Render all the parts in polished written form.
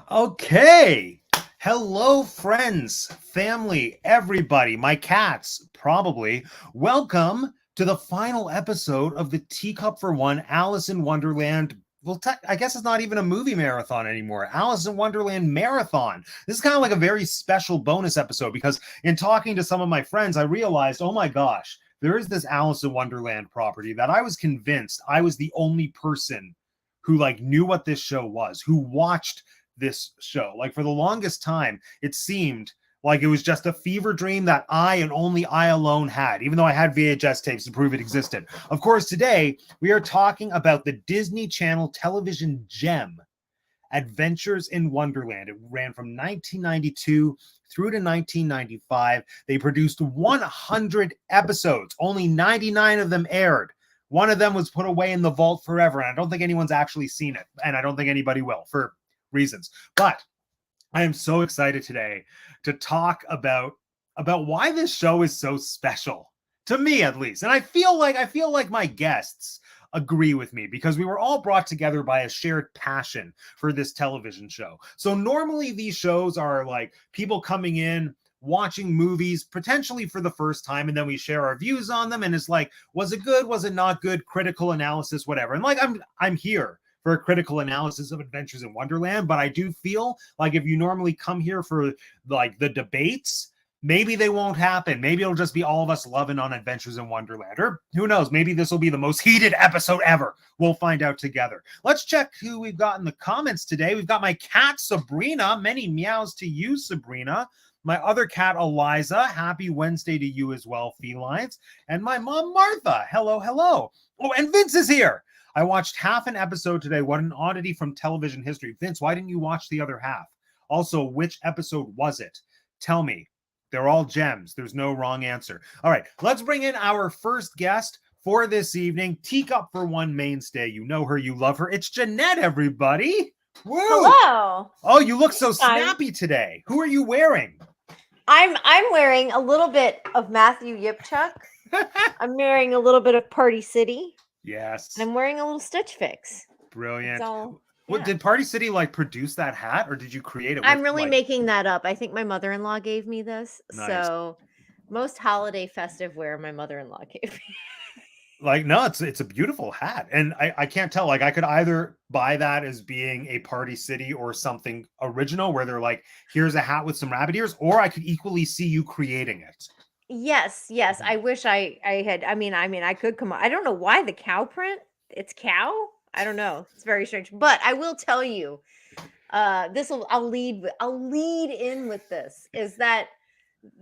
Okay. Hello, friends, family, everybody, my cats, probably. Welcome to the final episode of the Teacup for One Alice in Wonderland. Well, I guess it's not even a movie marathon anymore. Alice in Wonderland marathon. This is kind of like a very special bonus episode because in talking to some of my friends, I realized, oh my gosh, there is this Alice in Wonderland property that I was convinced I was the only person who knew what this show was, who watched this show. Like for the longest time, it seemed like it was just a fever dream that I and only I alone had, even though I had VHS tapes to prove it existed. Of course, today we are talking about the Disney Channel television gem, Adventures in Wonderland. It ran from 1992 through to 1995. They produced 100 episodes. Only 99 of them aired. One of them was put away in the vault forever, and I don't think anyone's actually seen it, and I don't think anybody will for reasons. But I am so excited today to talk about why this show is so special, to me at least. And I feel like my guests agree with me because we were all brought together by a shared passion for this television show. So normally these shows are like people coming in, watching movies potentially for the first time, and then we share our views on them, and it's like, was it good, was it not good, critical analysis, whatever. And I'm here for a critical analysis of Adventures in Wonderland, but I do feel like if you normally come here for the debates, maybe they won't happen. Maybe it'll just be all of us loving on Adventures in Wonderland, or who knows, maybe this will be the most heated episode ever. We'll find out together. Let's check who we've got in the comments today. We've got my cat Sabrina. Many meows to you, Sabrina. My other cat, Eliza. Happy Wednesday to you as well, felines. And my mom, Martha. Hello, hello. Oh, and Vince is here. I watched half an episode today. What an oddity from television history. Vince, why didn't you watch the other half? Also, which episode was it? Tell me. They're all gems. There's no wrong answer. All right, let's bring in our first guest for this evening. Teacup for One mainstay. You know her, you love her. It's Jeanette, everybody. Woo! Hello. Oh, you look so snappy today. Who are you wearing? I'm wearing a little bit of Matthew Yipchuk. I'm wearing a little bit of Party City. Yes. And I'm wearing a little Stitch Fix. Brilliant. So, what did Party City produce that hat, or did you create it? I'm really making that up. I think my mother-in-law gave me this. Nice. So most holiday festive wear my mother-in-law gave me. No, it's a beautiful hat, and I can't tell. I could either buy that as being a Party City or something original, where they're like, here's a hat with some rabbit ears, or I could equally see you creating it. Yes. I wish I had. I mean, I could come. I don't know why the cow print. It's cow. I don't know. It's very strange. But I will tell you, I'll lead in with this, is that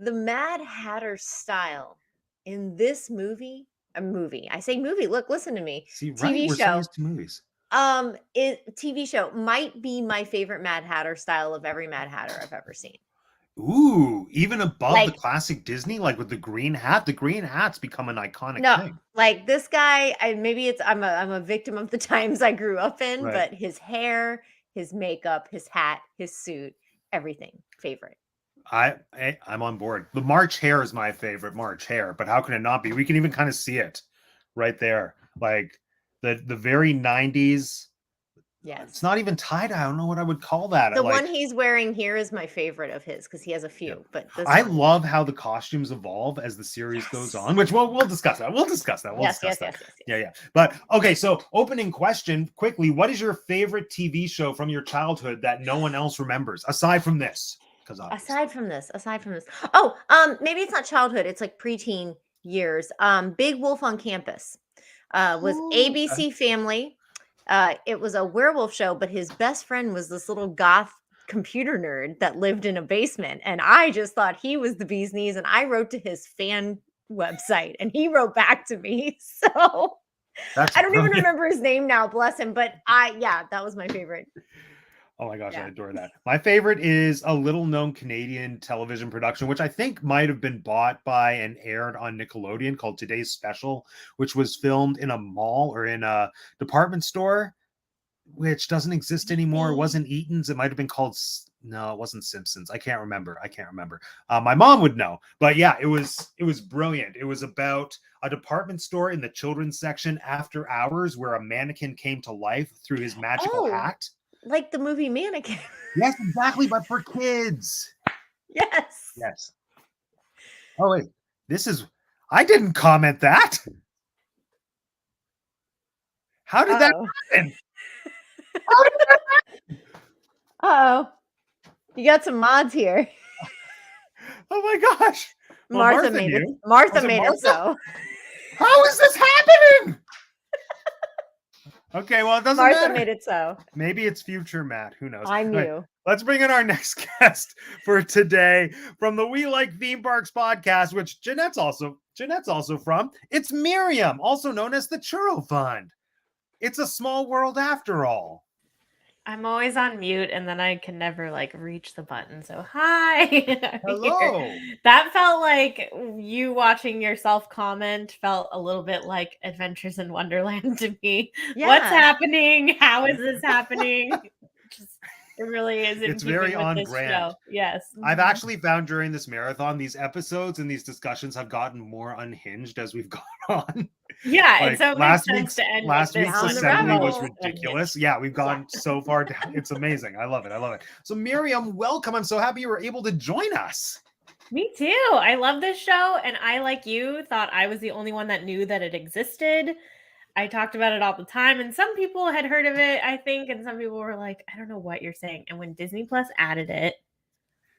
the Mad Hatter style in this movie. A movie. I say movie. Look, listen to me. See, right? TV We're show. To movies. TV show might be my favorite Mad Hatter style of every Mad Hatter I've ever seen. Ooh, even above the classic Disney, with the green hat. The green hat's become an iconic thing. Like this guy, I'm a victim of the times I grew up in, right. But his hair, his makeup, his hat, his suit, everything, favorite. I'm on board. The March hare is my favorite March hare, but how can it not be? We can even kind of see it right there. The very 90s. Yes. It's not even tie-dye. I don't know what I would call that. The one he's wearing here is my favorite of his because he has a few. Yeah. But I love how the costumes evolve as the series goes on, which we'll discuss that. We'll discuss that. Yes. Yeah. But okay, so opening question quickly. What is your favorite TV show from your childhood that no one else remembers aside from this? Aside from this. Oh, maybe it's not childhood. It's like preteen years. Big Wolf on Campus was ABC Family. It was a werewolf show, but his best friend was this little goth computer nerd that lived in a basement. And I just thought he was the bee's knees. And I wrote to his fan website and he wrote back to me. So I don't even remember his name now, bless him. But that was my favorite. Oh my gosh, yeah. I adore that. My favorite is a little-known Canadian television production, which I think might have been bought by and aired on Nickelodeon, called Today's Special, which was filmed in a mall or in a department store, which doesn't exist anymore. It wasn't Eaton's. It might have been called... No, it wasn't Simpsons. I can't remember. My mom would know. But yeah, it was brilliant. It was about a department store in the children's section after hours where a mannequin came to life through his magical hat. like the movie Mannequin. Yes, exactly, but for kids. Yes. Yes. Oh wait, I didn't comment that. How did that Uh-oh. happen? How did that Uh-oh. You got some mods here. Oh my gosh. Well, Martha made it. knew. Martha Was it made it Martha? so. How is this happening? Okay, well, it doesn't Martha matter. made it so. Maybe it's future Matt. Who knows? I All right, knew. let's bring in our next guest for today from the We Like Theme Parks podcast, which Jeanette's also from. It's Miriam, also known as the Churro Fund. It's a small world after all. I'm always on mute and then I can never like reach the button. So hi. I'm Hello. here. That felt like you watching yourself comment felt a little bit like Adventures in Wonderland to me. Yeah. What's happening? How is this happening? It really is. It's very on brand. Show. Yes. I've actually found during this marathon, these episodes and these discussions have gotten more unhinged as we've gone on. Yeah, Like, and so it last makes week's sense to end last with week's this assembly on the was rabbit hole. ridiculous. Yeah, we've gone so far down. It's amazing. I love it. So Miriam, welcome. I'm so happy you were able to join us. Me too. I love this show, and I, like you, thought I was the only one that knew that it existed. I talked about it all the time, and some people had heard of it, I think, and some people were like, I don't know what you're saying. And when Disney Plus added it,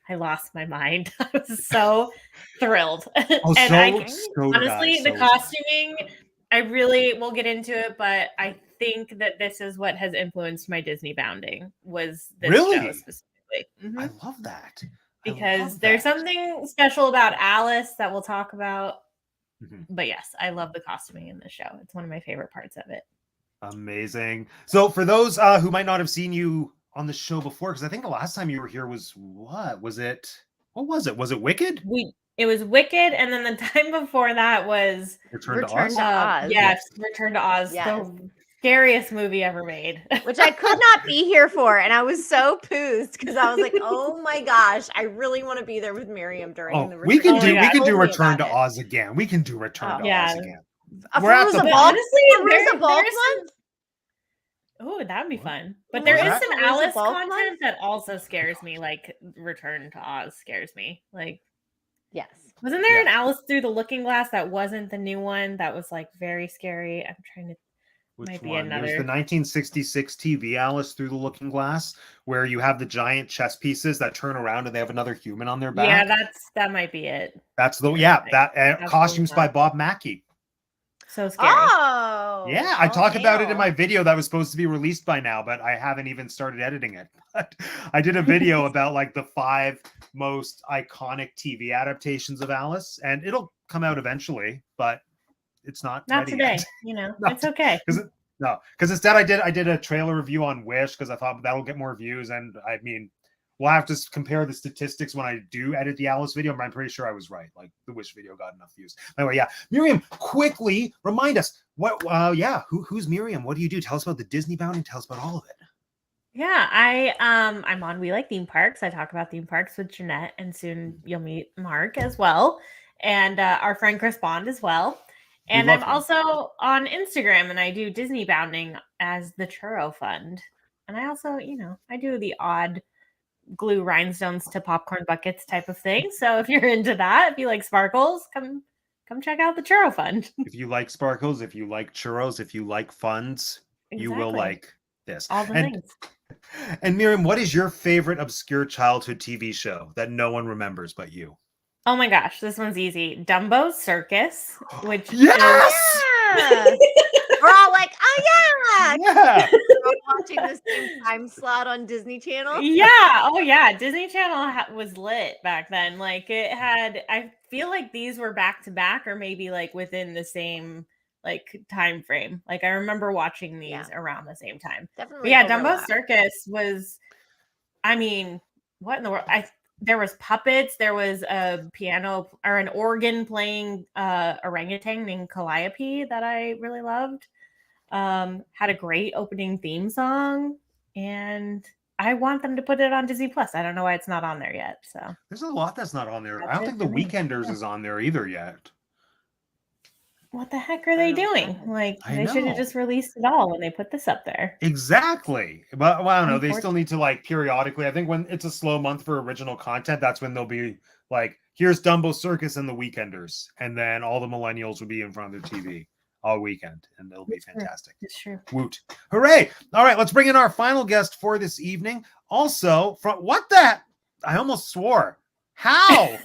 I lost my mind. I was so thrilled. Oh, and so honestly, the costuming, I really will get into it, but I think that this is what has influenced my Disney bounding was this show specifically. Mm-hmm. I love that. Because there's something special about Alice that we'll talk about. Mm-hmm. But yes, I love the costuming in this show. It's one of my favorite parts of it. Amazing. So for those who might not have seen you on the show before, because I think the last time you were here was what? Was it? Was it Wicked? It was Wicked, and then the time before that was Return to Oz. Yes, Return to Oz. Yes. The scariest movie ever made. Which I could not be here for, and I was so poozed because I was like, "Oh my gosh, I really want to be there with Miriam during the." We can do Return to Oz again. We can do Return to Oz again. Honestly, there's a bulk one. Oh, that would be fun. But there is some Alice content that also scares me, like Return to Oz scares me. Like, yes. Wasn't there an Alice Through the Looking Glass that wasn't the new one that was like very scary? I'm trying to. Which one? There's the 1966 TV Alice Through the Looking Glass, where you have the giant chess pieces that turn around and they have another human on their back. Yeah, that might be it. That's costumes by Bob Mackie. So scary. Oh, yeah, I talk about it in my video that was supposed to be released by now, but I haven't even started editing it. But I did a video about like the 5 most iconic TV adaptations of Alice, and it'll come out eventually, but it's not today. Yet. It's okay. Because instead I did a trailer review on Wish because I thought that'll get more views, and I mean, we'll have to compare the statistics when I do edit the Alice video, but I'm pretty sure I was right. Like the Wish video got enough views. Anyway, yeah. Miriam, quickly remind us who's Miriam? What do you do? Tell us about the Disney bounding. Tell us about all of it. Yeah, I'm on We Like Theme Parks. I talk about theme parks with Jeanette, and soon you'll meet Mark as well, and our friend Chris Bond as well. And I'm also on Instagram, and I do Disney bounding as the Churro Fund. And I also, I do the odd glue rhinestones to popcorn buckets type of thing. So if you're into that, if you like sparkles, come check out the Churro Fund. If you like sparkles, if you like churros, if you like funds, you will like this. All the things. And Miriam, what is your favorite obscure childhood TV show that no one remembers but you? Oh my gosh, this one's easy. Dumbo's Circus, which yes! We're all like, oh yeah! Yeah. We're watching the same time slot on Disney Channel. Yeah. Oh yeah. Disney Channel was lit back then. Like it had, I feel like these were back to back or maybe like within the same like time frame. Like I remember watching these around the same time. Definitely. But yeah, Dumbo's Circus was, I mean, what in the world? There was puppets. There was a piano or an organ playing orangutan named Calliope that I really loved. Had a great opening theme song, and I want them to put it on Disney Plus. I don't know why it's not on there yet. So there's a lot that's not on there. I don't think The Weekenders is on there either yet. what the heck are they doing? Like, I they should know. have just released it all when they put this up there. Exactly. But well, I don't know. They still need to like periodically. I think when it's a slow month for original content, that's when they'll be like, here's Dumbo Circus and the Weekenders, and then all the millennials will be in front of their TV all weekend, and it'll be fantastic. It's true. Woot! Hooray! All right, let's bring in our final guest for this evening. Also, from what the? I almost swore. How?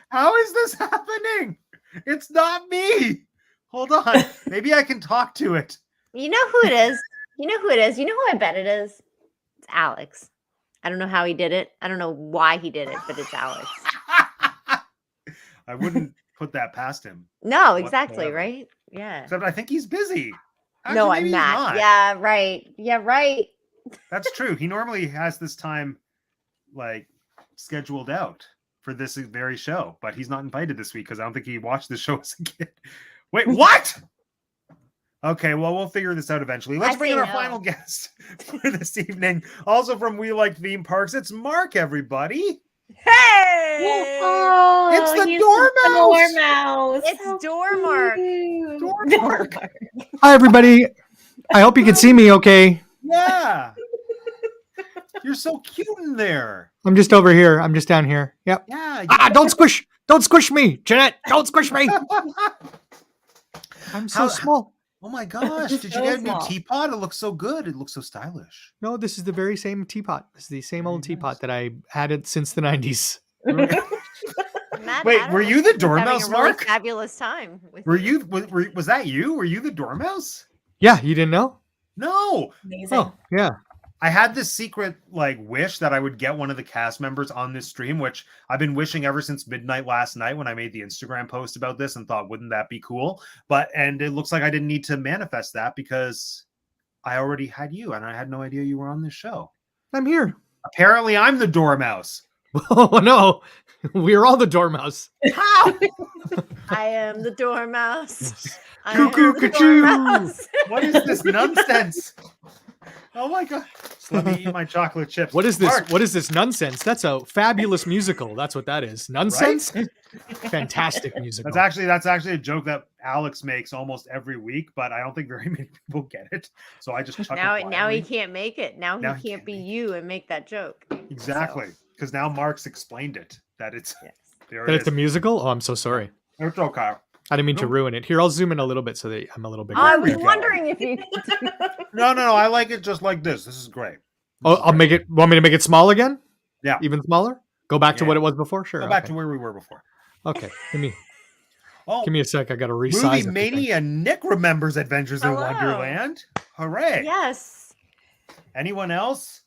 How is this happening? It's not me. Hold on. Maybe I can talk to it. You know who it is? You know who it is? You know who I bet it is? It's Alex. I don't know how he did it. I don't know why he did it, but it's Alex. I wouldn't put that past him. No, exactly, whatsoever. right? Yeah. Except I think he's busy. Actually, No, maybe I'm he's not. Yeah, right. Yeah, right. That's true. He normally has this time like scheduled out for this very show, but he's not invited this week because I don't think he watched the show as a kid. Wait, what? Okay, well, we'll figure this out eventually. Let's bring in our final guest for this evening. Also from We Like Theme Parks, it's Mark, everybody. Hey! Oh, It's the he's Dormouse! It's Dormark. Dormark. Hi, everybody. I hope you can see me okay. Yeah. You're so cute in there. I'm just over here. I'm just down here. Yep. Yeah. Don't squish. Don't squish me, Jeanette. Don't squish me. I'm so How- small. Oh my gosh. Did you So get a new small. teapot? It looks so good. It looks so stylish. No, this is the very same teapot. This is the same old Very teapot nice. that I had it since the 90s. Mad Wait, Hatter were you was the having Dormouse, a really Mark? fabulous time. Were you? Was that you? Were you the Dormouse? Yeah, you didn't know? No. Amazing. Oh, yeah. I had this secret like wish that I would get one of the cast members on this stream, which I've been wishing ever since midnight last night when I made the Instagram post about this and thought, wouldn't that be cool? And it looks like I didn't need to manifest that because I already had you and I had no idea you were on this show. I'm here. Apparently I'm the Dormouse. Oh, no. We're all the Dormouse. How? I am the Dormouse. I Cuckoo, am the cuckoo. Dormouse. What is this nonsense? Oh my god. Just let me eat my chocolate chips. What is this? Mark, What is this nonsense? That's a fabulous musical. That's what that is. Nonsense? Fantastic musical. That's actually a joke that Alex makes almost every week, but I don't think very many people get it. So I just chuckle Now he quietly. can't make it. Now Now he he can't can't be make you and make that joke. Exactly. Because now Mark's explained it. That it's Yes. there That it it's a is. musical? Oh, I'm so sorry. It's okay. I didn't mean to Nope. ruin it. Here, I'll zoom in a little bit so that I'm a little bit. I There we was go. wondering if you. No, I like it just like this. This is great. Oh, I'll make it. Want me to make it small again? Yeah. Even smaller? Go back to Yeah. what it was before? Sure. Go back okay. to where we were before. Okay. Give me Oh, a sec. I got to resize movie everything. mania Nick remembers Adventures in Hello. Wonderland. Hooray. Yes. Anyone else?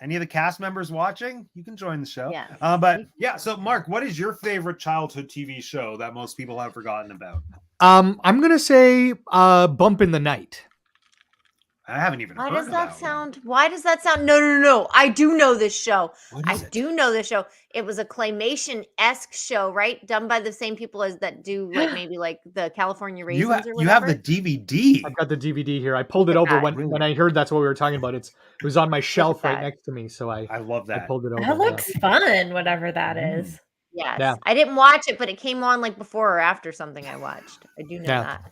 Any of the cast members watching? You can join the show. Yes. But yeah, so Mark, what is your favorite childhood TV show that most people have forgotten about? I'm gonna say Bump in the Night. I haven't even Why heard does of that one. sound? Why does that sound? No. I do know this show. What I is it? do know this show. It was a claymation-esque show, right? Done by the same people as that do like maybe like the California Raisins You, or you whatever. have the DVD. I've got the DVD here. I pulled it Look at over that. when I heard that's what we were talking about. It was on my shelf right that. next to me, so I I love that. pulled it over. That looks fun, whatever that is. Yes. Yeah. I didn't watch it, but it came on like before or after something I watched. I do know Yeah. that.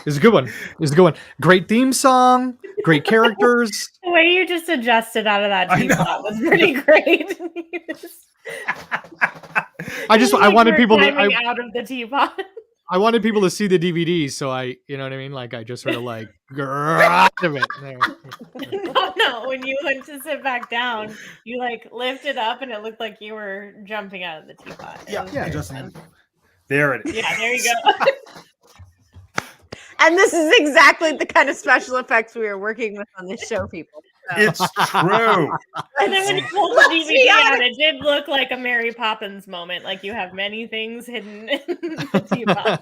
It's a good one. It's a good one. Great theme song. Great characters. The way you just adjusted out of that I know. teapot was pretty great. I wanted people to. climbing out of the teapot. I wanted people to see the DVD, so you know what I mean? Like I just sort of like out of it. There. No. When you went to sit back down, you like lifted up, and it looked like you were jumping out of the teapot. It was Yeah, very just fun. there it is. Yeah, there you go. And this is exactly the kind of special effects we were working with on this show, people. So, It's true. And then when you pulled the Let's be DVD out, honest. it did look like a Mary Poppins moment. Like you have many things hidden in the teapot.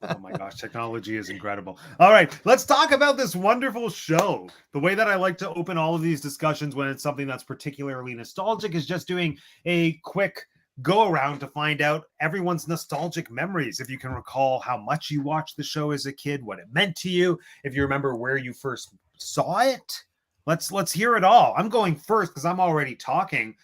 Oh my gosh, technology is incredible. All right, let's talk about this wonderful show. The way that I like to open all of these discussions when it's something that's particularly nostalgic is just doing a quick go around to find out everyone's nostalgic memories. If you can recall how much you watched the show as a kid, what it meant to you, if you remember where you first saw it. Let's hear it all. I'm going first because I'm already talking.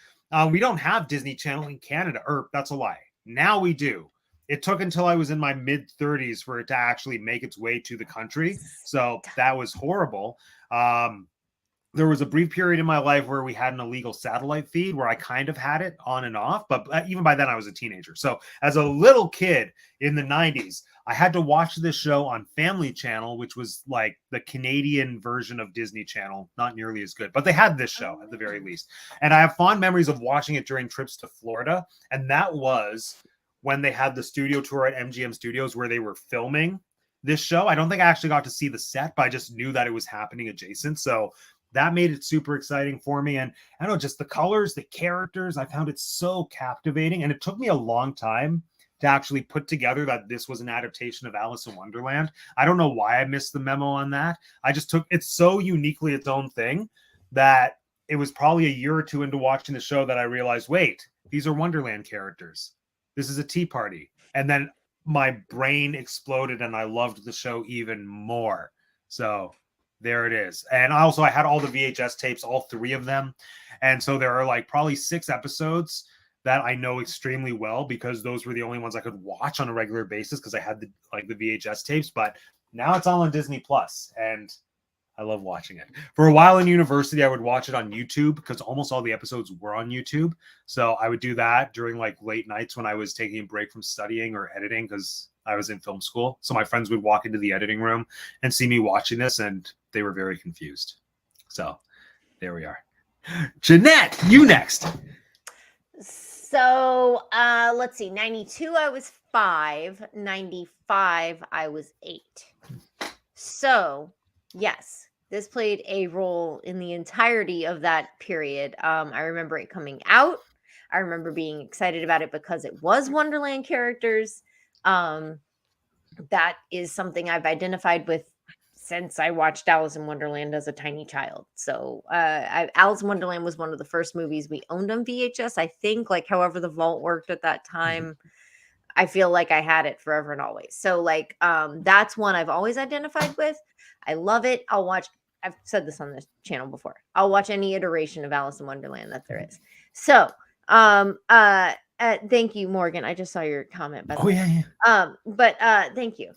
We don't have Disney Channel in Canada, or that's a lie. Now we do. it took until I was in my mid-30s for it to actually make its way to the country. So that was horrible. There was a brief period in my life where we had an illegal satellite feed where I kind of had it on and off, but even by then I was a teenager. So as a little kid in the 90s, I had to watch this show on Family Channel, which was like the Canadian version of Disney Channel, not nearly as good, but they had this show at the very least. And I have fond memories of watching it during trips to Florida. And that was when they had the studio tour at MGM Studios where they were filming this show. I don't think I actually got to see the set, but I just knew that it was happening adjacent. So that made it super exciting for me. And I don't know, just the colors, the characters, I found it so captivating. And it took me a long time to actually put together that this was an adaptation of Alice in Wonderland. I don't know why I missed the memo on that. I just took it's so uniquely its own thing that it was probably a year or two into watching the show that I realized, wait, these are Wonderland characters. This is a tea party. And then my brain exploded and I loved the show even more. So there it is. And also I had all the VHS tapes, all 3 of them. And so there are like probably 6 episodes that I know extremely well because those were the only ones I could watch on a regular basis because I had the VHS tapes. But now it's all on Disney Plus, and I love watching it. For a while in university, I would watch it on YouTube because almost all the episodes were on YouTube. So I would do that during like late nights when I was taking a break from studying or editing because I was in film school. So my friends would walk into the editing room and see me watching this, and they were very confused. So there we are. Jeanette, you next. So let's see. 92, I was 5. 95, I was 8. So yes, this played a role in the entirety of that period. I remember it coming out. I remember being excited about it because it was Wonderland characters. That is something I've identified with since I watched Alice in Wonderland as a tiny child. So Alice in Wonderland was one of the first movies we owned on VHS. I think, like, however the vault worked at that time, I feel like I had it forever and always. So like, that's one I've always identified with. I love it. I've said this on this channel before. I'll watch any iteration of Alice in Wonderland that there is. So, thank you, Morgan. I just saw your comment. By the way. Yeah. Thank you.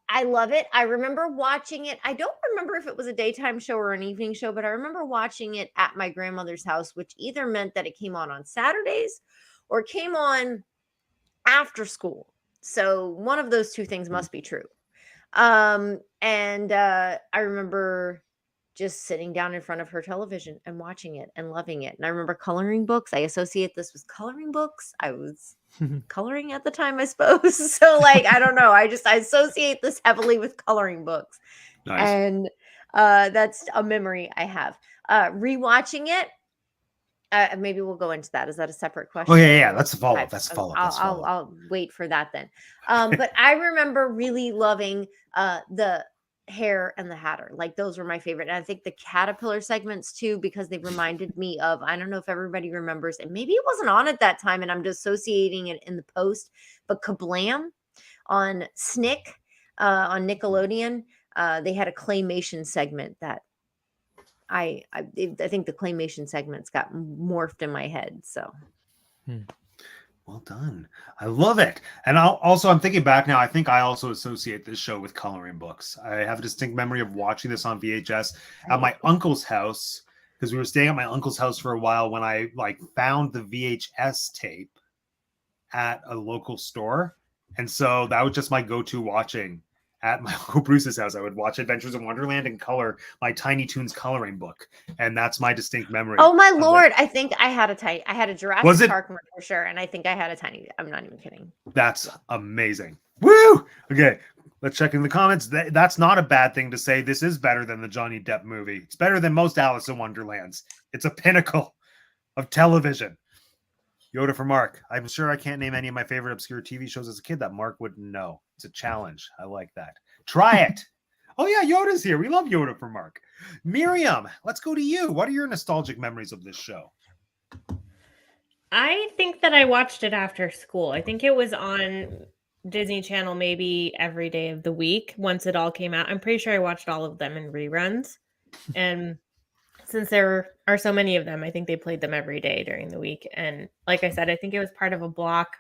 I love it. I remember watching it. I don't remember if it was a daytime show or an evening show, but I remember watching it at my grandmother's house, which either meant that it came on Saturdays or came on after school. So one of those 2 things must be true. I remember just sitting down in front of her television and watching it and loving it. And I remember coloring books. I associate this with coloring books. I was coloring at the time, I suppose. So like, I don't know. I associate this heavily with coloring books. Nice. And that's a memory I have. Rewatching it. Maybe we'll go into that. Is that a separate question? Oh yeah. That's a follow-up. That's a follow-up. I'll wait for that then. But I remember really loving the Hare and the Hatter. Like, those were my favorite. And I think the caterpillar segments too, because they reminded me of, I don't know if everybody remembers, and maybe it wasn't on at that time and I'm associating it in the post, but Kablam on Snick on Nickelodeon. They had a claymation segment that I think the claymation segments got morphed in my head. So well done. I love it. And I'm thinking back now, I think I also associate this show with coloring books. I have a distinct memory of watching this on VHS at my uncle's house, because we were staying at my uncle's house for a while when I found the VHS tape at a local store. And so that was just my go-to watching at my Uncle Bruce's house. I would watch Adventures in Wonderland and color my Tiny Toons coloring book. And that's my distinct memory. Oh my Lord. I think I had a Jurassic Park one for sure. And I think I had a tiny, I'm not even kidding. That's amazing. Woo! Okay. Let's check in the comments. That's not a bad thing to say. This is better than the Johnny Depp movie. It's better than most Alice in Wonderlands. It's a pinnacle of television. Yoda for Mark. I'm sure I can't name any of my favorite obscure TV shows as a kid that Mark wouldn't know. It's a challenge. I like that. Try it. Oh yeah, Yoda's here. We love Yoda for Mark. Miriam, let's go to you. What are your nostalgic memories of this show? I think that I watched it after school. I think it was on Disney Channel maybe every day of the week once it all came out. I'm pretty sure I watched all of them in reruns. And since there are so many of them, I think they played them every day during the week. And like I said, I think it was part of a block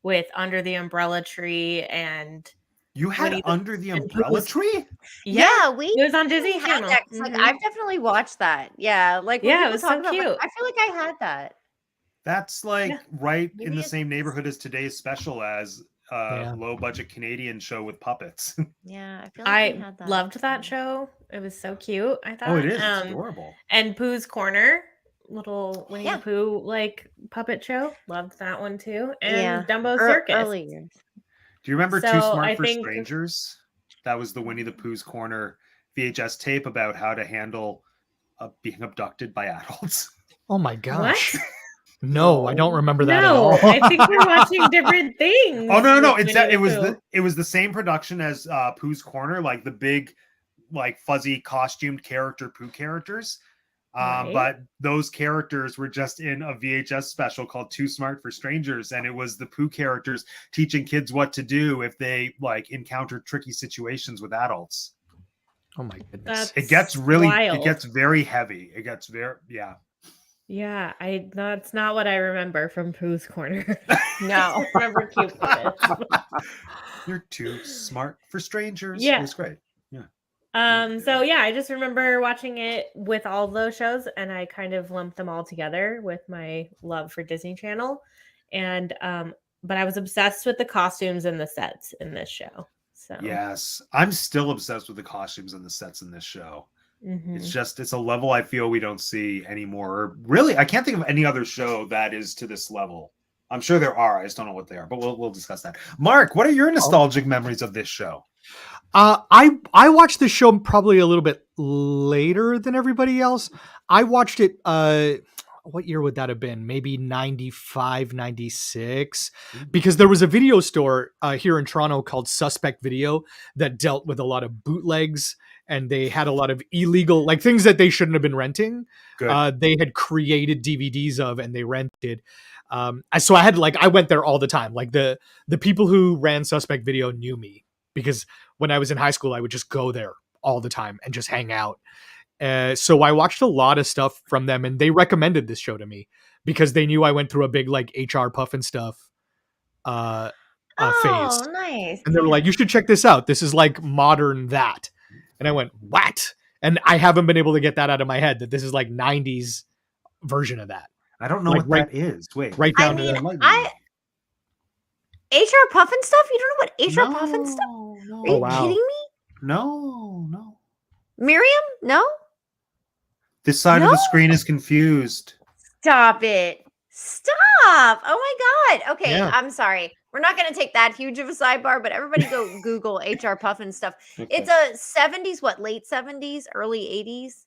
with Under the Umbrella Tree and You had Winnie Under the and Umbrella Pooh's- Tree? Yeah, it was on Disney had Channel. that, 'cause, like, Mhm. I've definitely watched that. Yeah, like when Yeah, it people was talk so about, like, cute. I feel like I had that. That's like Yeah. right in Maybe the it's same neighborhood as today's special as Yeah. low budget Canadian show with puppets. Yeah, I feel like we I had that. loved that show. It was so cute, I thought. Oh, it is. It's adorable. And Pooh's Corner, little Winnie Yeah. the Pooh like puppet show. Loved that one too. And Yeah. Dumbo Circus. Early years. Do you remember Too So, Smart I for think- Strangers? That was the Winnie the Pooh's Corner VHS tape about how to handle being abducted by adults. Oh my gosh. What? No, I don't remember that No, at all. I think we're watching different things. Oh no, with it's Winnie it was Pooh. it was the same production as Pooh's Corner, like the big, like fuzzy costumed character Pooh characters. Right. But those characters were just in a VHS special called Too Smart for Strangers, and it was the Pooh characters teaching kids what to do if they like encounter tricky situations with adults. Oh my goodness. That's It gets really, wild. it gets very heavy. It gets very, yeah. Yeah, that's not what I remember from Pooh's Corner. No. I remember cute puppets. You're too smart for strangers. Yeah. It was great. So yeah, I just remember watching it with all of those shows, and I kind of lumped them all together with my love for Disney Channel. And but I was obsessed with the costumes and the sets in this show. So Yes, I'm still obsessed with the costumes and the sets in this show. Mhm. It's a level I feel we don't see anymore. Really, I can't think of any other show that is to this level. I'm sure there are. I just don't know what they are, but we'll discuss that. Mark, what are your nostalgic memories of this show? I watched the show probably a little bit later than everybody else. I watched it what year would that have been? Maybe 95, 96. Because there was a video store here in Toronto called Suspect Video that dealt with a lot of bootlegs, and they had a lot of illegal, like things that they shouldn't have been renting. Good. They had created DVDs of and they rented. So I went there all the time. Like the people who ran Suspect Video knew me because when I was in high school, I would just go there all the time and just hang out. So I watched a lot of stuff from them, and they recommended this show to me because they knew I went through a big like HR Puffin stuff phase. Oh, nice. And they were like, you should check this out. This is like modern that. And I went, what? And I haven't been able to get that out of my head that this is like 90s version of that. I don't know Like, what that is. Wait. Right I down to mean, the HR Puffin stuff? You don't know what HR Puffin stuff? No. Are you Oh, wow. kidding me? No. Miriam? No? This side of the No. screen is confused. Stop it. Stop. Oh my God. Okay, Yeah. I'm sorry. We're not going to take that huge of a sidebar, but everybody go Google HR Puffin stuff. Okay. It's a 70s, late 70s, early 80s?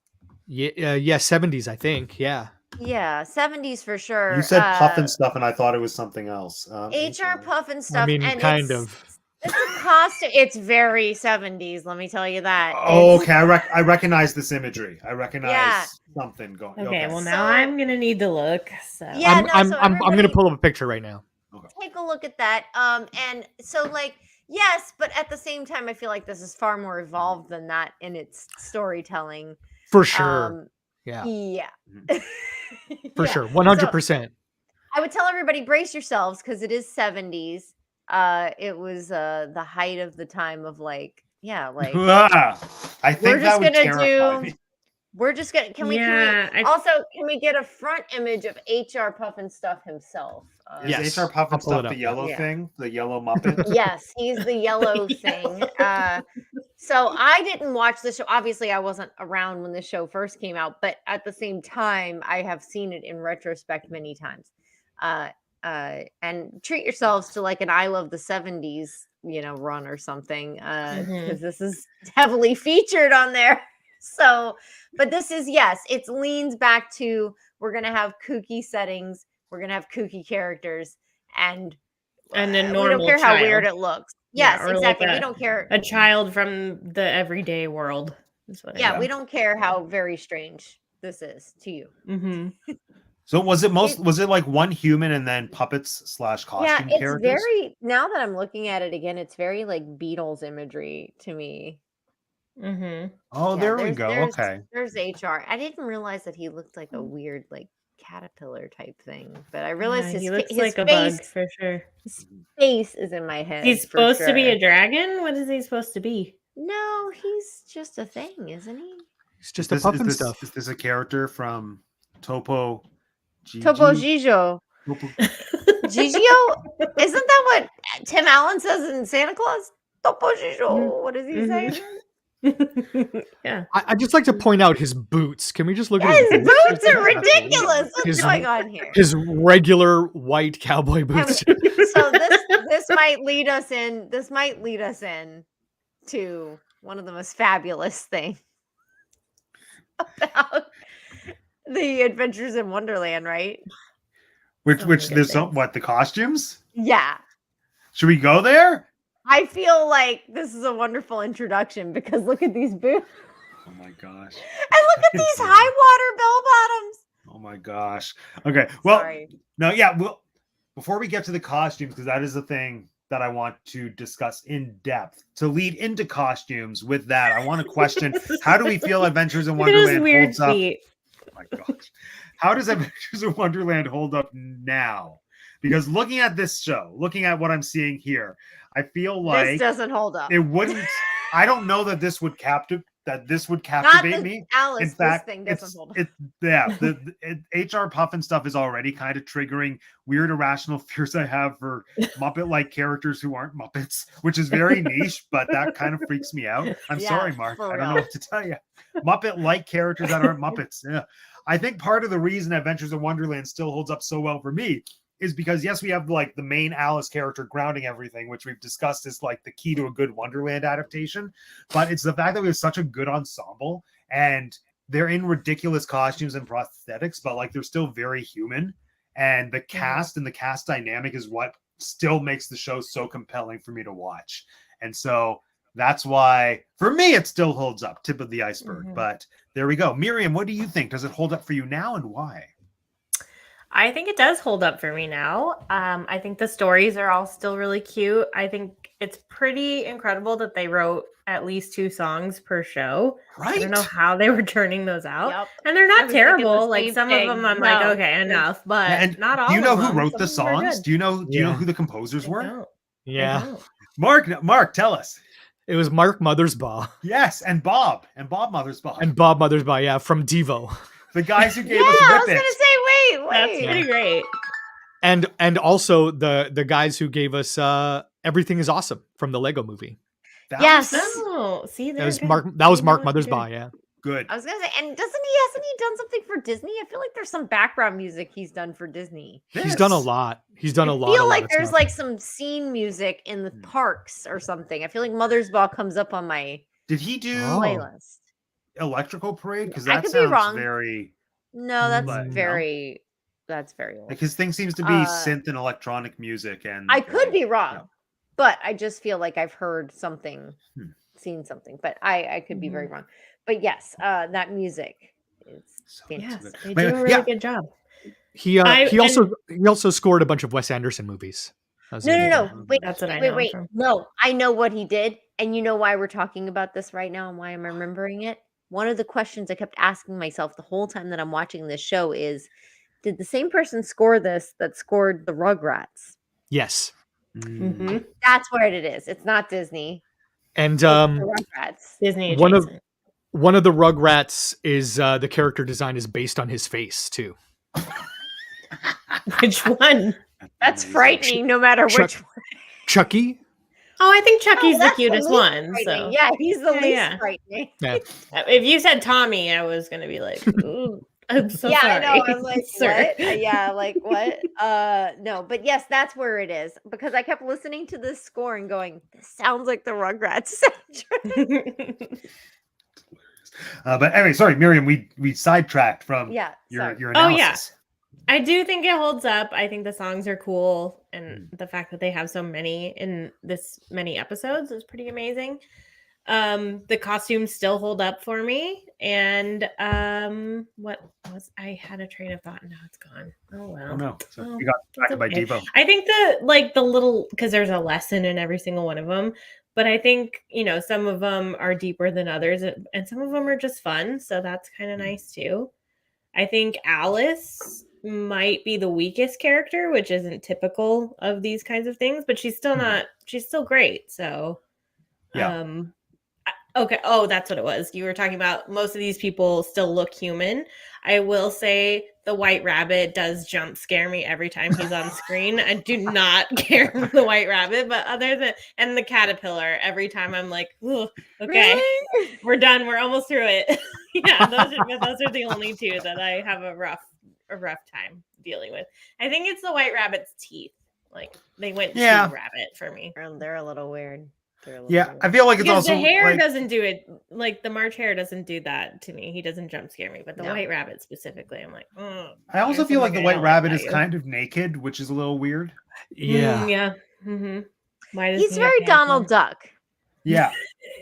Yeah, 70s, I think. Yeah. Yeah, 70s for sure. You said Puffin stuff, and I thought it was something else. HR Puffin stuff. I mean, and kind it's, of. It's a costume. It's very 70s, let me tell you that. Oh, It's- okay. I recognize this imagery. I recognize Yeah. something going. Okay, well So- now I'm gonna need to look. So Yeah. I'm so going to everybody- pull up a picture right now. Take a look at that. And so like, yes, but at the same time, I feel like this is far more evolved than that in its storytelling. For sure. Yeah. Yeah. For Yeah. sure. 100%. I would tell everybody brace yourselves because it is 70s. It was the height of the time of like, yeah, like I think We're that just would gonna terrify do- me. we're just gonna can we also can we get a front image of HR Puffin stuff himself? Is Yes. HR Puffin I'll pull stuff it the up. yellow Yeah. thing? The yellow Muppet? Yes, he's the yellow thing. So I didn't watch the show. Obviously, I wasn't around when the show first came out, but at the same time, I have seen it in retrospect many times. And treat yourselves to like an I Love the 70s, run or something, because this is heavily featured on there. So, but this is, yes, it leans back to we're going to have kooky settings, we're going to have kooky characters, and a we normal don't care how weird child. it looks. Yeah, Yes, or like exactly. We don't care. A child from the everyday world. Is what Yeah, I we don't care how very strange this is to you. Mm-hmm. So was it like one human and then puppets / costume Yeah, it's characters? very, now that I'm looking at it again, it's very like Beatles imagery to me. Mm-hmm. Oh, Yeah, there we go. Okay. There's HR. I didn't realize that he looked like a weird, like caterpillar type thing. But I realized Yeah, his he looks his like a face bug for sure. his face is in my head. He's for supposed to be sure. a dragon? What is he supposed to be? No, he's just a thing, isn't he? It's just a puff and stuff. Is this a character from Topo Topo Gigi? Gigio. Topo- Gigio? Isn't that what Tim Allen says in Santa Claus? Topo Gigio. What does he say? Yeah. I just like to point out his boots. Can we just look at His his boots? boots are ridiculous. What's His- going on here? His regular white cowboy boots. So this might lead us in. This might lead us in to one of the most fabulous things about the Adventures in Wonderland, right? Which So many good there's things. what, the costumes? Yeah. Should we go there? I feel like this is a wonderful introduction because look at these boots. Oh my gosh. And look at these high water bell bottoms. Oh my gosh. Okay. Well, Sorry. no, yeah. Well, before we get to the costumes, because that is the thing that I want to discuss in depth. To lead into costumes with that, I want to question how do we feel Adventures in Look at his Wonderland weird holds up? feet. Oh my gosh. How does Adventures in Wonderland hold up now? Because looking at this show, looking at what I'm seeing here, I feel like This doesn't hold up. it wouldn't. I don't know that this would captivate Not captivate the me. Alice. In fact, this thing it's doesn't hold up. the HR Puffin stuff is already kind of triggering weird irrational fears I have for Muppet-like characters who aren't Muppets, which is very niche, but that kind of freaks me out. I'm Yeah, sorry, Mark. for I don't know real. what to tell you. Muppet-like characters that aren't Muppets. Yeah. I think part of the reason Adventures in Wonderland still holds up so well for me is because yes, we have like the main Alice character grounding everything, which we've discussed is like the key to a good Wonderland adaptation. But it's the fact that we have such a good ensemble and they're in ridiculous costumes and prosthetics, but like they're still very human. And the cast and the cast dynamic is what still makes the show so compelling for me to watch. And so that's why for me it still holds up, tip of the iceberg. Mhm. But there we go. Miriam, what do you think? Does it hold up for you now and why? I think it does hold up for me now. I think the stories are all still really cute. I think it's pretty incredible that they wrote at least 2 songs per show. Right. I don't know how they were turning those out. Yep. And they're I not was thinking the terrible. Like same some thing. of them I'm like, No, okay, enough. But And not all do you know of who them. wrote the Some of them are songs? good. Do you know Yeah. who the composers I were? don't. I Yeah. don't. Mark, tell us. It was Mark Mothersbaugh Yes, and Bob Mothersbaugh. and Bob Mothersbaugh, yeah, from Devo. The guys who Yeah, gave us I was Whip gonna It. say, wait. That's pretty great. And also the guys who gave us Everything is Awesome from the Lego movie. That Yes. was Oh, see, That they're was good. Mark They know Mark what they're doing. Mothersbaugh, yeah. good. I was gonna say, and hasn't he done something for Disney? I feel like there's some background music he's done for Disney. He's done a Yes. lot. He's done I a lot. feel a lot like of there's stuff. like some scene music in the Hmm. parks or something. I feel like Mothersbaugh comes up on my Did he do Oh. playlist. Electrical Parade? Because I that could be sounds wrong. very No, that's But, no. very that's very old. like his thing seems to be Uh, synth and electronic music, and I could be wrong, yeah. but I just feel like I've heard something, Hmm. seen something, but I could be very wrong. But yes, that music is So Yes, good. they But, do a really yeah. good job. He I- he also scored a bunch of Wes Anderson movies. As No, a- no, no. Wait, That's what I know wait, him wait. from. No, I know what he did, and you know why we're talking about this right now and why I'm remembering it. One of the questions I kept asking myself the whole time that I'm watching this show is, did the same person score this that scored the Rugrats? Yes. Mhm. That's what it is. It's not Disney. And It's the Rugrats. Disney One of- adjacent. one of the Rugrats is the character design is based on his face too. Which one? That's Amazing. frightening, no matter Chuck- which one. Chucky. Oh, I think Chucky's the that's cutest least one. frightening. So Yeah, he's the Yeah, least yeah. frightening. Yeah. if you said Tommy, I was gonna be like, ooh, I'm so Yeah, sorry. I know. I'm like, sir. what? Yeah, like what? No, but yes, that's where it is because I kept listening to this score and going, "This sounds like the Rugrats soundtrack." But anyway, sorry, Miriam, we sidetracked from Yeah, your sorry. your Oh, analysis. yeah. I do think it holds up. I think the songs are cool, Hmm. and the fact that they have so many in this many episodes is pretty amazing. The costumes still hold up for me, and what was I had a train of thought and now it's gone. Oh well. Oh no, so Oh, we got distracted by okay. Devo. I think the little, because there's a lesson in every single one of them, but I think some of them are deeper than others, and some of them are just fun, so that's kind of nice too. I think Alice might be the weakest character, which isn't typical of these kinds of things, but she's still not. She's still great. So, Yeah. Okay. Oh, that's what it was. You were talking about most of these people still look human. I will say the White Rabbit does jump scare me every time he's on screen. I do not care for the White Rabbit, but and the caterpillar, every time I'm like, ooh, okay, Really? we're done. We're almost through it. Yeah, those are the only two that I have a rough time dealing with. I think it's the White Rabbit's teeth. Like they went too rabbit for me. They're a little weird. Yeah, I feel like it's because also the hair like, doesn't do it. Like the March hare doesn't do that to me. He doesn't jump scare me, but the White Rabbit specifically, I'm like, I also there's feel like something the I White don't Rabbit about is you. kind of naked, which is a little weird. Yeah. Yeah. Mm-hmm. Why does He's he have very pants Donald on? Duck. Yeah.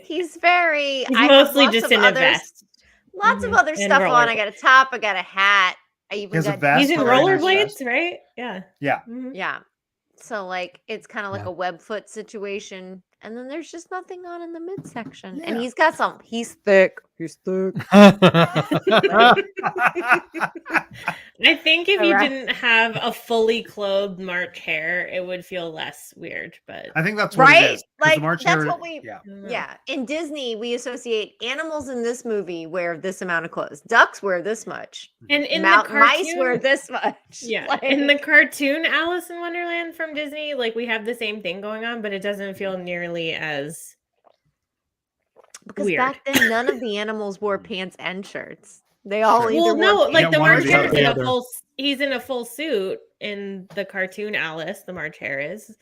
He's very. He's I have mostly lots just of in a other, vest. lots of other And stuff on. I got a top. I got a hat. I even has a got. vest. He's in a very nice rollerblades, vest. right? Yeah. Yeah. Mhm. Yeah. So like it's kind of like Yeah. a webfoot situation, and then there's just nothing on in the midsection, and Yeah. he's got some. He's thick. He's thick. I think if you Alright. didn't have a fully clothed March hare, it would feel less weird. But I think that's what Right? it is. 'cause Like, the March that's Hare- what we- Yeah. I don't know. Yeah. In Disney, we associate animals in this movie wear this amount of clothes. Ducks wear this much. And in Mice the wear cartoon, this much. yeah, Like, in the cartoon Alice in Wonderland from Disney, like we have the same thing going on, but it doesn't feel nearly as because weird. back then, none of the animals wore pants and shirts. They all Sure. either Well, wore no, pants like Yeah, the one or March the Hare is other. in The a other. he's in a full suit in the cartoon Alice, the March Hare is,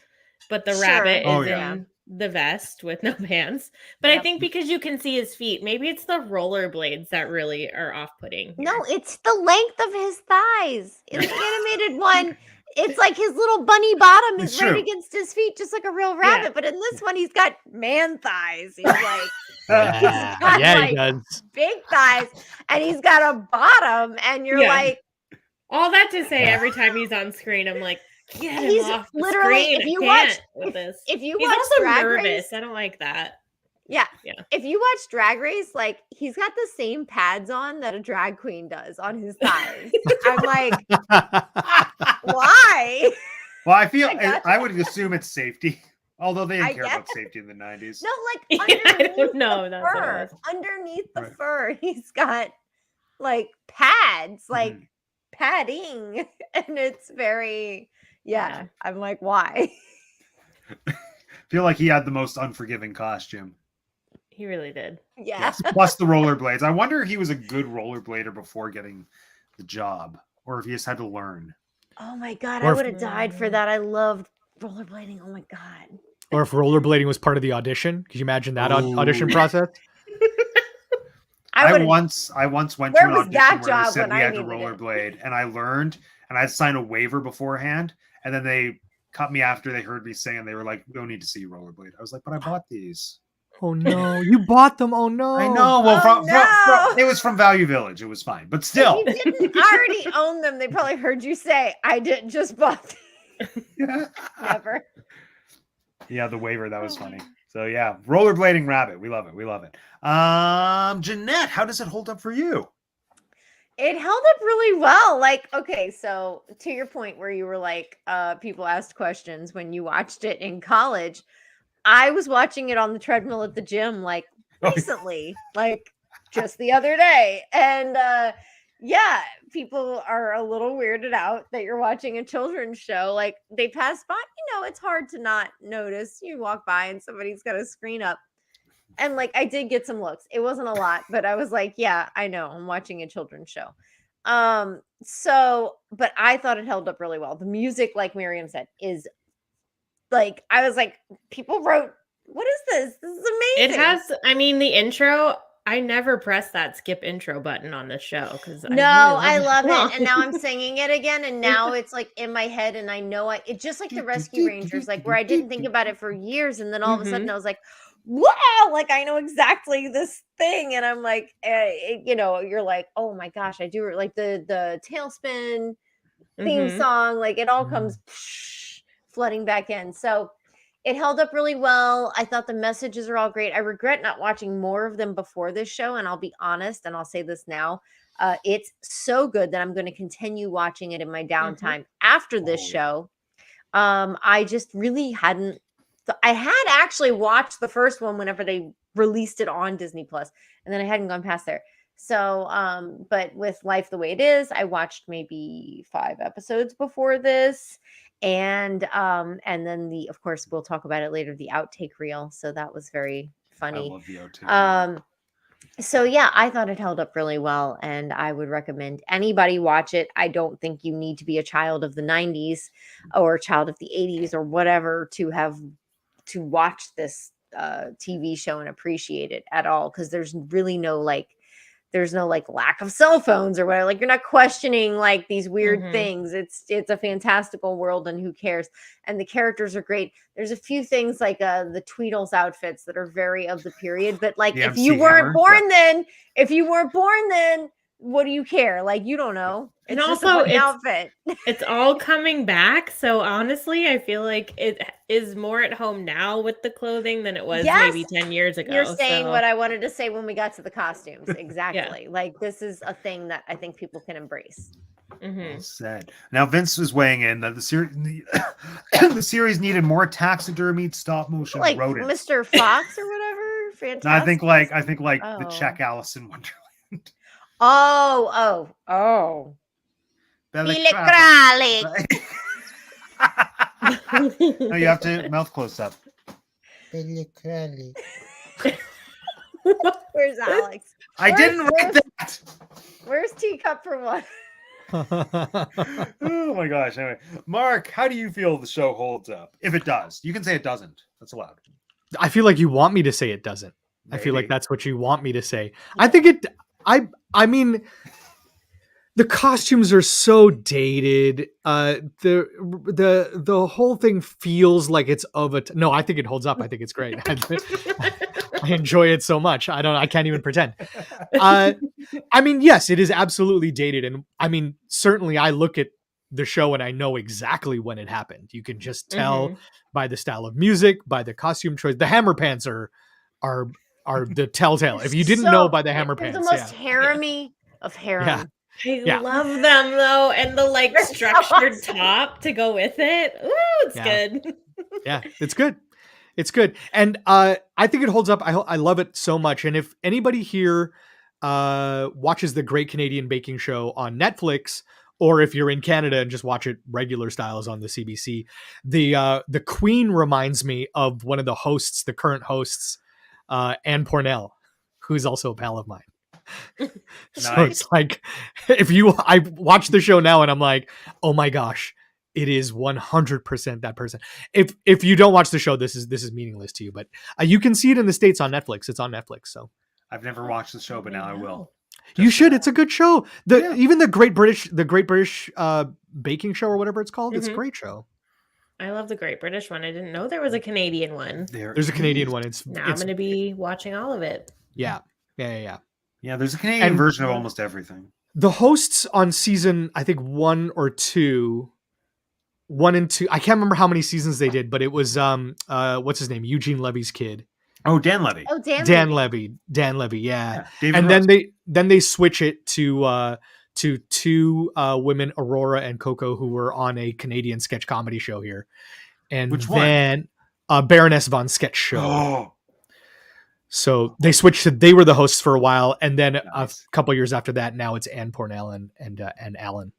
but the Sure. rabbit is Oh, yeah. in the vest with no pants. But I Yep. think because you can see his feet, maybe it's the rollerblades that really are off-putting. No, it's the length of his thighs. In the animated one, it's like his little bunny bottom It's is right true. against his feet, just like a real rabbit. But in this one, he's got man thighs. He's like Yeah, got, yeah, like, he does. big thighs, and he's got a bottom, and you're Yeah. like, All that to say, Yeah. every time he's on screen, I'm like, get him He's off the literally- screen. if you I watch- can't with this. if you He's watch also Drag nervous. Race, I don't like that. yeah. Yeah. If you watch Drag Race, like he's got the same pads on that a drag queen does on his thighs. I'm like, why? Well, I feel I gotcha. I would assume it's safety, although they didn't I care guess. about safety in the 90s. No, like Yeah, underneath I don't know. the That's what it fur. was. Underneath the Right. fur, he's got like pads, like Mhm. padding, and it's very Yeah. I'm like, why? I feel like he had the most unforgiving costume. He really did. Yeah. Yes, plus the rollerblades. I wonder if he was a good rollerblader before getting the job, or if he just had to learn. Oh my god, Or I if- would have died for that. I loved rollerblading. Oh my god. Or if rollerblading was part of the audition. Could you imagine that audition Ooh. process? I would have once went Where to an was audition that where they job said when we I had to needed it? rollerblade, and I learned, and I signed a waiver beforehand, and then they cut me after they heard me sing, and they were like, "We don't need to see you rollerblade." I was like, "But I bought these." Oh no, you bought them. Oh no. I know. Well, Oh, no. it was from Value Village. It was fine, but still. If you didn't already own them, they probably heard you say, I didn't just bought them. Never. Yeah, the waiver, that was funny. So yeah, rollerblading rabbit. We love it. We love it. Jeanette, how does it hold up for you? It held up really well. Like, okay, so to your point where you were like, people asked questions when you watched it in college. I was watching it on the treadmill at the gym like recently, like just the other day. And yeah, people are a little weirded out that you're watching a children's show. Like they pass by, it's hard to not notice. You walk by and somebody's got a screen up. And like I did get some looks. It wasn't a lot, but I was like, yeah, I know. I'm watching a children's show. But I thought it held up really well. The music, like Miriam said, is like I was like, people wrote, what is this? This is amazing. It has, the intro. I never press that skip intro button on the show because I love it. And now I'm singing it again. And now it's like in my head. And I know it's just like the Rescue Rangers, like where I didn't think about it for years. And then all of a sudden I was like, wow, like I know exactly this thing. And I'm like, you're like, oh my gosh, I do like the Tailspin theme song. Like it all comes flooding back in. So It held up really well. I thought the messages are all great. I regret not watching more of them before this show, and I'll be honest, and I'll say this now. It's so good that I'm going to continue watching it in my downtime after this show. I just really hadn't. I had actually watched the first one whenever they released it on Disney Plus, and then I hadn't gone past there. So, but with life the way it is, I watched maybe 5 episodes before this, and then of course we'll talk about it later, the outtake reel. So that was very funny. I love the outtake reel. So yeah, I thought it held up really well, and I would recommend anybody watch it. I don't think you need to be a child of the 90s or a child of the 80s or whatever to watch this TV show and appreciate it at all, because there's no lack of cell phones or whatever. Like, you're not questioning like these weird things. It's a fantastical world, and who cares? And the characters are great. There's a few things like the Tweedles outfits that are very of the period, but like, if you weren't born then, what do you care? Like, you don't know. And It's also, just an outfit. It's all coming back. So honestly, I feel like it is more at home now with the clothing than it was maybe 10 years ago. You're saying what I wanted to say when we got to the costumes. Exactly. Like, this is a thing that I think people can embrace. Well said. Now Vince was weighing in that the series needed more taxidermied stop motion Like rodents. Mr. Fox or whatever. Fantastic. No, I think like the Czech Alice in Wonderland. Oh. Billy Kralik. No, you have to mouth close up. Where's Alex? I didn't write that. Where's Teacup for One? Oh my gosh. Anyway, Mark, how do you feel the show holds up? If it does, you can say it doesn't. That's allowed. I feel like you want me to say it doesn't. Maybe. I feel like that's what you want me to say. I think it. I mean, the costumes are so dated. The whole thing feels like it's of a. No, I think it holds up. I think it's great. I enjoy it so much. I can't even pretend. I mean, yes, it is absolutely dated, and I mean, certainly, I look at the show and I know exactly when it happened. You can just tell by the style of music, by the costume choice. The hammer pants are the telltale. If you didn't know by the hammer pants, the most harem-y of harem. I love them though, and the like structured top to go with it. Ooh, it's good. Yeah, it's good. It's good, and I think it holds up. I love it so much. And if anybody here watches the Great Canadian Baking Show on Netflix, or if you're in Canada and just watch it regular styles on the CBC, the Queen reminds me of one of the hosts, the current hosts, Anne Pornell, who's also a pal of mine. So it's like, I watch the show now and I'm like, oh my gosh, it is 100% that person. If you don't watch the show, this is meaningless to you, but you can see it in the States on Netflix. It's on Netflix. So I've never watched the show, but now I will. You should. It's a good show. Even the Great British Baking Show or whatever it's called. It's a great show. I love the Great British one. I didn't know there was a Canadian one. There's a Canadian one. I'm going to be watching all of it. Yeah. Yeah, there's a Canadian version of almost everything. The hosts on season, I think 1 and 2, I can't remember how many seasons they did, but it was what's his name? Eugene Levy's kid. Oh, Dan Levy. Oh, Dan Levy. Yeah. David And Rose. then they switch it to two women, Aurora and Coco, who were on a Canadian sketch comedy show here. And Which then Baroness von Sketch Show. Oh. So they switched they were the hosts for a while, and then a couple years after that, now it's Anne Pornell and Alan.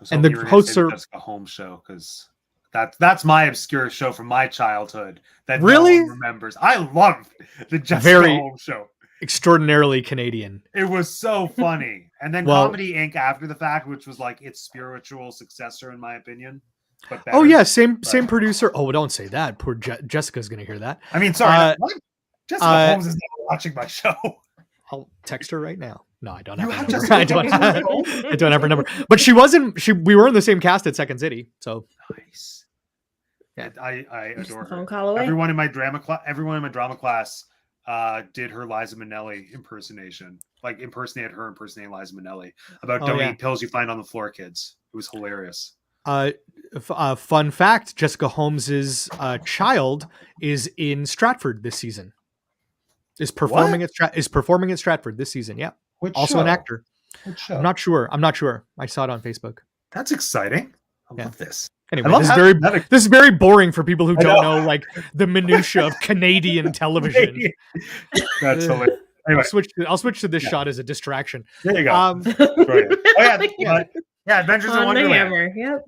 So and the hosts are Jessica Holmes show, because that's my obscure show from my childhood that really no one remembers. I loved the Jessica Holmes show. Extraordinarily Canadian. It was so funny. And then Comedy Inc. after the fact, which was like its spiritual successor, in my opinion. But better. Oh yeah, same producer. Oh, don't say that. Poor Jessica's gonna hear that. I mean, sorry. Jessica Holmes is not watching my show. I'll text her right now. No, I don't have her number. I don't have her number. But we were in the same cast at Second City. So nice. Yeah, I adore her. Phone call away. Everyone in my drama class did her Liza Minnelli impersonation. Like impersonating Liza Minnelli about don't eat pills you find on the floor, kids. It was hilarious. Fun fact: Jessica Holmes's child is in Stratford this season. Is performing at Stratford this season. Yeah, Which also show? an actor. Which show? I'm not sure. I saw it on Facebook. That's exciting. I Yeah. love this. Anyway, love this is very boring for people who I don't know. know like the minutia of Canadian television. That's hilarious. Anyway, I'll switch to this shot as a distraction. there you go. Brilliant. Oh yeah, Adventures in On the Wonderland. hammer. Yep.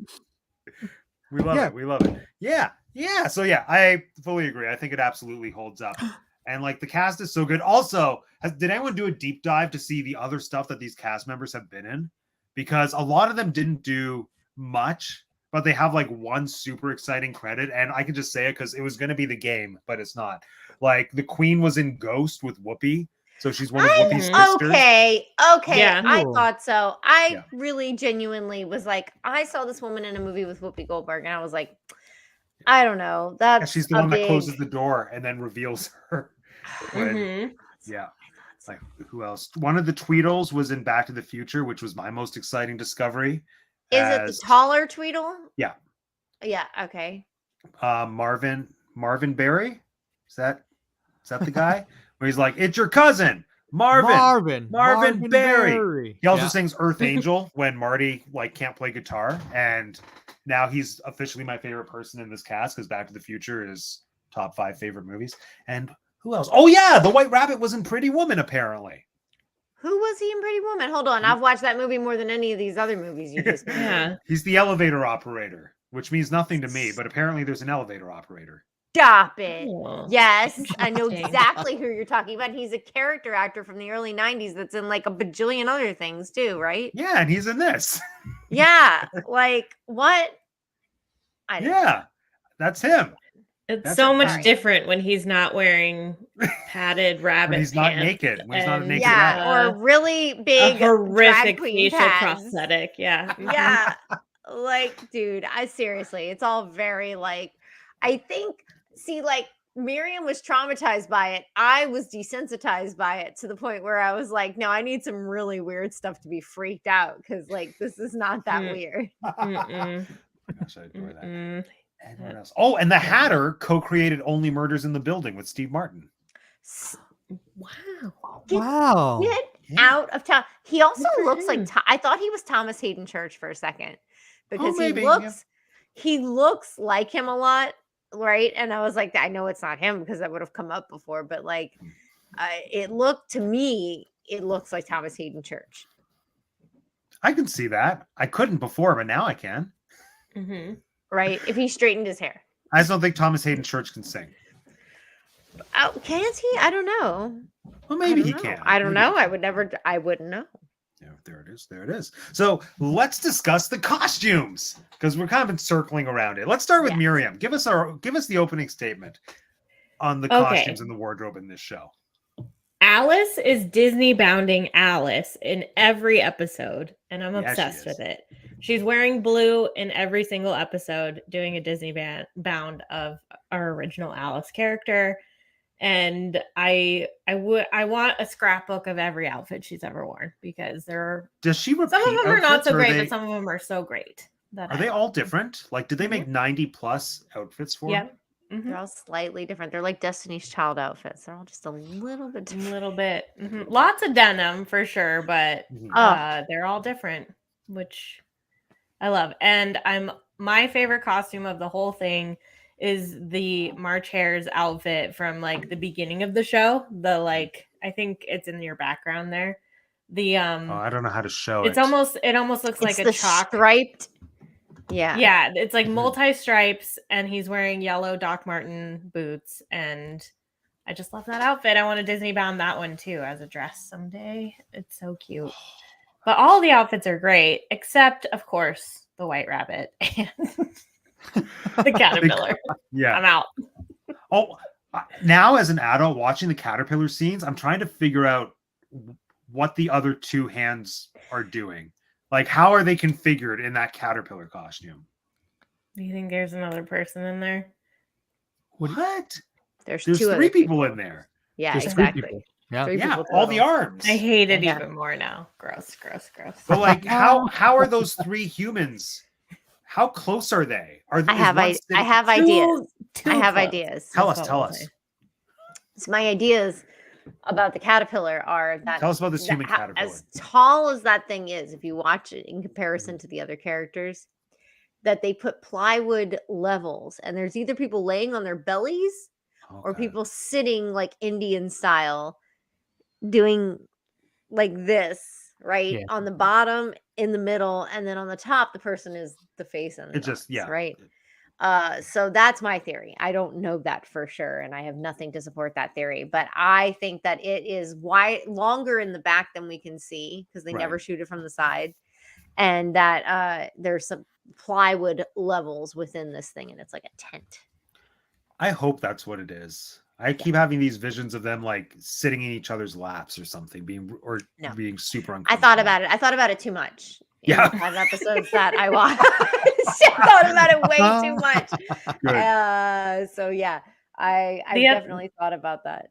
We love it. We love it. Yeah. So yeah, I fully agree. I think it absolutely holds up. And like the cast is so good. Also, did anyone do a deep dive to see the other stuff that these cast members have been in? Because a lot of them didn't do much, but they have like one super exciting credit. And I can just say it because it was going to be The Game, but it's not. Like the Queen was in Ghost with Whoopi. So she's one of Whoopi's sisters. Okay. Yeah. I thought so. I really genuinely was like, I saw this woman in a movie with Whoopi Goldberg, and I was like, I don't know. That's she's the one that closes the door and then reveals her. Yeah. Like who else? One of the Tweedles was in Back to the Future, which was my most exciting discovery. Is it the taller Tweedle? Yeah. Yeah. Okay. Marvin Berry. Is that the guy? Where he's like, it's your cousin, Marvin Berry. He also sings Earth Angel when Marty like can't play guitar, and now he's officially my favorite person in this cast because Back to the Future is top 5 favorite movies. And who else? Oh yeah, the White Rabbit was in Pretty Woman apparently. Who was he in Pretty Woman? Hold on, I've watched that movie more than any of these other movies you just mentioned. Yeah. He's the elevator operator, which means nothing to me, but apparently there's an elevator operator. Stop it. Oh, yes, I know exactly who you're talking about. He's a character actor from the early 90s that's in like a bajillion other things too, right? Yeah, and he's in this. Yeah, like what? That's him. It's so much different when he's not wearing padded rabbit when he's pants. not naked. When he's not a naked rabbit. Or really big horrific facial pants. prosthetic. Yeah. Yeah. Like, dude, seriously, it's all very like, I think, like Miriam was traumatized by it. I was desensitized by it to the point where I was like, no, I need some really weird stuff to be freaked out because like this is not that weird. Gosh, I adore that. And what else? Oh, and the Hatter co-created Only Murders in the Building with Steve Martin. Wow. Get out of town. He also looks like I thought he was Thomas Hayden Church for a second because he looks like him a lot, right? And I was like, I know it's not him because that would have come up before, but like it looks like Thomas Hayden Church. I can see that. I couldn't before, but now I can. Right? If he straightened his hair. I just don't think Thomas Hayden Church can sing. Oh, can't he? I don't know. Well, maybe he can. I don't know. I wouldn't know. Yeah, there it is. So let's discuss the costumes because we're kind of been circling around it. Let's start with Miriam. Give us the opening statement on the costumes and the wardrobe in this show. Alice is Disney bounding Alice in every episode, and I'm obsessed with it. She's wearing blue in every single episode, doing a Disney bound of our original Alice character. And I want a scrapbook of every outfit she's ever worn because does she repeat some of them are not so great, Mm-hmm. but some of them are so great. Are they all different? Like, did they make 90 plus outfits for them? Mm-hmm. They're all slightly different. They're like Destiny's Child outfits. They're all just a little bit different. Mm-hmm. Lots of denim for sure, but they're all different, which I love. And my favorite costume of the whole thing is the March Hare's outfit from like the beginning of the show. The like, I think it's in your background there. The I don't know how to show it. It almost looks like a chalk striped. Yeah, it's like multi-stripes, and he's wearing yellow Doc Marten boots, and I just love that outfit. I want to Disney bound that one too as a dress someday. It's so cute. But all the outfits are great, except of course the White Rabbit and the caterpillar. Yeah, I'm out. Oh, now as an adult watching the caterpillar scenes, I'm trying to figure out what the other two hands are doing. Like, how are they configured in that caterpillar costume? Do you think there's another person in there? What? There's 3 people in there. Yeah, There's exactly. 3 people. Yeah, all the arms. I hate it even more now. Gross. But like, how are those 3 humans? How close are they? I have ideas. I have ideas. Tell us. So my ideas about the caterpillar are that Tell us about this human caterpillar. As tall as that thing is, if you watch it in comparison to the other characters, that they put plywood levels, and there's either people laying on their bellies or people sitting like Indian style, doing like this, right? On the bottom, in the middle, and then on the top, the person is the face and the arms, right? So that's my theory. I don't know that for sure, and I have nothing to support that theory, but I think that it is longer in the back than we can see because they never shoot it from the side, and that there's some plywood levels within this thing, and it's like a tent. I hope that's what it is. I keep having these visions of them like sitting in each other's laps or something, being super uncomfortable. I thought about it too much. Yeah, 5 episodes that I watched. I thought about it way too much. So yeah, I definitely thought about that.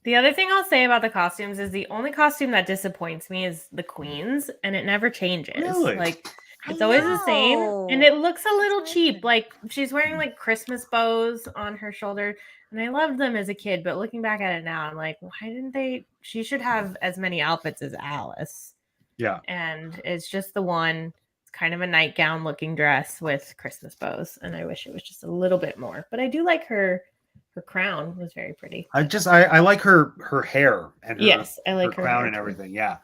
The other thing I'll say about the costumes is the only costume that disappoints me is the Queen's, and it never changes. Really? Like it's always the same, and it looks a little cheap. Like she's wearing like Christmas bows on her shoulder, and I loved them as a kid. But looking back at it now, I'm like, why didn't they? She should have as many outfits as Alice. Yeah. And it's just the one. It's kind of a nightgown looking dress with Christmas bows, and I wish it was just a little bit more. But I do like her. Her crown was very pretty. I like her hair and I like her crown and everything. Yeah.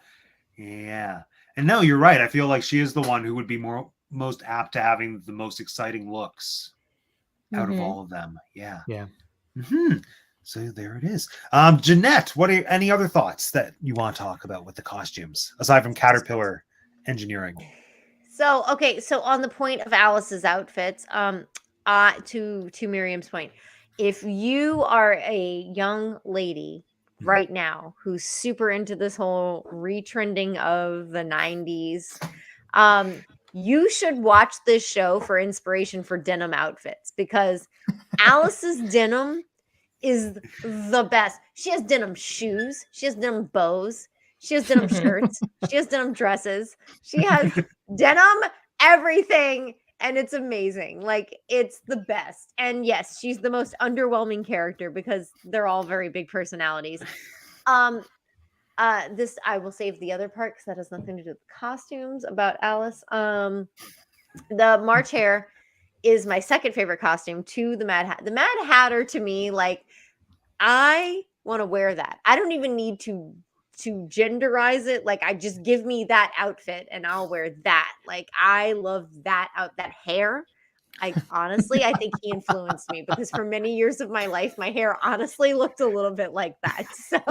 And no, you're right. I feel like she is the one who would be most apt to having the most exciting looks out of all of them. Yeah. So there it is. Jeanette, what are any other thoughts that you want to talk about with the costumes aside from caterpillar engineering? So on the point of Alice's outfits, to Miriam's point, if you are a young lady right now who's super into this whole retrending of the 90s, you should watch this show for inspiration for denim outfits, because Alice's denim is the best. She has denim shoes, she has denim bows, she has denim shirts, she has denim dresses, she has denim everything. And it's amazing. Like, it's the best. And yes, she's the most underwhelming character because they're all very big personalities. This I will save the other part because that has nothing to do with costumes about Alice. The March Hare is my second favorite costume to the Mad Hatter. The Mad Hatter, to me, like, I want to wear that. I don't even need to genderize it. Like, I just give me that outfit and I'll wear that. Like, I love that hair. I honestly, I think he influenced me because for many years of my life, my hair honestly looked a little bit like that. So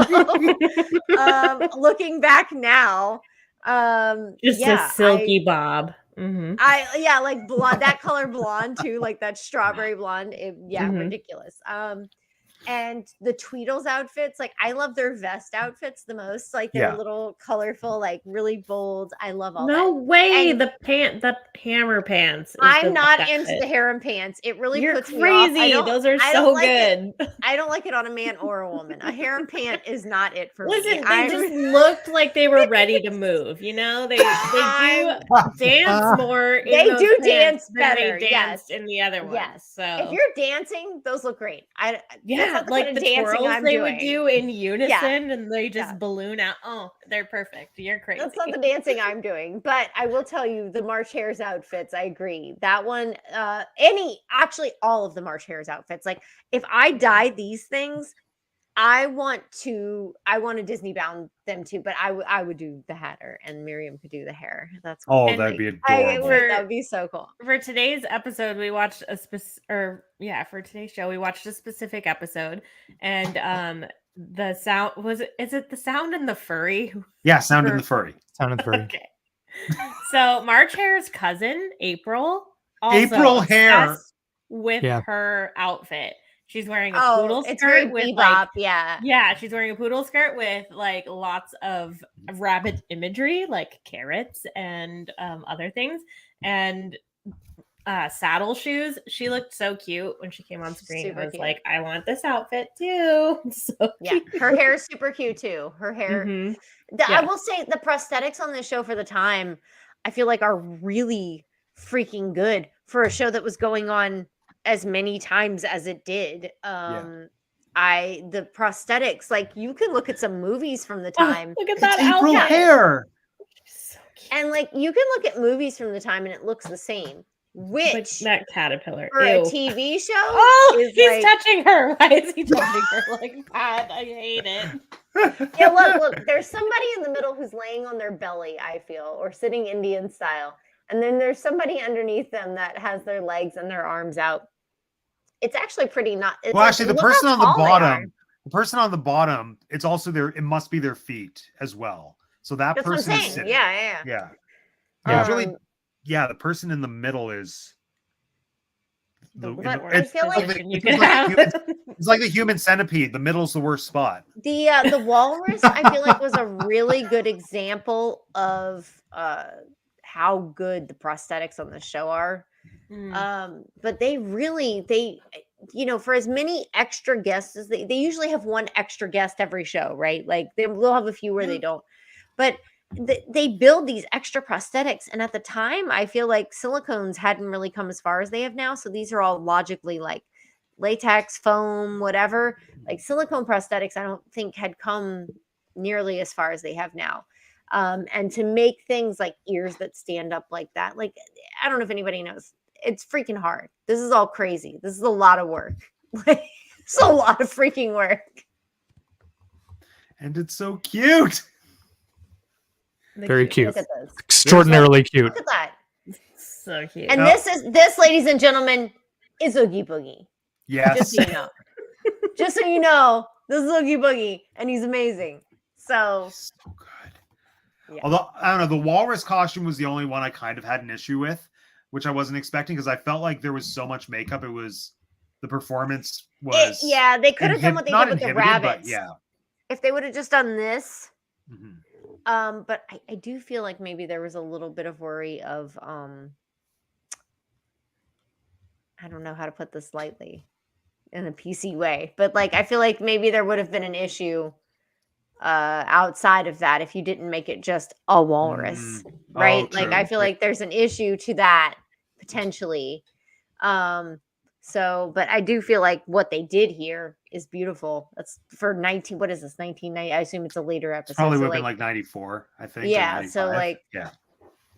looking back now, just a silky bob. Like blonde, that color blonde too, like that strawberry blonde. Ridiculous. And the Tweedles outfits, like, I love their vest outfits the most. Like, they're a little colorful, like really bold. I love all that. No way, and the hammer pants. I'm not into the harem pants. It really puts me off. Those are so good. I don't like it on a man or a woman. A harem pant is not it for me. Listen, they just looked like they were ready to move. You know, they do dance more. They do dance better. They danced in the other ones. Yes. So if you're dancing, those look great. Like the twirls they would do in unison and they just balloon out. Oh, they're perfect. You're crazy. That's not the dancing I'm doing, but I will tell you the March Hare's outfits. I agree. That one, all of the March Hare's outfits. Like, if I dye these things, I want to Disney bound them too, but I would do the Hatter and Miriam could do the hair. That's cool. That'd be adorable. That would be so cool. For today's episode, we watched for today's show, we watched a specific episode, and the sound is it the Sound and the Furry? Yeah, Sound and the Furry. Sound and the Furry. Okay. So March Hare's cousin, April Hare with her outfit. She's wearing a poodle skirt very with bebop, she's wearing a poodle skirt with like lots of rabbit imagery, like carrots and other things, and saddle shoes. She looked so cute when she came on screen. Super I was cute. like, I want this outfit too. So cute. Her hair is super cute too. Her hair. I will say the prosthetics on this show for the time, I feel like are really freaking good for a show that was going on as many times as it did. The prosthetics, like you can look at some movies from the time. Look at It's that April outfit. Hair. So cute. And like you can look at movies from the time and it looks the same. Like Which that caterpillar. for a Ew. TV show Oh, he's like, touching her. Why is he touching her like that? I hate it. yeah, look, there's somebody in the middle who's laying on their belly, I feel, or sitting Indian style. And then there's somebody underneath them that has their legs and their arms out. It's actually pretty not. It's Well, like, actually, the look how person on the tall they are. bottom, it's also it must be their feet as well. So that That's what I'm person is saying. sitting. Yeah. Yeah. Yeah. It's really, the person in the middle is. But I feel like It's like the human centipede. The middle's the worst spot. the walrus, I feel like, was a really good example of how good the prosthetics on the show are. But they for as many extra guests as they usually have one extra guest every show, right? Like they'll have a few where they don't, but they build these extra prosthetics. And at the time, I feel like silicones hadn't really come as far as they have now. So these are all logically like latex, foam, whatever. Like silicone prosthetics, I don't think had come nearly as far as they have now. And to make things like ears that stand up like that, like, I don't know if anybody knows, it's freaking hard. This is all crazy. This is a lot of work. Like, it's a lot of freaking work. And it's so cute. Very cute. Look at this. Extraordinarily cute. Look at that. So cute. And this, ladies and gentlemen, is Oogie Boogie. Yes. Just so you know. Just so you know, this is Oogie Boogie, and he's amazing. So good. Yeah. Although I don't know, the walrus costume was the only one I kind of had an issue with, which I wasn't expecting because I felt like there was so much makeup. It was the performance was they could have done what they did with the rabbits. Yeah. If they would have just done this. Mm-hmm. But I do feel like maybe there was a little bit of worry of I don't know how to put this lightly in a PC way, but like I feel like maybe there would have been an issue outside of that if you didn't make it just a walrus, right? Like I feel like there's an issue to that potentially. So, but I do feel like what they did here is beautiful. That's for 1990. I assume it's a later episode. Probably so would have been like 94, I think. Yeah. So like, yeah,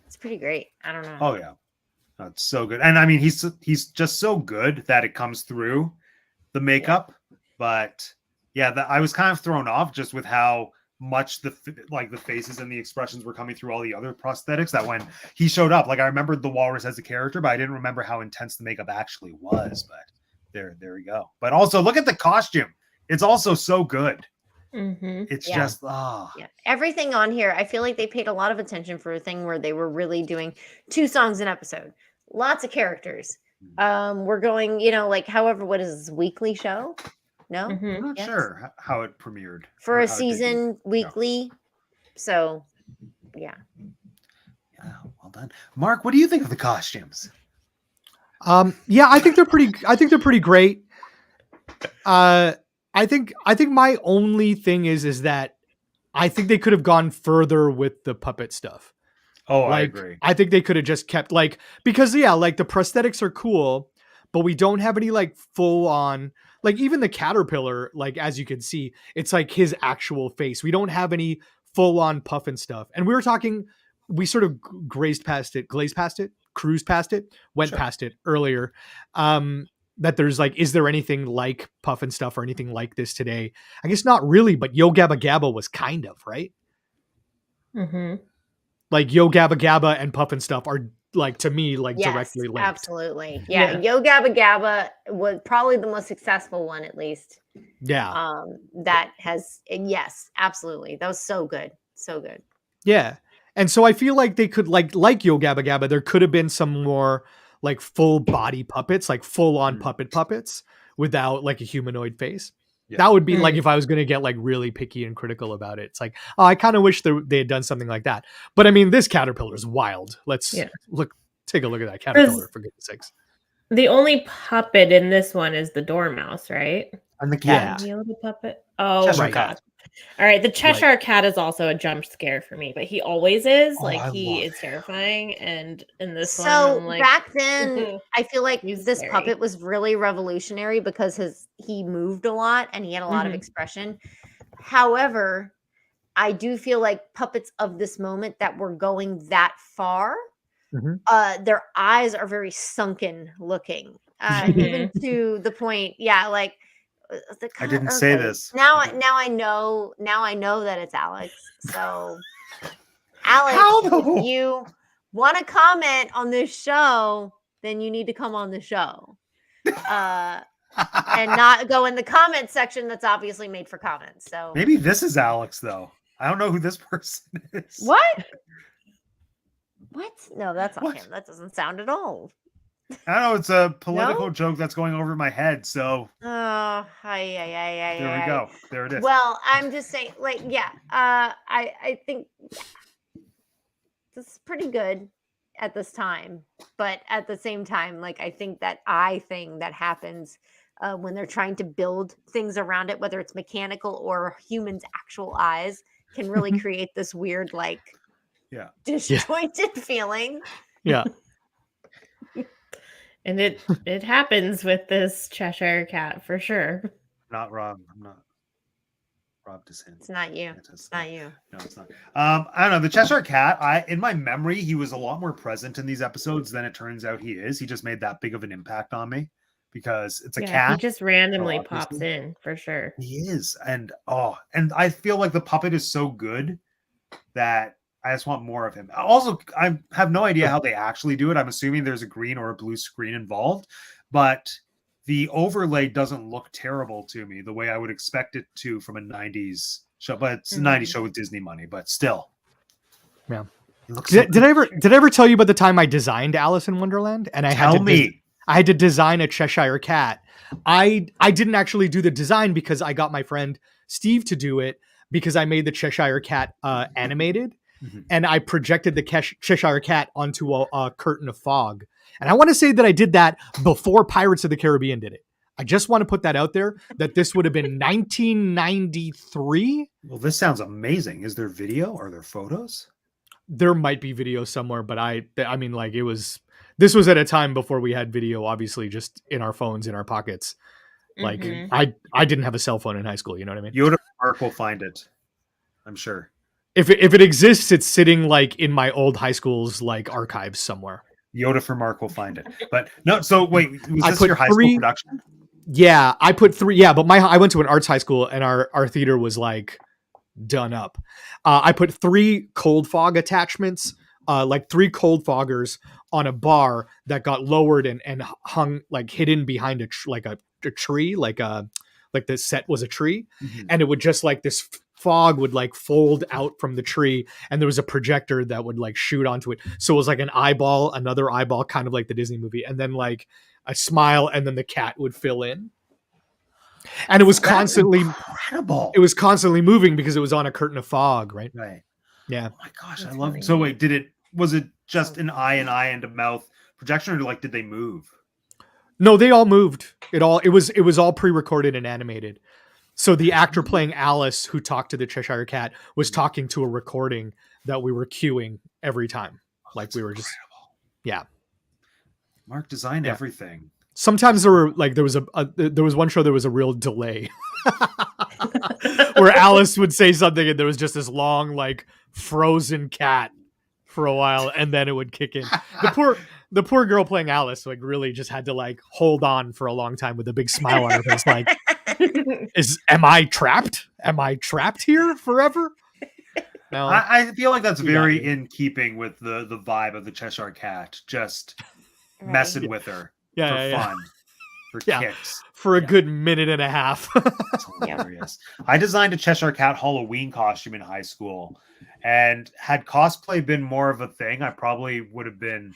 it's pretty great. I don't know. Oh yeah. That's so good. And I mean, he's just so good that it comes through the makeup, but yeah, I was kind of thrown off just with how much the faces and the expressions were coming through all the other prosthetics that when he showed up, like I remembered the walrus as a character, but I didn't remember how intense the makeup actually was. But there we go. But also look at the costume. It's also so good. Mm-hmm. It's just everything on here. I feel like they paid a lot of attention for a thing where they were really doing 2 songs an episode, lots of characters. We're going, like however, what is this weekly show? No, I'm not sure how it premiered for a season weekly. No. So, yeah. Well done, Mark. What do you think of the costumes? Yeah, I think they're pretty great. I think my only thing is that I think they could have gone further with the puppet stuff. Oh, I agree. I think they could have just kept because the prosthetics are cool, but we don't have any full on, even the caterpillar, as you can see, it's like his actual face. We don't have any full on puffin stuff. And we sort of cruised past it, went past it earlier. That there's is there anything like puffin stuff or anything like this today? I guess not really, but Yo Gabba Gabba was kind of, right? Mm-hmm. Yo Gabba Gabba and puffin stuff are to me directly linked. Absolutely. Yeah. Yo Gabba Gabba was probably the most successful one, at least. Yeah. That has, yes, absolutely. That was so good. So good. Yeah. And so I feel like they could like Yo Gabba Gabba, there could have been some more full body puppets, full on puppets without a humanoid face. Yeah. That would be if I was going to get really picky and critical about it. It's I kind of wish they had done something like that. But I mean, this caterpillar is wild. Let's take a look at that caterpillar for goodness sakes. The only puppet in this one is the dormouse, right? And the cat. The only puppet. Oh, Cheshire my God. All right, the Cheshire Cat is also a jump scare for me, but he always is. Oh, I He love is terrifying, and in this one, So I'm like, back then, I feel like He's this scary. puppet was really revolutionary because he moved a lot and he had a lot of Mhm. expression. However, I do feel like puppets of this moment that were going that far, Mhm. their eyes are very sunken looking, even to the point, like I didn't say this. Now I know that it's Alex. So Alex, How if though? you want to comment on this show, then you need to come on the show. And not go in the comment section that's obviously made for comments. So Maybe this is Alex though. I don't know who this person is. what? What? No, that's not What? him. That doesn't sound at all. I don't know. It's a political No? joke that's going over my head. So Oh, there we go. There it is. Well, I'm just saying, like, I think this is pretty good at this time, but at the same time, like, I think that eye thing that happens when they're trying to build things around it, whether it's mechanical or humans' actual eyes, can really create this weird, like, disjointed feeling. Yeah. And it happens with this Cheshire Cat for sure. Not Rob. I'm not Rob DeSantis. It's not you. It's not you. No, it's not. I don't know. The Cheshire Cat, in my memory, he was a lot more present in these episodes than it turns out he is. He just made that big of an impact on me because it's a cat. He just randomly so pops in for sure. He is. And I feel like the puppet is so good that I just want more of him. Also, I have no idea how they actually do it. I'm assuming there's a green or a blue screen involved, but the overlay doesn't look terrible to me the way I would expect it to from a 90s show. But it's a 90s show with Disney money, but still. Yeah. Did I ever tell you about the time I designed Alice in Wonderland and I had to design a Cheshire Cat. I didn't actually do the design because I got my friend Steve to do it because I made the Cheshire Cat animated. And I projected the Cheshire Cat onto a curtain of fog. And I want to say that I did that before Pirates of the Caribbean did it. I just want to put that out there that this would have been 1993. Well, this sounds amazing. Is there video? Are there photos? There might be video somewhere, but I mean, like this was at a time before we had video, obviously, just in our phones, in our pockets. Like I didn't have a cell phone in high school. You know what I mean? Yoda Mark will find it, I'm sure. If it exists, it's sitting like in my old high school's like archives somewhere. Yoda for Mark will find it. But no, so wait, was this your high school production? Yeah, I put 3. Yeah, but I went to an arts high school and our theater was like done up. I put 3 cold fog attachments, like 3 cold foggers on a bar that got lowered and hung like hidden behind a tree, like the set was a tree, and it would just like this fog would like fold out from the tree, and there was a projector that would like shoot onto it. So it was like an eyeball, another eyeball, kind of like the Disney movie, and then like a smile, and then the cat would fill in. And it was constantly incredible. It was constantly moving because it was on a curtain of fog, right? Right. Yeah. Oh my gosh, I love it. So wait, was it just an eye and a mouth projection, or like did they move? No, they all moved. It was all pre-recorded and animated. So the actor playing Alice, who talked to the Cheshire Cat, was talking to a recording that we were cueing every time. Like we were just, yeah. Mark designed everything. Sometimes there was one show there was a real delay where Alice would say something and there was just this long like frozen cat for a while, and then it would kick in. The poor girl playing Alice like really just had to like hold on for a long time with a big smile on her face, like, am I trapped? Am I trapped here forever? No, I feel like that's very in keeping with the vibe of the Cheshire Cat, just messing with her for fun, for kicks. For a good minute and a half. That's hilarious. I designed a Cheshire Cat Halloween costume in high school, and had cosplay been more of a thing, I probably would have been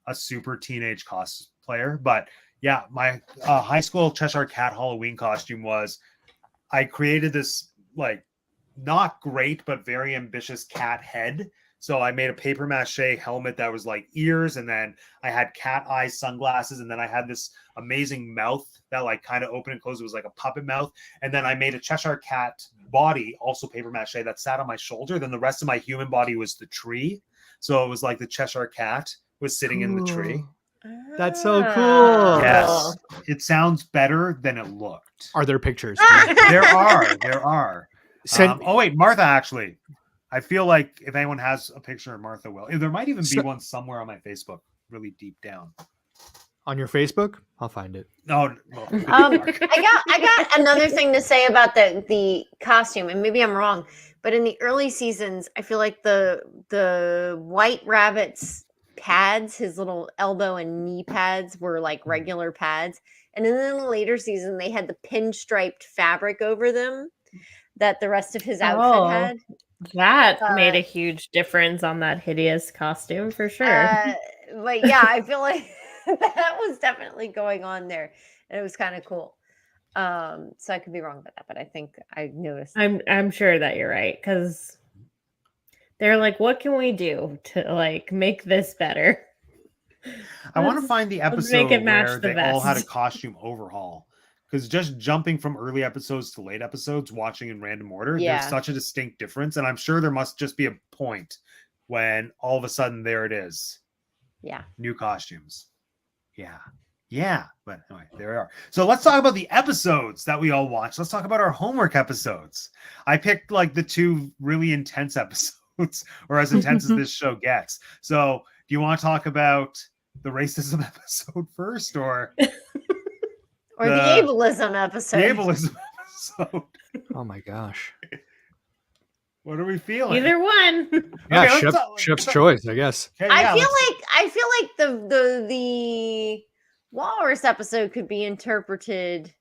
a super teenage cosplayer. But yeah, my high school Cheshire Cat Halloween costume was, I created this like not great, but very ambitious cat head. So I made a paper mache helmet that was like ears, and then I had cat eye sunglasses, and then I had this amazing mouth that like kind of opened and closed. It was like a puppet mouth. And then I made a Cheshire cat body, also paper mache, that sat on my shoulder. Then the rest of my human body was the tree. So it was like the Cheshire cat was sitting in the tree. That's so cool. Yes. It sounds better than it looked. Are there pictures? There are. Oh wait, Martha, actually. I feel like if anyone has a picture of Martha, will. There might even be one somewhere on my Facebook, really deep down. On your Facebook? I'll find it. No, I got another thing to say about the costume, and maybe I'm wrong, but in the early seasons, I feel like the White Rabbit's pads, his little elbow and knee pads, were like regular pads, and then in the later season, they had the pinstriped fabric over them that the rest of his outfit had. That made a huge difference on that hideous costume for sure. But yeah, I feel like that was definitely going on there, and it was kind of cool. So I could be wrong about that, but I think I noticed. I'm sure that you're right, because they're like, what can we do to like make this better? I want to find the episode where they all had a costume overhaul. Because just jumping from early episodes to late episodes, watching in random order, there's such a distinct difference. And I'm sure there must just be a point when all of a sudden there it is. Yeah. New costumes. Yeah. But anyway, there we are. So let's talk about the episodes that we all watched. Let's talk about our homework episodes. I picked like the two really intense episodes, or as intense as this show gets. So do you want to talk about the racism episode first, or... Or the ableism episode. The ableism episode. Oh my gosh. What are we feeling? Either one. Yeah, okay, chef's choice, I guess. Okay, I feel like the walrus episode could be interpreted,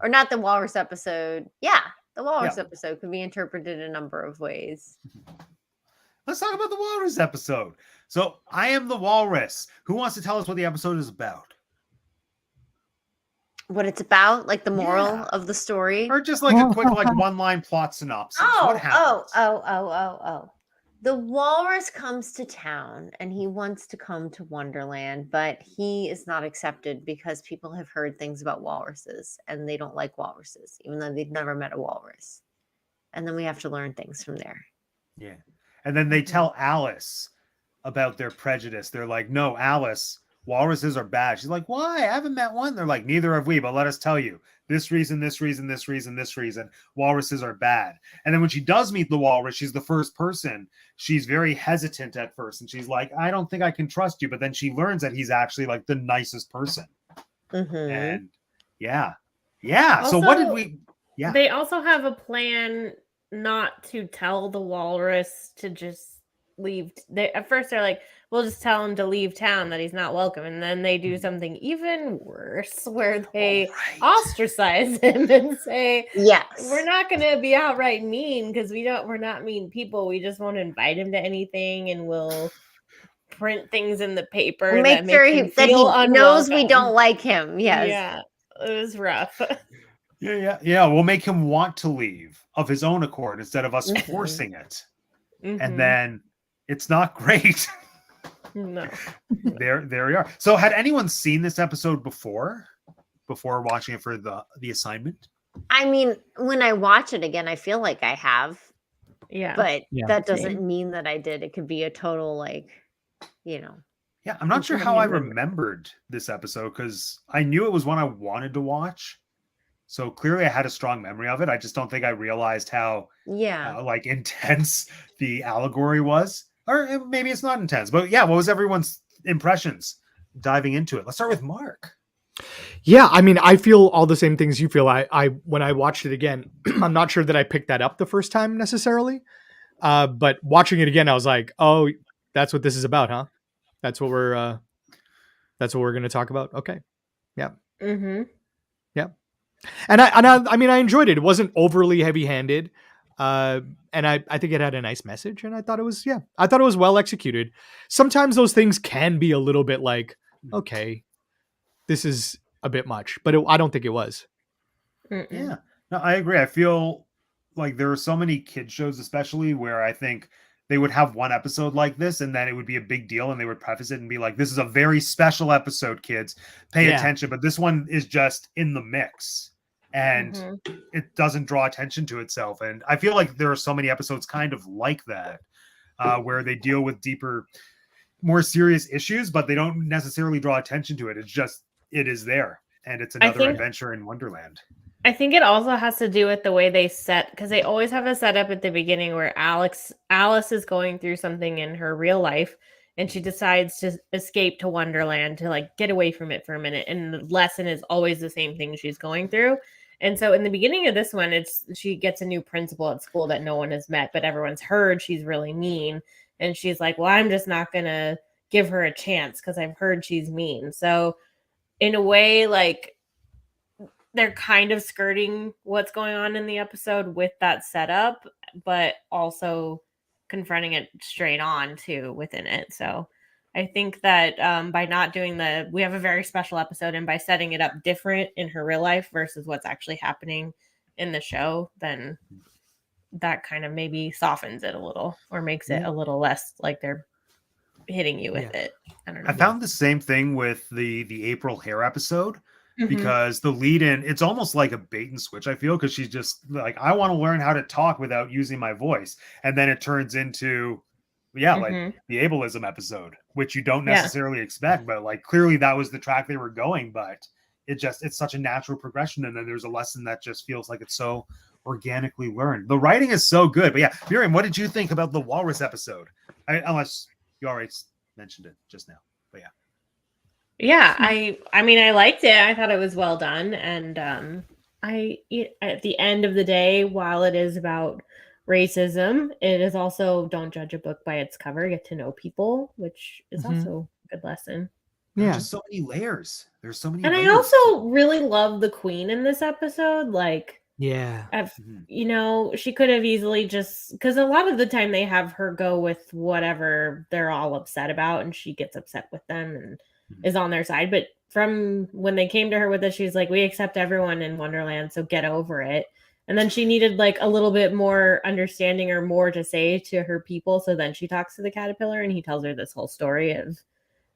or not the walrus episode. Yeah, the walrus episode could be interpreted a number of ways. Let's talk about the walrus episode. So I am the walrus. Who wants to tell us what the episode is about? What it's about, like the moral of the story, or just like a quick like one-line plot synopsis. What happens? The walrus comes to town and he wants to come to Wonderland, but he is not accepted because people have heard things about walruses and they don't like walruses, even though they've never met a walrus. And then we have to learn things from there. Yeah. And then they tell Alice about their prejudice. They're like, no, Alice, walruses are bad. She's like, why? I haven't met one. They're like, neither have we, but let us tell you. This reason, walruses are bad. And then when she does meet the walrus, she's the first person. She's very hesitant at first. And she's like, I don't think I can trust you. But then she learns that he's actually like the nicest person. Mm-hmm. And yeah. Also, so what did we... Yeah. They also have a plan not to tell the walrus to just leave. At first they're like, we'll just tell him to leave town, that he's not welcome, and then they do something even worse where they ostracize him and say, yes, we're not going to be outright mean because we're not mean people, we just won't invite him to anything, and we'll print things in the paper make sure that he knows we don't like him. Yeah, it was rough. Yeah, we'll make him want to leave of his own accord instead of us forcing it. And then it's not great. No. There we are. So had anyone seen this episode before watching it for the assignment? I mean, when I watch it again, I feel like I have. Yeah. But that doesn't mean that I did. It could be a total Yeah, I'm not sure how I remembered this episode because I knew it was one I wanted to watch. So clearly I had a strong memory of it. I just don't think I realized how intense the allegory was. Or maybe it's not intense. But yeah, what was everyone's impressions diving into it? Let's start with Mark. Yeah, I mean, I feel all the same things you feel. I when I watched it again, I'm not sure that I picked that up the first time necessarily. But watching it again, I was like, oh, that's what this is about, huh? That's what we're going to talk about. Okay. Yeah. Mm-hmm. Yeah. And I mean, I enjoyed it. It wasn't overly heavy-handed. And I think it had a nice message, and I thought it was well executed. Sometimes those things can be a little bit like, okay, this is a bit much, but I don't think it was. Yeah, no, I agree. I feel like there are so many kid shows, especially where I think they would have one episode like this, and then it would be a big deal, and they would preface it and be like, "This is a very special episode, kids. Pay Yeah. attention." But this one is just in the mix, and Mhm. it doesn't draw attention to itself. And I feel like there are so many episodes kind of like that, where they deal with deeper, more serious issues, but they don't necessarily draw attention to it. It's just it is there, and it's I another think adventure in Wonderland. I think it also has to do with the way they set, because they always have a setup at the beginning where Alice is going through something in her real life, and she decides to escape to Wonderland to like get away from it for a minute. And the lesson is always the same thing she's going through. And so in the beginning of this one, it's she gets a new principal at school that no one has met, but everyone's heard she's really mean. And she's like, well, I'm just not gonna give her a chance because I've heard she's mean. So in a way, like they're kind of skirting what's going on in the episode with that setup, but also confronting it straight on too within it. So I think that by not doing we have a very special episode, and by setting it up different in her real life versus what's actually happening in the show, then that kind of maybe softens it a little or makes it a little less like they're hitting you with it. I don't know. I found the same thing with the April Hare episode, Mhm. because the lead in, it's almost like a bait and switch, I feel, because she's just like, I want to learn how to talk without using my voice. And then it turns into, like Mhm. the ableism episode, which you don't Yeah. necessarily expect, but like clearly that was the track they were going, but it's such a natural progression. And then there's a lesson that just feels like it's so organically learned. The writing is so good. But yeah, Miriam, what did you think about the Walrus episode? Unless you already mentioned it just now, but yeah. Yeah, I mean I liked it. I thought it was well done, and at the end of the day, while it is about racism, it is also don't judge a book by its cover, get to know people, which is also a good lesson. There are Yeah. just so many layers. There's so many And I layers. also really love the queen in this episode. Like, Yeah. she could have easily just, because a lot of the time they have her go with whatever they're all upset about, and she gets upset with them and is on their side. But from when they came to her with this, she's like, we accept everyone in Wonderland, so get over it. And then she needed like a little bit more understanding or more to say to her people. So then she talks to the caterpillar, and he tells her this whole story of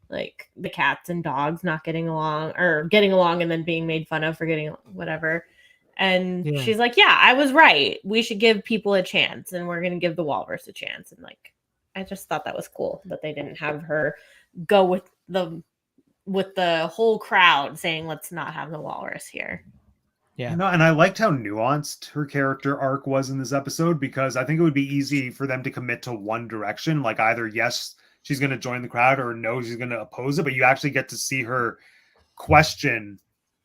like the cats and dogs not getting along, or getting along and then being made fun of for getting whatever. And she's like, yeah, I was right. We should give people a chance, and we're going to give the walrus a chance. And like, I just thought that was cool that they didn't have her go with the whole crowd saying, let's not have the walrus here. Yeah. And I liked how nuanced her character arc was in this episode, because I think it would be easy for them to commit to one direction, like either yes, she's going to join the crowd, or no, she's going to oppose it. But you actually get to see her question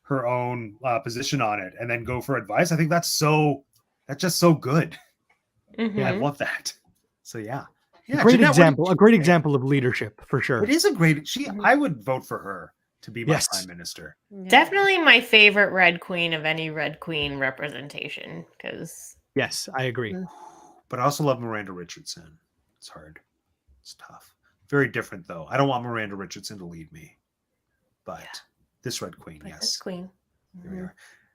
her own position on it and then go for advice. I think that's just so good. Yeah, I love that. So yeah, great Jeanette, example. A great example of leadership for sure. It is a great. I would vote for her to be my prime minister. Definitely my favorite Red Queen of any Red Queen representation. Because yes, I agree. But I also love Miranda Richardson. It's hard. It's tough. Very different though. I don't want Miranda Richardson to lead me, but this Red Queen, yes, this queen. Here we are.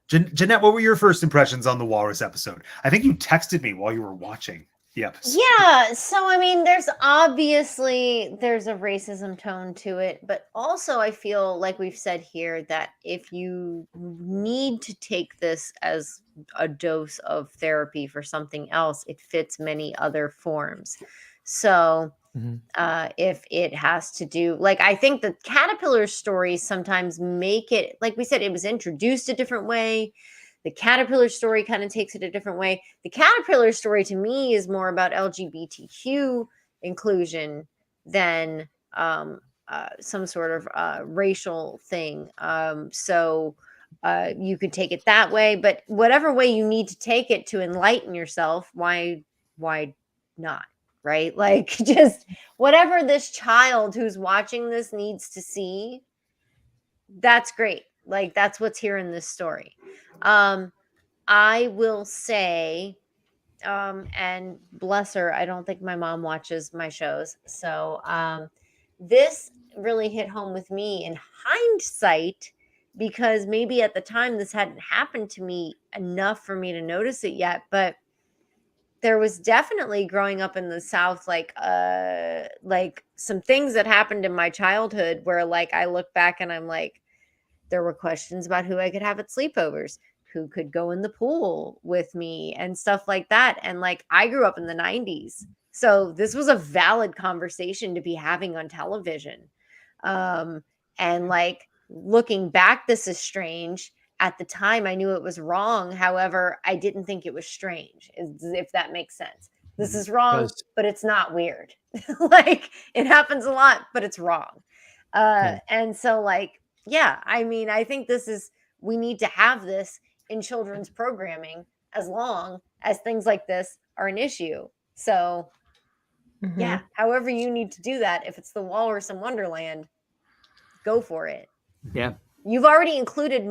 Jeanette, what were your first impressions on the Walrus episode? I think you texted me while you were watching the episode. Yeah, so I mean, there's a racism tone to it, but also I feel like we've said here that if you need to take this as a dose of therapy for something else, it fits many other forms. So if it has to do, like, I think the caterpillar stories sometimes make it, like we said, it was introduced a different way. The caterpillar story kind of takes it a different way. The caterpillar story to me is more about LGBTQ inclusion than some sort of racial thing. So you could take it that way, but whatever way you need to take it to enlighten yourself, why not? Right? Like, just whatever this child who's watching this needs to see, that's great. Like, that's what's here in this story. I will say, and bless her, I don't think my mom watches my shows. So this really hit home with me in hindsight, because maybe at the time this hadn't happened to me enough for me to notice it yet. But there was definitely growing up in the South, like some things that happened in my childhood where like I look back and I'm like, there were questions about who I could have at sleepovers, who could go in the pool with me and stuff like that. And like I grew up in the 90s. So this was a valid conversation to be having on television. And like looking back, this is strange. At the time, I knew it was wrong. However, I didn't think it was strange, if that makes sense. This is wrong, but it's not weird. Like it happens a lot, but it's wrong. And so like, yeah, I mean, I think we need to have this in children's programming as long as things like this are an issue. So yeah, however you need to do that, if it's the Walrus in Wonderland, go for it. Yeah. You've already included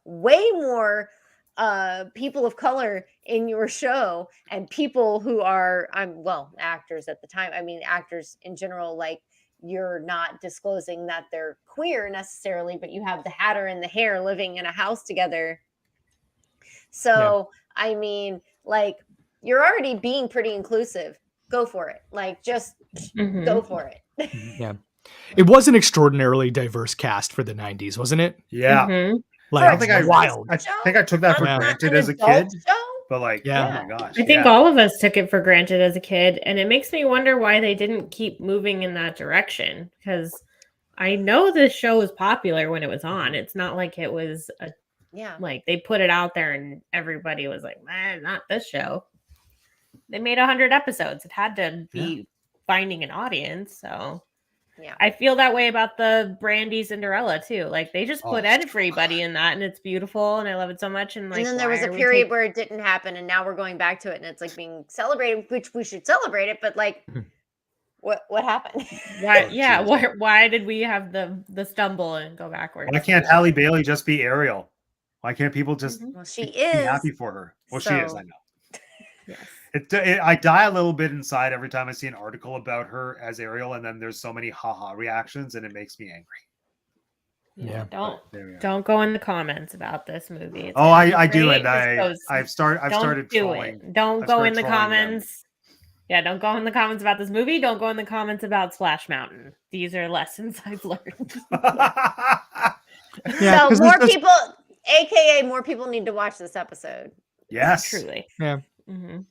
way more people of color in your show, and people who are, actors at the time. I mean, actors in general, like you're not disclosing that they're queer necessarily, but you have the Hatter and the Hare living in a house together. So, yeah. I mean, like you're already being pretty inclusive. Go for it. Like just go for it. Yeah. It was an extraordinarily diverse cast for the 90s, wasn't it? Yeah. Like, I don't think I took that for granted as a kid. But like, oh my gosh. I think all of us took it for granted as a kid. And it makes me wonder why they didn't keep moving in that direction. Because I know this show was popular when it was on. It's not like it was like they put it out there and everybody was like, man, not this show. They made 100 episodes. It had to be finding an audience. So yeah, I feel that way about the Brandy Cinderella too. Like they just put everybody in that, and it's beautiful, and I love it so much. And like, and then there was a period where it didn't happen, and now we're going back to it, and it's like being celebrated, which we should celebrate it. But like, what happened? Why? Yeah, why did we have the stumble and go backwards? Why can't Halle Bailey just be Ariel? Why can't people just she be is happy for her? Well, so, she is. I know. Yes. I die a little bit inside every time I see an article about her as Ariel, and then there's so many haha reactions, and it makes me angry. Yeah, don't go in the comments about this movie. I do, and I've started trolling. Don't go in the comments. Yeah, don't go in the comments about this movie. Don't go in the comments about Splash Mountain. These are lessons I've learned. So more people, aka more people, need to watch this episode. Yes, truly. Yeah.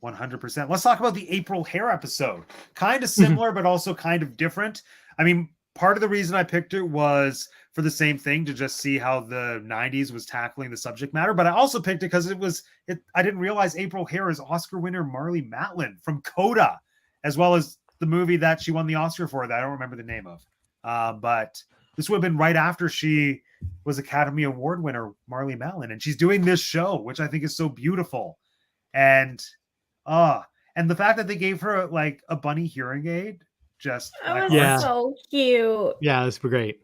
100%. Let's talk about the April Hare episode. Kind of similar, but also kind of different. I mean, part of the reason I picked it was for the same thing, to just see how the 90s was tackling the subject matter. But I also picked it because I didn't realize April Hare is Oscar winner Marlee Matlin from Coda, as well as the movie that she won the Oscar for that I don't remember the name of. But this would have been right after she was Academy Award winner Marlee Matlin. And she's doing this show, which I think is so beautiful. And the fact that they gave her like a bunny hearing aid, just so cute. Yeah, that's great.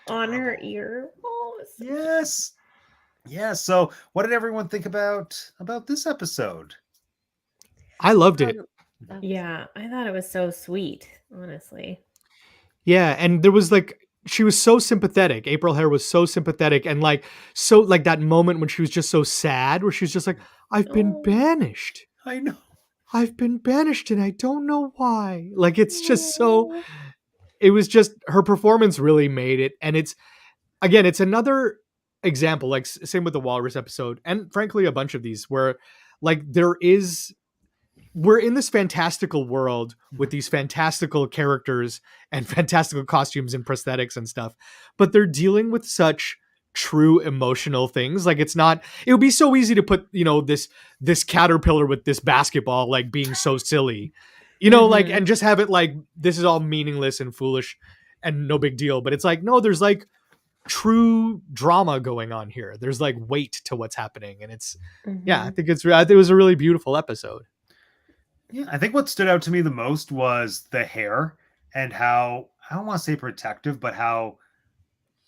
On her ear. Yes. So what did everyone think about this episode? I loved it. Yeah, I thought it was so sweet, honestly. Yeah, and there was like, she was so sympathetic. April Hare was so sympathetic, and like that moment when she was just so sad, where she was just like, I've been banished. I know. I've been banished and I don't know why. Like, it's just so, it was just, her performance really made it. And it's another example, like same with the Walrus episode. And frankly, a bunch of these where like we're in this fantastical world with these fantastical characters and fantastical costumes and prosthetics and stuff, but they're dealing with such true emotional things. Like, it would be so easy to put, this caterpillar with this basketball, like being so silly, like, and just have it like, this is all meaningless and foolish and no big deal. But it's like, no, there's like true drama going on here. There's like weight to what's happening. And it's, I think it was a really beautiful episode. Yeah, I think what stood out to me the most was the Hare, and how, I don't want to say protective, but how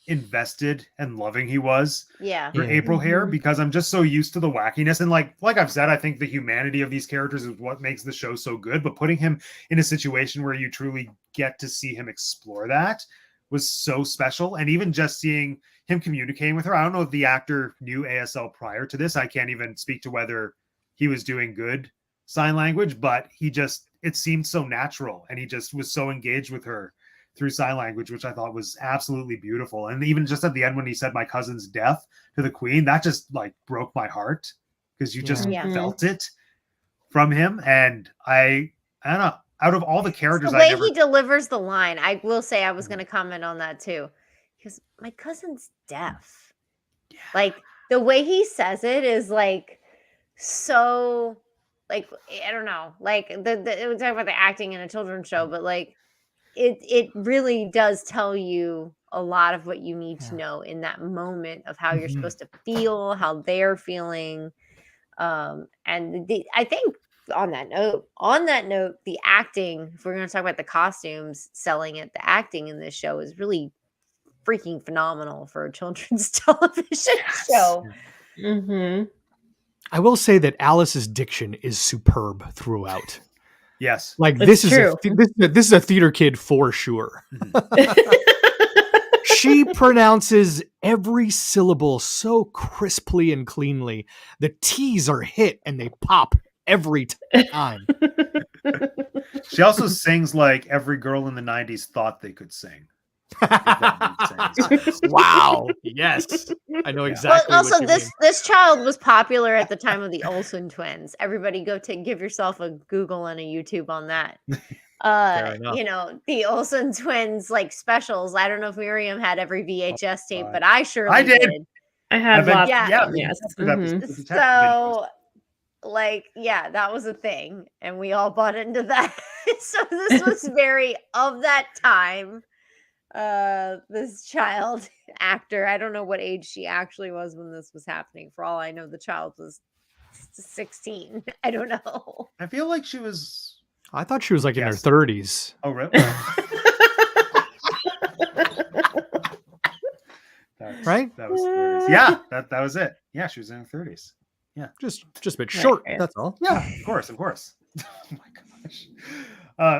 invested and loving he was for April Hare, because I'm just so used to the wackiness. And like I've said, I think the humanity of these characters is what makes the show so good. But putting him in a situation where you truly get to see him explore that was so special. And even just seeing him communicating with her, I don't know if the actor knew ASL prior to this. I can't even speak to whether he was doing good sign language, but it seemed so natural, and he just was so engaged with her through sign language, which I thought was absolutely beautiful. And even just at the end when he said my cousin's death to the queen, that just like broke my heart, because you just felt it from him. And I don't know, out of all the characters, the way he delivers the line, I will say I was going to comment on that too, because my cousin's deaf. Yeah. Like the way he says it is like so, like, I don't know, like we talk about the acting in a children's show, but like it really does tell you a lot of what you need to know in that moment of how you're supposed to feel, how they're feeling. And I think on that note, the acting, if we're going to talk about the costumes selling it, the acting in this show is really freaking phenomenal for a children's television show. I will say that Alice's diction is superb throughout. Yes. Like this is a theater kid for sure. She pronounces every syllable so crisply and cleanly. The T's are hit and they pop every time. She also sings like every girl in the 90s thought they could sing. Wow. Yes. I know exactly. Well, also, what you this child was popular at the time of the Olsen twins. Everybody go give yourself a Google and a YouTube on that. You know, the Olsen twins like specials. I don't know if Miriam had every VHS tape, but I surely did. I had lots. Yes. So like, yeah, that was a thing, and we all bought into that. So this was very of that time. This child actor, I don't know what age she actually was when this was happening. For all I know, the child was 16. I don't know. I feel like she was. I thought she was like in her 30s. Oh, really? Right? That was 30s. Yeah, that was it. Yeah, she was in her 30s. Yeah, just a bit short. Right. That's all. Yeah, of course. Oh my gosh.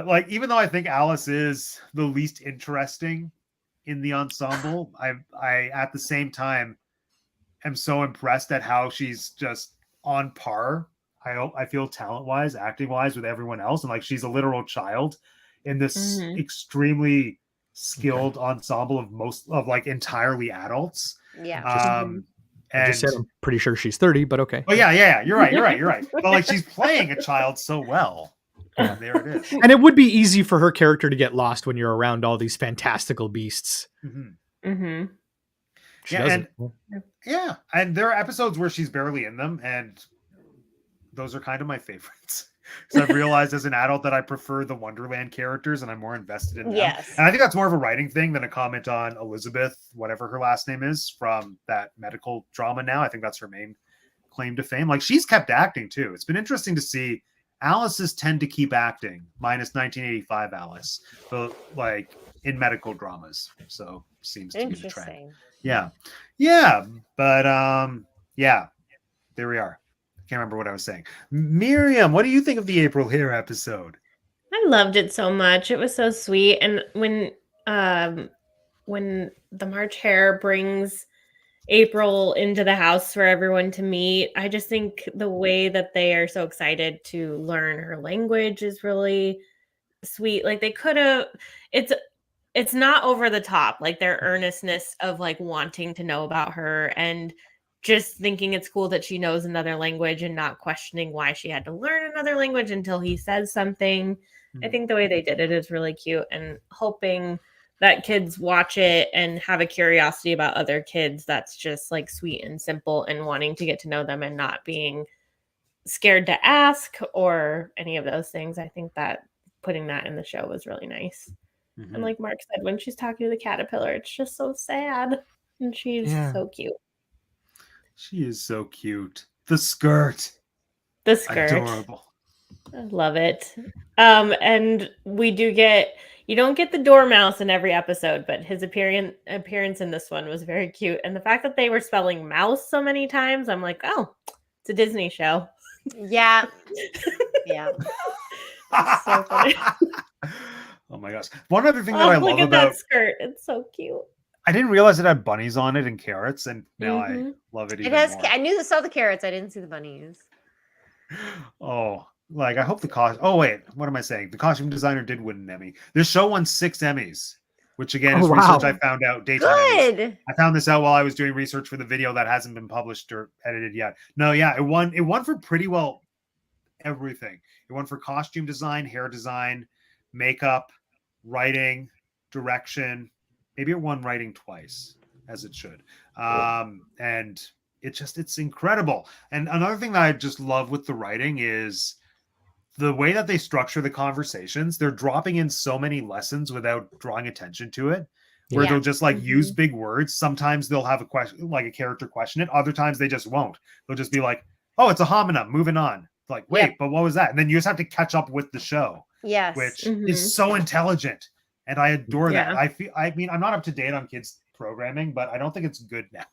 Like, even though I think Alice is the least interesting in the ensemble, I at the same time am so impressed at how she's just on par. I feel talent-wise, acting-wise with everyone else, and like she's a literal child in this extremely skilled ensemble of like entirely adults. Yeah. I just said I'm pretty sure she's 30, but okay. Oh yeah. You're right. But like she's playing a child so well. Yeah, there it is. And it would be easy for her character to get lost when you're around all these fantastical beasts. She doesn't. And there are episodes where she's barely in them, and those are kind of my favorites. Because I've realized as an adult that I prefer the Wonderland characters and I'm more invested in them. Yes. And I think that's more of a writing thing than a comment on Elizabeth, whatever her last name is, from that medical drama now. I think that's her main claim to fame. Like, she's kept acting too. It's been interesting to see. Alice's tend to keep acting, minus 1985 Alice, but like in medical dramas. So seems to be the trend. Yeah. But there we are. Can't remember what I was saying. Miriam, what do you think of the April Hare episode? I loved it so much. It was so sweet. And when the March Hare brings April into the house for everyone to meet, I just think the way that they are so excited to learn her language is really sweet. Like, they could have, it's not over the top, like their earnestness of like wanting to know about her and just thinking it's cool that she knows another language and not questioning why she had to learn another language until he says something. I think the way they did it is really cute, and hoping that kids watch it and have a curiosity about other kids that's just like sweet and simple and wanting to get to know them and not being scared to ask or any of those things. I think that putting that in the show was really nice. And like Mark said, when she's talking to the caterpillar, it's just so sad. And she's so cute. She is so cute. The skirt. Adorable. I love it. And we do get, you don't get the dormouse in every episode, but his appearance in this one was very cute. And the fact that they were spelling mouse so many times, I'm like, oh, it's a Disney show. Yeah. Yeah. So funny. Oh my gosh. One other thing that I love about that skirt. It's so cute. I didn't realize it had bunnies on it and carrots, and now I love it even more. I saw the carrots. I didn't see the bunnies. Oh, like, I hope the cost. Oh wait, what am I saying? The costume designer did win an Emmy. This show won 6 Emmys, which again is Oh, wow. research I found out. Daytime Emmys. Good. I found this out while I was doing research for the video that hasn't been published or edited yet. No, yeah, it won. It won for pretty well everything. It won for costume design, hair design, makeup, writing, direction. Maybe it won writing twice, as it should. And it's incredible. And another thing that I just love with the writing is the way that they structure the conversations. They're dropping in so many lessons without drawing attention to it, where Yeah. they'll just like use big words. Sometimes they'll have a question, like a character question it. Other times they just won't. They'll just be like, oh, it's a homonym, moving on. Like, wait, Yep. but what was that? And then you just have to catch up with the show, Yes. which is so intelligent. And I adore that. I mean, I'm not up to date on kids programming, but I don't think it's good now.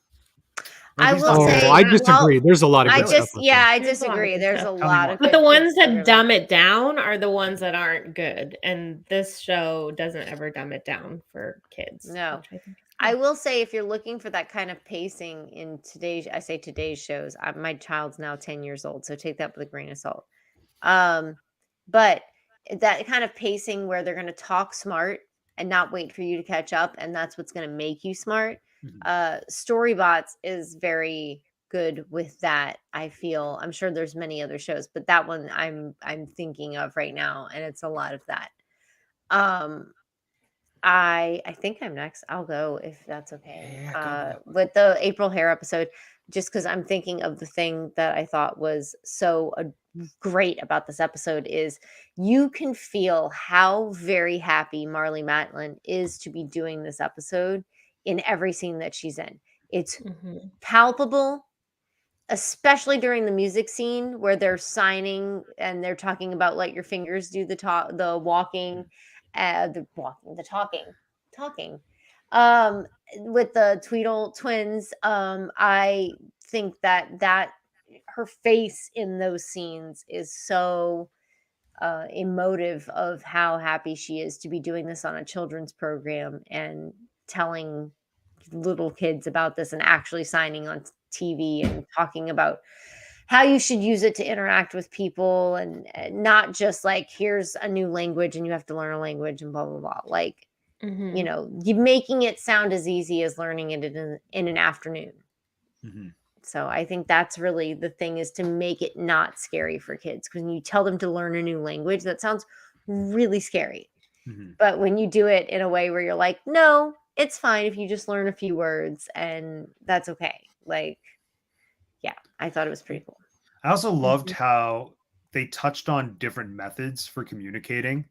Or at I least will not say- good. I disagree. There's a lot of I good stuff. just, out yeah, I There's a lot of disagree. good There's a stuff. lot me of But good the ones kids that programming. dumb it down are the ones that aren't good. And this show doesn't ever dumb it down for kids. No. which I think is I good. will say, if you're looking for that kind of pacing in today's, I say today's shows, my child's now 10 years old, so take that with a grain of salt. But that kind of pacing where they're going to talk smart and not wait for you to catch up, and that's what's going to make you smart. Storybots is very good with that. I feel. I'm sure there's many other shows, but that one I'm thinking of right now, and it's a lot of that. I think I'm next. I'll go if that's okay. Yeah, go. With the April Hare episode, just because I'm thinking of the thing that I thought was so great about this episode is you can feel how very happy Marlee Matlin is to be doing this episode in every scene that she's in. It's palpable, especially during the music scene where they're signing and they're talking about let your fingers do the walking, talking. With the Tweedle twins, I think that her face in those scenes is so emotive of how happy she is to be doing this on a children's program and telling little kids about this and actually signing on TV and talking about how you should use it to interact with people and not just like here's a new language and you have to learn a language and blah blah blah. Like you know, you making it sound as easy as learning it in an afternoon. So I think that's really the thing, is to make it not scary for kids. Because when you tell them to learn a new language, that sounds really scary. But when you do it in a way where you're like, no, it's fine if you just learn a few words and that's okay. Like, yeah, I thought it was pretty cool. I also loved how they touched on different methods for communicating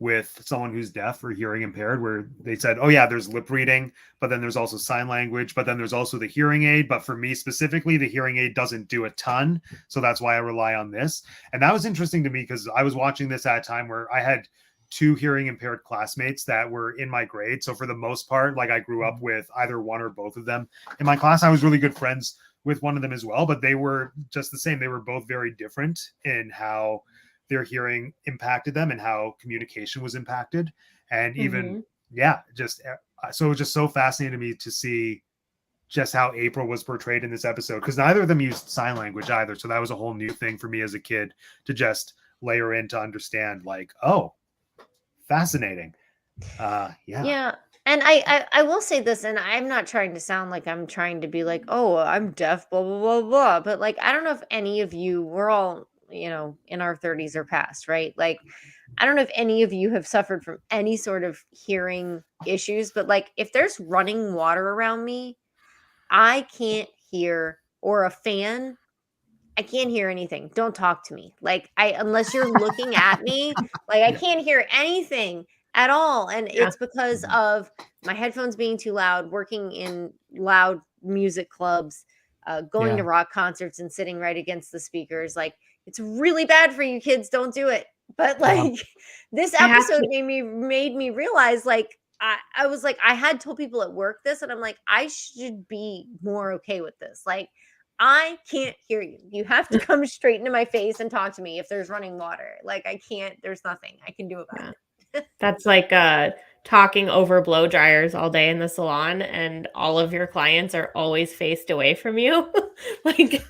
with someone who's deaf or hearing impaired, where they said, oh yeah, there's lip reading, but then there's also sign language, but then there's also the hearing aid. But for me specifically, the hearing aid doesn't do a ton. So that's why I rely on this. And that was interesting to me because I was watching this at a time where I had 2 hearing impaired classmates that were in my grade. So for the most part, like I grew up with either one or both of them in my class. I was really good friends with one of them as well, but they were just the same. They were both very different in how their hearing impacted them and how communication was impacted. And even, so it was just so fascinating to me to see just how April was portrayed in this episode, because neither of them used sign language either. So that was a whole new thing for me as a kid to just layer in to understand, like, oh, fascinating. Yeah. And I will say this, and I'm not trying to sound like I'm trying to be like, oh, I'm deaf, blah, blah, blah, blah. But like, I don't know if any of you, we're all, you know, in our 30s or past, right? Like, I don't know if any of you have suffered from any sort of hearing issues, but like, if there's running water around me, I can't hear, or a fan, I can't hear anything. Don't talk to me. Like, unless you're looking at me, like I can't hear anything at all. And it's because of my headphones being too loud, working in loud music clubs, going to rock concerts and sitting right against the speakers. Like, it's really bad for you kids. Don't do it. But like this episode made me realize, like, I was like, I had told people at work this, and I'm like, I should be more okay with this. Like, I can't hear you. You have to come straight into my face and talk to me if there's running water. Like, I can't, there's nothing I can do about it. That's like talking over blow dryers all day in the salon, and all of your clients are always faced away from you. Like,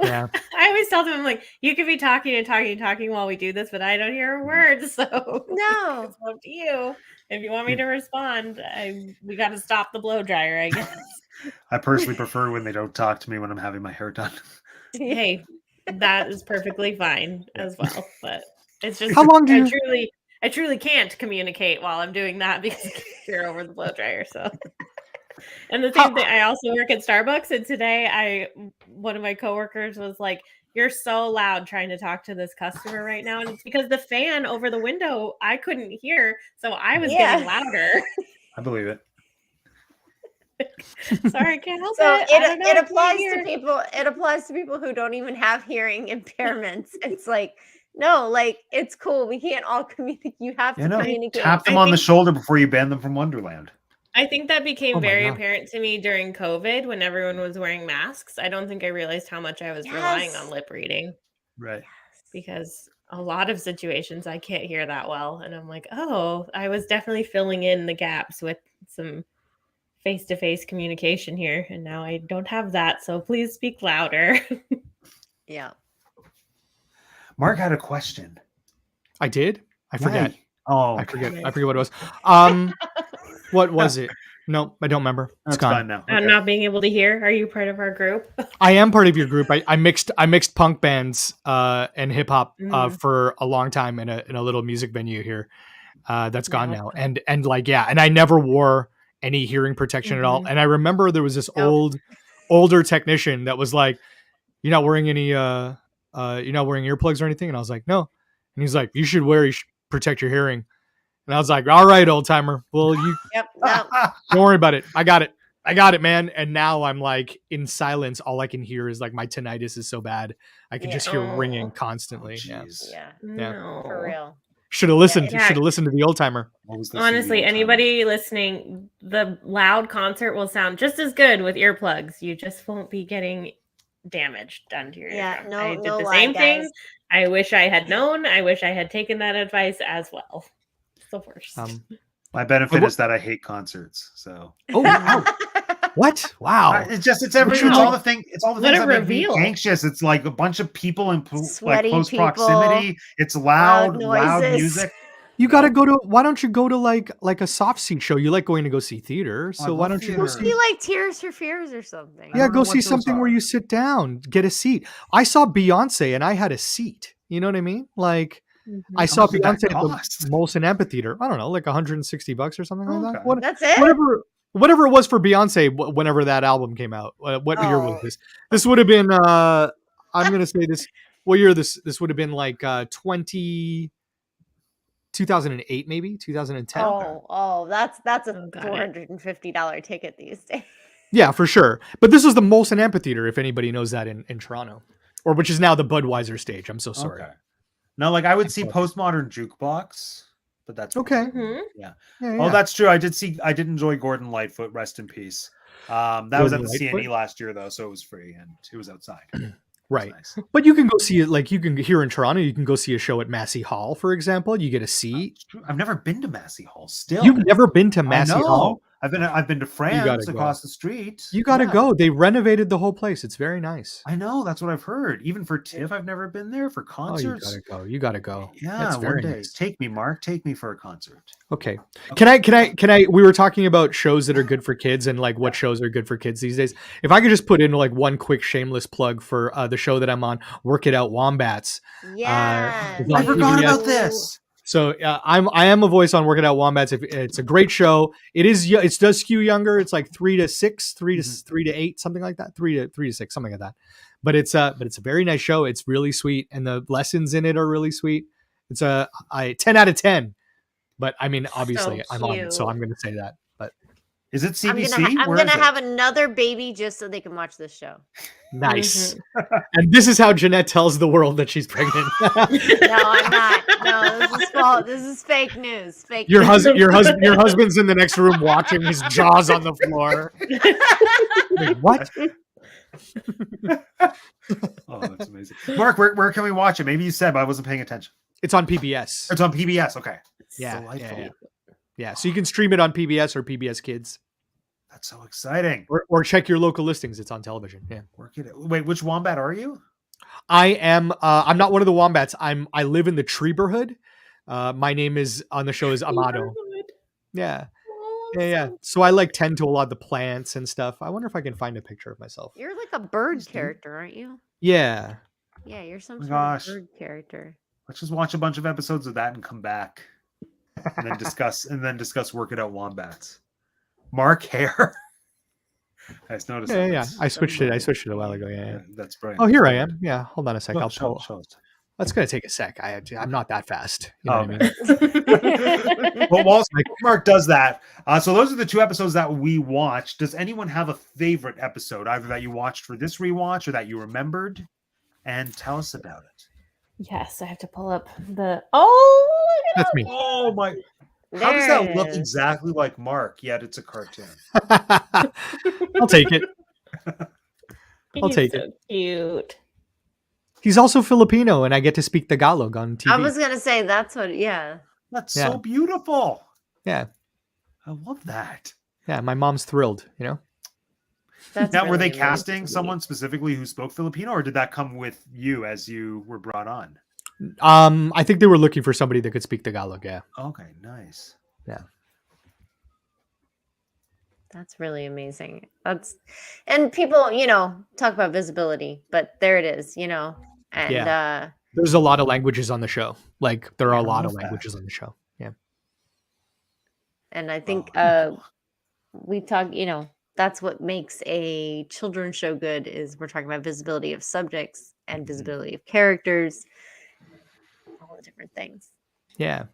Yeah. I always tell them, I'm like, you could be talking and talking and talking while we do this, but I don't hear a word. So No. it's up to you. If you want me to respond, we got to stop the blow dryer, I guess. I personally prefer when they don't talk to me when I'm having my hair done. Hey, that is perfectly fine as well. But it's just How long do you? I truly can't communicate while I'm doing that because I can't hear over the blow dryer. So, and the same thing. I also work at Starbucks, and today one of my coworkers was like, "You're so loud trying to talk to this customer right now," and it's because the fan over the window I couldn't hear, so I was getting louder. I believe it. Sorry, I can't help So it. I don't know, it I can't applies hear. to people. It applies to people who don't even have hearing impairments. It's like, no, like it's cool. We can't all communicate. You have to communicate. Tap them on the shoulder before you ban them from Wonderland. I think that became Oh my very God. apparent to me during COVID when everyone was wearing masks. I don't think I realized how much I was relying on lip reading Right. because a lot of situations I can't hear that well. And I'm like, oh, I was definitely filling in the gaps with some face-to-face communication here. And now I don't have that. So please speak louder. Yeah. Mark had a question. I did. I forget. Right. Oh, I forget. Nice. I forget what it was. What was it? No, I don't remember. It's that's gone. fine now. I'm Okay. not being able to hear. Are you part of our group? I am part of your group. I mixed punk bands and hip hop for a long time in a little music venue here. That's gone now. And like and I never wore any hearing protection at all. And I remember there was this older technician that was like, "You're not wearing any you're not wearing earplugs or anything?" And I was like, "No." And he's like, "You should protect your hearing." And I was like, "All right, old timer. Well, you Yep. No. don't worry about it. I got it, man." And now I'm like in silence. All I can hear is like my tinnitus is so bad. I can just hear ringing constantly. Jeez. Yeah. No. For real. Should have listened. Yeah. Should have listened to the old timer. Honestly, anybody listening, the loud concert will sound just as good with earplugs. You just won't be getting damage done to your eardrum. No, I did no the lie, same thing. guys. I wish I had known. I wish I had taken that advice as well. It's the worst. My benefit is that I hate concerts. So. Oh wow. What? Wow. It's all the things that make me anxious. It's like a bunch of people in like close proximity. It's loud music. You got to go to. Why don't you go to like a soft seat show? You like going to go see theater, so why don't you go see? You like Tears for Fears or something? Yeah, go see something where you sit down, get a seat. I saw Beyonce and I had a seat. You know what I mean? Like. I saw Beyonce at the Molson Amphitheater. I don't know, like $160 or something like that. That's it. Whatever it was for Beyonce, whenever that album came out. What year was this? This would have been. I'm gonna say this. What year? This would have been like 2008, maybe 2010. Oh, that's a $450 ticket these days. Yeah, for sure. But this was the Molson Amphitheater, if anybody knows that in Toronto, or which is now the Budweiser stage. I'm so sorry. Okay. No, like I would see Postmodern Jukebox, but that's okay. Yeah. Oh, that's true. I did enjoy Gordon Lightfoot. Rest in peace. That was at the CNE last year though, so it was free and it was outside. Right. Nice. But you can go see it. Like you can here in Toronto, you can go see a show at Massey Hall, for example. You get a seat. I've never been to Massey Hall. Still, you've never been to Massey Hall. I've been to France across the street. You got to go. They renovated the whole place. It's very nice. I know. That's what I've heard. Even for TIFF, I've never been there for concerts. You got to go. Yeah, that's very one day. nice. Take me, Mark. Take me for a concert. Okay. Can I? We were talking about shows that are good for kids and like what shows are good for kids these days. If I could just put in like one quick shameless plug for the show that I'm on, Work It Out Wombats. Yeah. I forgot about this. So I am a voice on Work It Out Wombats. It's a great show. It does skew younger. It's like 3 to 6, 3 to 8, something like that. 3 to 6, something like that. But it's a very nice show. It's really sweet, and the lessons in it are really sweet. It's a 10 out of 10. But I mean, obviously, I'm on it, so I'm going to say that. But is it CBC? I'm gonna have another baby just so they can watch this show. Nice. And this is how Jeanette tells the world that she's pregnant. No, I'm not. No, this is false. This is fake news. Fake. Your husband's in the next room watching his jaws on the floor. Wait, what? Oh, that's amazing. Mark, where can we watch it? Maybe you said, but I wasn't paying attention. It's on PBS. It's on PBS. Okay. Yeah. So you can stream it on PBS or PBS Kids. That's so exciting. Or check your local listings. It's on television. Yeah. Work it. Wait, which wombat are you? I am. I'm not one of the wombats. I live in the Treeberhood. My name is on the show is Amado. Yeah. Yeah. So I like tend to a lot of the plants and stuff. I wonder if I can find a picture of myself. You're like a bird Please do. character, aren't you? Yeah. Yeah, you're some Oh my sort gosh. of bird character. Let's just watch a bunch of episodes of that and come back, and then discuss Work It Out Wombats. Mark hair. I just noticed. Yeah. that. Yeah. That's- I switched it a while ago. Yeah. That's brilliant. Oh, here I That's am. Yeah. Hold on a sec. brilliant. I'll pull. Show us. That's gonna take a sec. I'm not that fast. You know Oh, what I mean? Well, while Mark does that, so those are the 2 episodes that we watched. Does anyone have a favorite episode, either that you watched for this rewatch or that you remembered? And tell us about it. Yes, I have to pull up the. Oh, look at That's me. Oh my! There How does that it look is. exactly like Mark? Yet it's a cartoon. I'll take it. I'll He's take so it. cute. He's also Filipino, and I get to speak Tagalog on TV. I was gonna say that's what. Yeah. That's Yeah. so beautiful. Yeah. I love that. Yeah. My mom's thrilled. You know. That's Now, were they really casting sweet. someone specifically who spoke Filipino, or did that come with you as you were brought on? I think they were looking for somebody that could speak Tagalog. Yeah. Okay, nice. That's really amazing. And people, talk about visibility, but there it is, and There's a lot of languages on the show. Like there are Yeah, a lot I of love that. languages on the show. Yeah. and I think Oh, we talk, that's what makes a children's show good is we're talking about visibility of subjects and visibility of characters, all the different things. Yeah.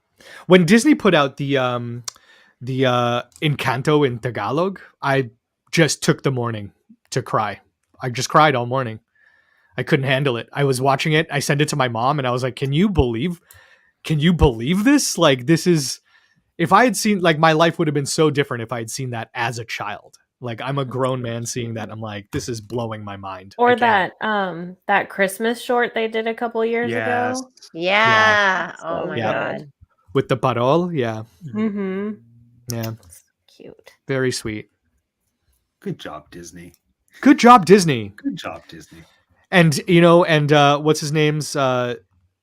When Disney put out the Encanto in Tagalog, I just took the morning to cry. I just cried all morning. I couldn't handle it. I was watching it. I sent it to my mom and I was like, can you believe this? Like, this is, if I had seen, like, my life would have been so different if I had seen that as a child. Like, I'm a grown man seeing that. I'm like, this is blowing my mind. Or I can't. that Christmas short they did a couple years yes. ago. Yeah. So Oh my Yeah. god. With the parol. Yeah. Mm-hmm. Yeah. Cute. Very sweet. Good job, Disney. Good job, Disney. Good job, Disney. And what's his name's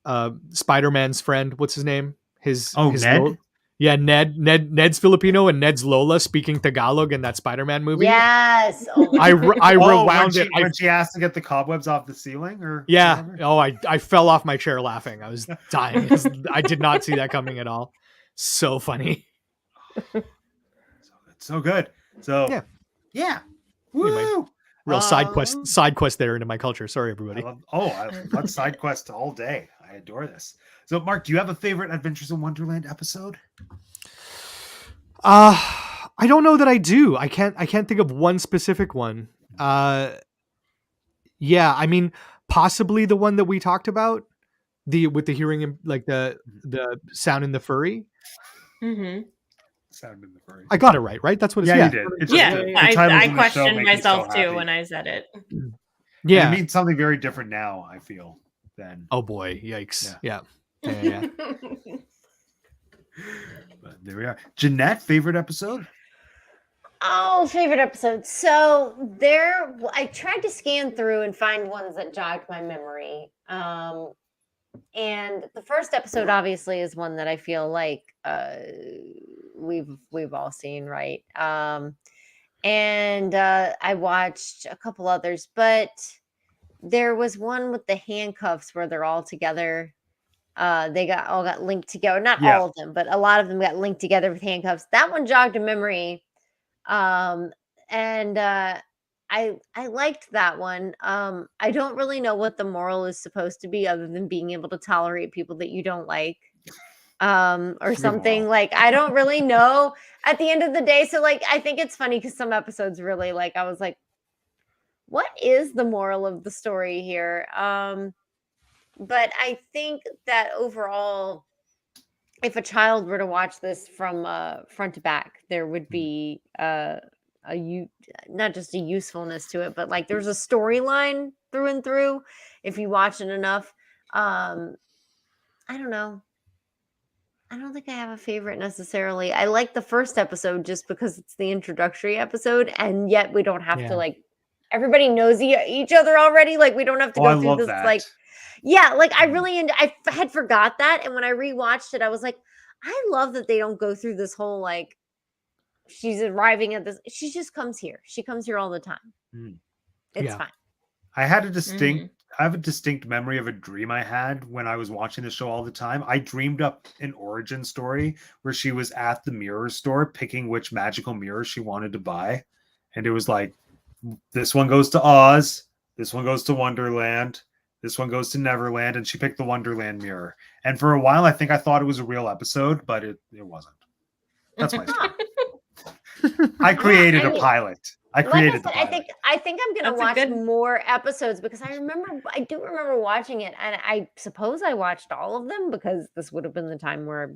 Spider-Man's friend? What's his name? His Ned? Ned's Filipino and Ned's Lola speaking Tagalog in that Spider-Man movie. Yes. Oh my I Oh, rewound when it. when she asked to get the cobwebs off the ceiling, or Yeah. whatever? Oh, I fell off my chair laughing. I was dying. I did not see that coming at all. So funny. So good. So Yeah. Woo! Anyway, Real side quest there into my culture. Sorry, everybody. I love side quest all day. I adore this. So, Mark, do you have a favorite Adventures in Wonderland episode? I don't know that I do. I can't think of one specific one. Yeah, I mean, possibly the one that we talked about, with the hearing, like the sound in the furry. Mm-hmm. Sound in the furry. I got it right? That's what it's. Yeah, Yeah, you did. It's Yeah, just the I titles in the show questioned make me so myself too happy. when I said it. yeah. It means something very different now, I feel, than. Oh boy, yikes! Yeah. Yeah. But there we are. Jeanette, favorite episode? Oh, favorite episode. So I tried to scan through and find ones that jogged my memory. And the first episode obviously is one that I feel like we've all seen, right? And I watched a couple others, but there was one with the handcuffs where they're all together. They all got linked together. Not Yeah. all of them, but a lot of them got linked together with handcuffs. That one jogged a memory. And I liked that one. I don't really know what the moral is supposed to be other than being able to tolerate people that you don't like. Or something moral. like I don't really know at the end of the day. So like I think it's funny because some episodes really like I was like, what is the moral of the story here? But I think that overall, if a child were to watch this from front to back, there would be not just a usefulness to it, but like there's a storyline through and through. If you watch it enough, I don't know. I don't think I have a favorite necessarily. I like the first episode just because it's the introductory episode, and yet we don't have to Yeah. like everybody knows each other already. Like we don't have to I go through love this that. like yeah, like I Mm. really I had forgot that, and when I rewatched it, I was like, I love that they don't go through this whole like she's arriving at this. She just comes here. She comes here all the time. Mm. It's Yeah. fine. I have a distinct memory of a dream I had when I was watching the show all the time. I dreamed up an origin story where she was at the mirror store picking which magical mirror she wanted to buy. And it was like, this one goes to Oz, this one goes to Wonderland, this one goes to Neverland, and she picked the Wonderland mirror. And for a while, I think I thought it was a real episode, but it wasn't. That's my story. I created a pilot. I created the pilot. I think I'm gonna That's a watch more episodes because I do remember watching it, and I suppose I watched all of them because this would have been the time where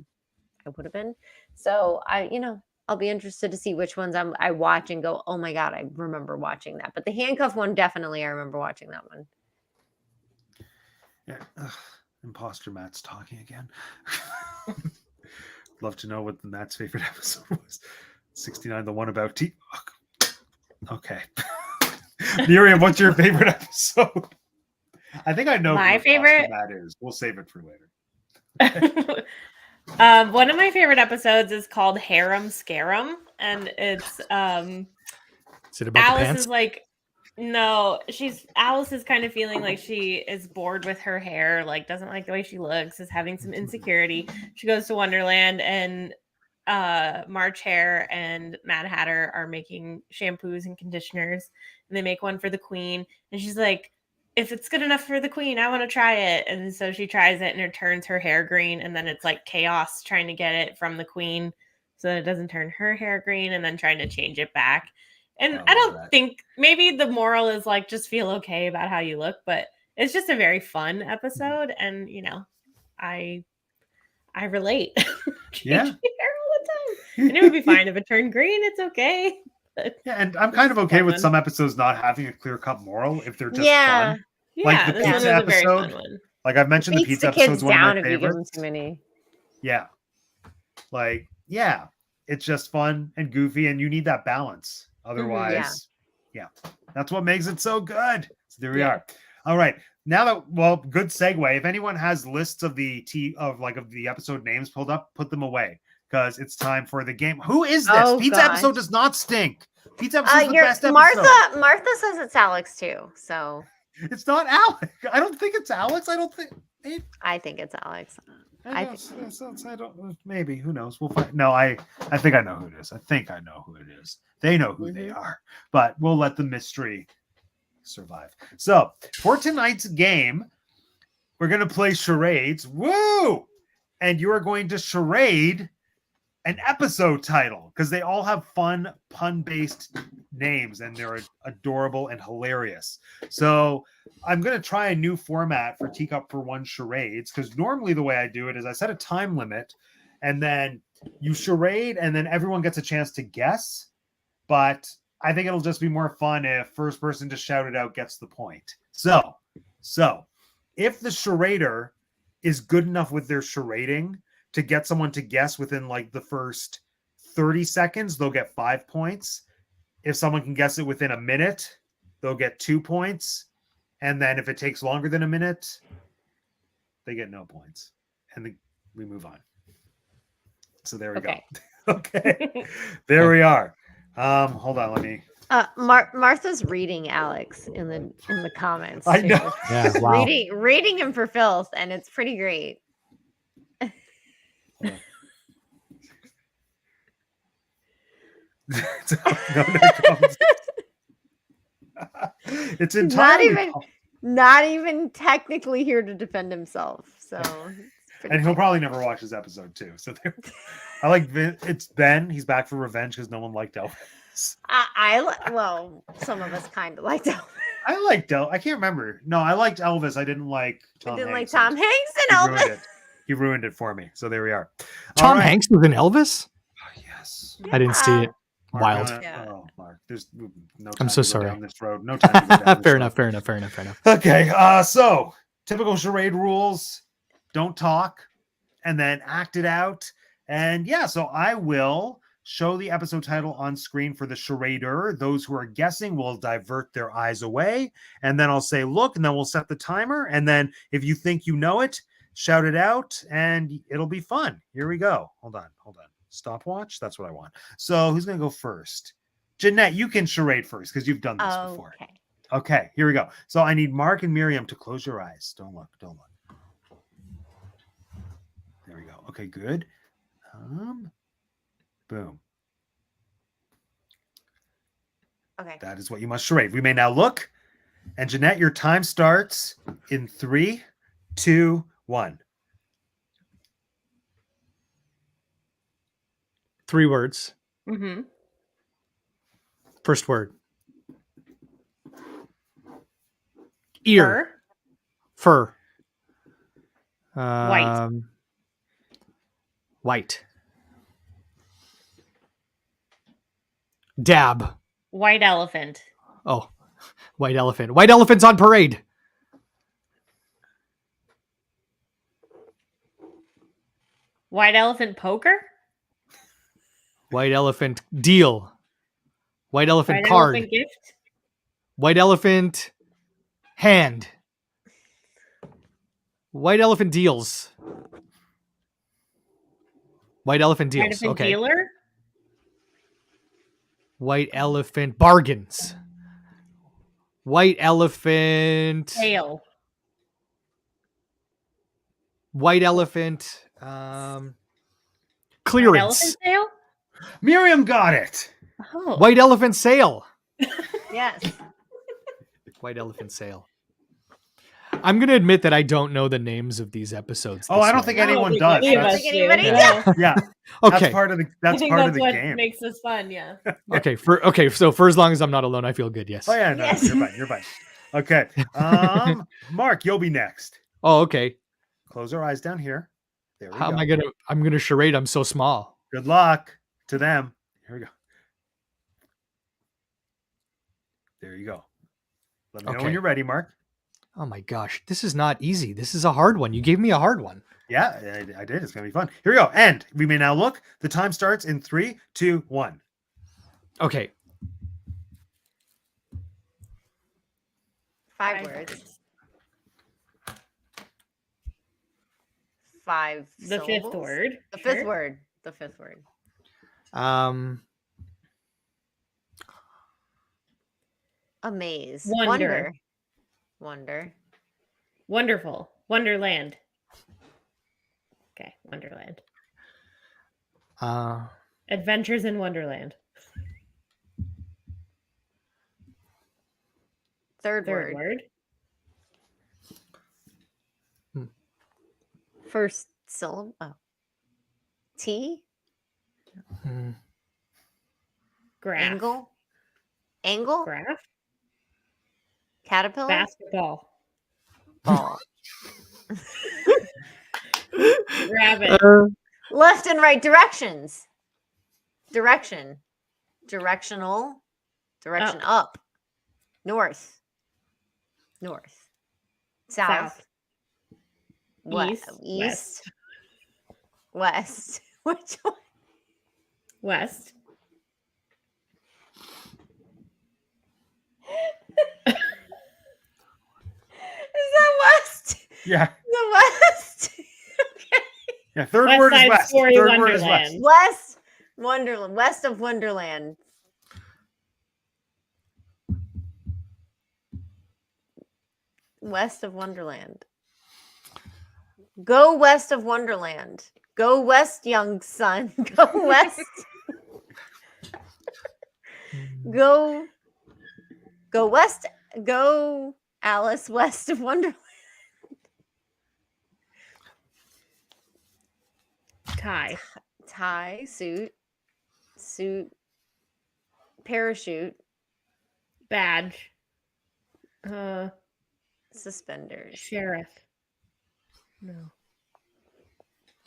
I would have been. So I'll be interested to see which ones I watch and go, oh my god, I remember watching that. But the handcuff one, definitely, I remember watching that one. Yeah. Ugh, imposter Matt's talking again. Love to know what Matt's favorite episode was. 69, the one about tea. Okay. Miriam, what's your favorite episode? I think I know My what favorite that is. We'll save it for later. One of my favorite episodes is called Harem Scarum, and it's Is it about the Alice pants? is like, no, Alice is kind of feeling like she is bored with her hair, like doesn't like the way she looks, is having some insecurity. She goes to Wonderland, and March Hare and Mad Hatter are making shampoos and conditioners, and they make one for the Queen, and she's like, if it's good enough for the Queen, I want to try it. And so she tries it, and it turns her hair green, and then it's like chaos trying to get it from the Queen so that it doesn't turn her hair green, and then trying to change it back. And I don't think, maybe the moral is like, just feel okay about how you look, but it's just a very fun episode, and I relate. Yeah. Change my hair all the time. And it would be fine if it turned green. It's okay. But Yeah, and I'm kind of okay with fun. some episodes not having a clear-cut moral if they're just Yeah. fun. yeah, Like the this one was pizza a very fun episode. one. Like I've mentioned, the Beats pizza the episode kids is one of down my if you give them favorites. too many. Yeah. Like, yeah, it's just fun and goofy, and you need that balance. Otherwise, yeah, that's what makes it so good. So there we Yeah. are. All right. Now that, good segue. If anyone has lists of the episode names pulled up, put them away because it's time for the game. Who is this? Oh, Pizza God. episode does not stink. Pizza episode is the best episode. Martha says it's Alex too, so It's not Alex. I don't think it's Alex. I don't think. I think it's Alex. I don't. Maybe, who knows? We'll find. No, I think I know who it is. I think I know who it is. They know who they are, but we'll let the mystery survive. So for tonight's game, we're gonna play charades. Woo! And you are going to charade an episode title because they all have fun pun-based names and they're adorable and hilarious. So I'm going to try a new format for Teacup for One charades because normally the way I do it is I set a time limit and then you charade and then everyone gets a chance to guess. But I think it'll just be more fun if first person to shout it out gets the point. So if the charader is good enough with their charading to get someone to guess within like the first 30 seconds, they'll get 5 points. If someone can guess it within a minute, they'll get 2 points. And then if it takes longer than a minute, they get no points. And we move on. So there we go. Okay. There we are. Hold on, let me. Martha's reading Alex in the comments. I too. know. Yeah, wow. reading him for filth, and it's pretty great. It's entirely not even technically here to defend himself. So and he'll probably never watch this episode too. So I like it's Ben. He's back for revenge because no one liked Elvis. Well, some of us kind of liked Elvis. I liked Elvis. I can't remember. No, I liked Elvis. I didn't like Tom Hanks. Tom Hanks and Elvis. He ruined it for me. So there we are. Tom Hanks was in Elvis? Oh, yes. I didn't see it. Mark, Wild. Oh, Mark. There's no time I'm so to go sorry. down this road. No time to go down this Fair road. enough. Okay. So typical charade rules. Don't talk. and then act it out. And yeah, so I will show the episode title on screen for the charader. Those who are guessing will divert their eyes away, and then I'll say look, and then we'll set the timer, and then if you think you know it, shout it out, and it'll be fun. Here we go. Hold on. Stopwatch. That's what I want. So who's gonna go first? Jeanette, you can charade first because you've done this before. Okay, here we go. So I need Mark and Miriam to close your eyes. Don't look. There we go. Okay, good. Boom. Okay. That is what you must charade. We may now look. And Jeanette, your time starts in 3, 2, 1. 3 words. Mm-hmm. First word. Ear. Fur. White. White. Dab. White elephant. Oh, white elephant. White elephant's on parade. White elephant poker. White elephant deal. White elephant White card. elephant gift. White elephant hand. White elephant deals. White elephant deals. White elephant Okay. dealer. White elephant bargains. White elephant Tail. White elephant White clearance. elephant tail. Miriam got it. Oh. White elephant sale. Yes. White elephant sale. I'm going to admit that I don't know the names of these episodes. Oh, I don't think anyone does. Any of That's- us think anybody do. does. No. Yeah, Okay. that's part of the I think part that's of the what game. makes this fun. Yeah. Okay. So for as long as I'm not alone, I feel good. Yes. Oh yeah, no, Yes. you're fine. Okay. Mark, you'll be next. Oh, okay. Close our eyes down here. There we How go. am I going to, I'm going to charade. I'm so small. Good luck to them. Here we go. There you go. Let me know when Okay. you're ready, Mark. Oh my gosh. This is not easy. This is a hard one. You gave me a hard one. Yeah, I did. It's gonna be fun. Here we go. And we may now look. The time starts in 3, 2, 1. Okay. 5 words. 5 The fifth syllables. word. The fifth Sure. word. The fifth word. Amaze. Wonder. Wonder. Wonderful. Wonderland. Okay. Wonderland. Adventures in Wonderland. Third Third word. word. First syllable. Oh. T. hmm, Graph. Angle. Graph. Caterpillar. Basketball. Ball. Rabbit. Left and right directions. Direction. Directional. Direction up. North. South. East. East. West. Which one? West. Is that west? Yeah. The west. Okay. Yeah. Third West word is Side west. Story Third word is west. Wonderland. West. Wonderland. West of Wonderland. West of Wonderland. Go west of Wonderland. Go west, young son. Go west. Go west. Go Alice west of Wonderland. Tie, suit, parachute, Badge. suspenders. Sheriff. No.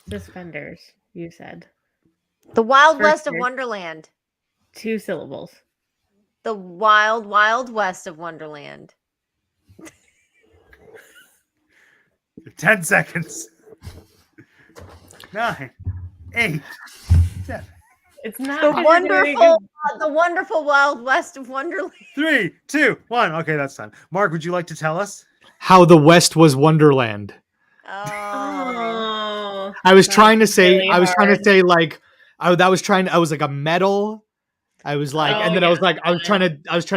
Suspenders, you said. The Wild First West of word. Wonderland. 2 syllables. The Wild, Wild West of Wonderland. 10 seconds. 9, 8, 7, It's not The 'cause you're doing wonderful, good. the wonderful Wild West of Wonderland. 3, 2, 1. Okay, that's time. Mark, would you like to tell us? How the West was Wonderland. Oh, I was That's trying to say, really hard. like, I was like a medal. I was like, and then I was like, I was trying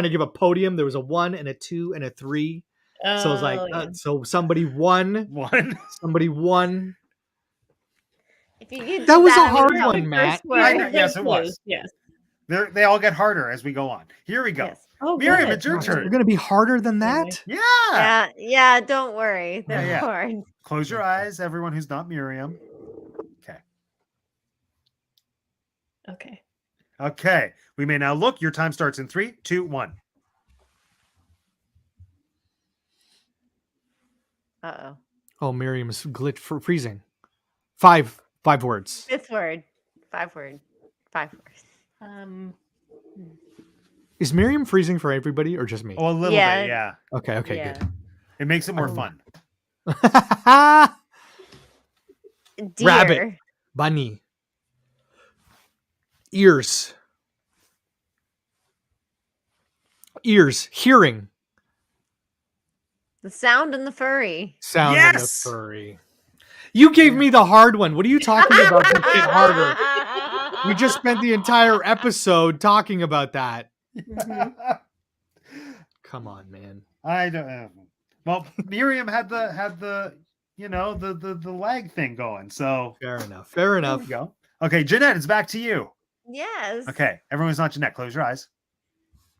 to give a podium. There was a 1 and a 2 and a 3. So I was like, yeah. so somebody won. 1. Somebody won. if you did That was a I would hard know. one, Matt. I know, yes, it was. Yes. They all get harder as we go on. Here we go. Yes. Oh, Miriam, good. it's your Gosh, turn. They're gonna be harder than that. Yeah. Yeah, don't worry. They're Yeah. hard. Close your eyes, everyone who's not Miriam. Okay. Okay. Okay. We may now look. Your time starts in 3, 2, 1. Uh-oh. Oh, Miriam's glitch for freezing. 5 words. 5th word. 5 word. 5 words. Is Miriam freezing for everybody or just me? Oh, a little Yeah. bit. Yeah. Okay, Yeah. good. It makes it more Oh. fun. Deer. Rabbit. Bunny. Ears. Hearing. The sound and the furry. Sound Yes! and the furry. You gave me the hard one. What are you talking about? Make it harder. We just spent the entire episode talking about that. Come on, man. I don't. Well, Miriam had the the lag thing going. So Fair enough. there we go. Okay, Jeanette, it's back to you. Yes. Okay, everyone's not Jeanette. Close your eyes.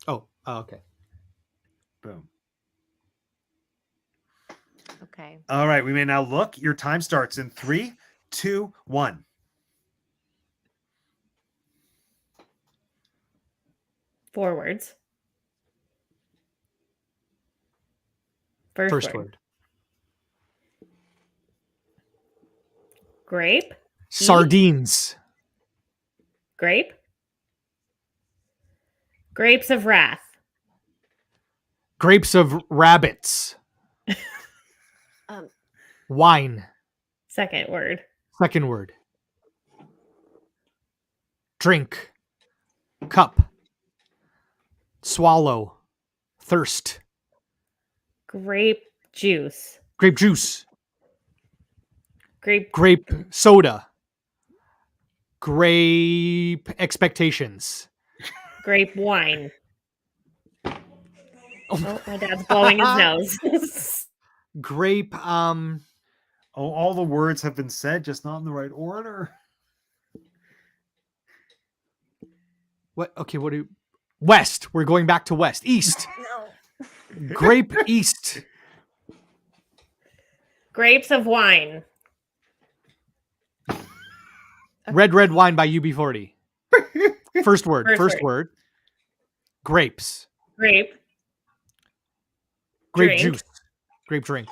Oh, okay. Boom. Okay. All right, we may now look. Your time starts in 3, 2, 1. Forwards. First word. Grape. Sardines. Grape. Grapes of wrath. Grapes of rabbits. Wine. Second word. Second word. Drink. Cup. Swallow. Thirst. Grape juice. Grape juice. Grape. Grape soda. Grape expectations. Grape wine. Oh, my dad's blowing his nose. Grape Oh, all the words have been said, just not in the right order. what okay, what do you West. We're going back to West. East. No. Grape East. Grapes of wine. Red wine by UB40. First word. First First word. Grapes. Grape. Grape Drink. juice. Grape drink.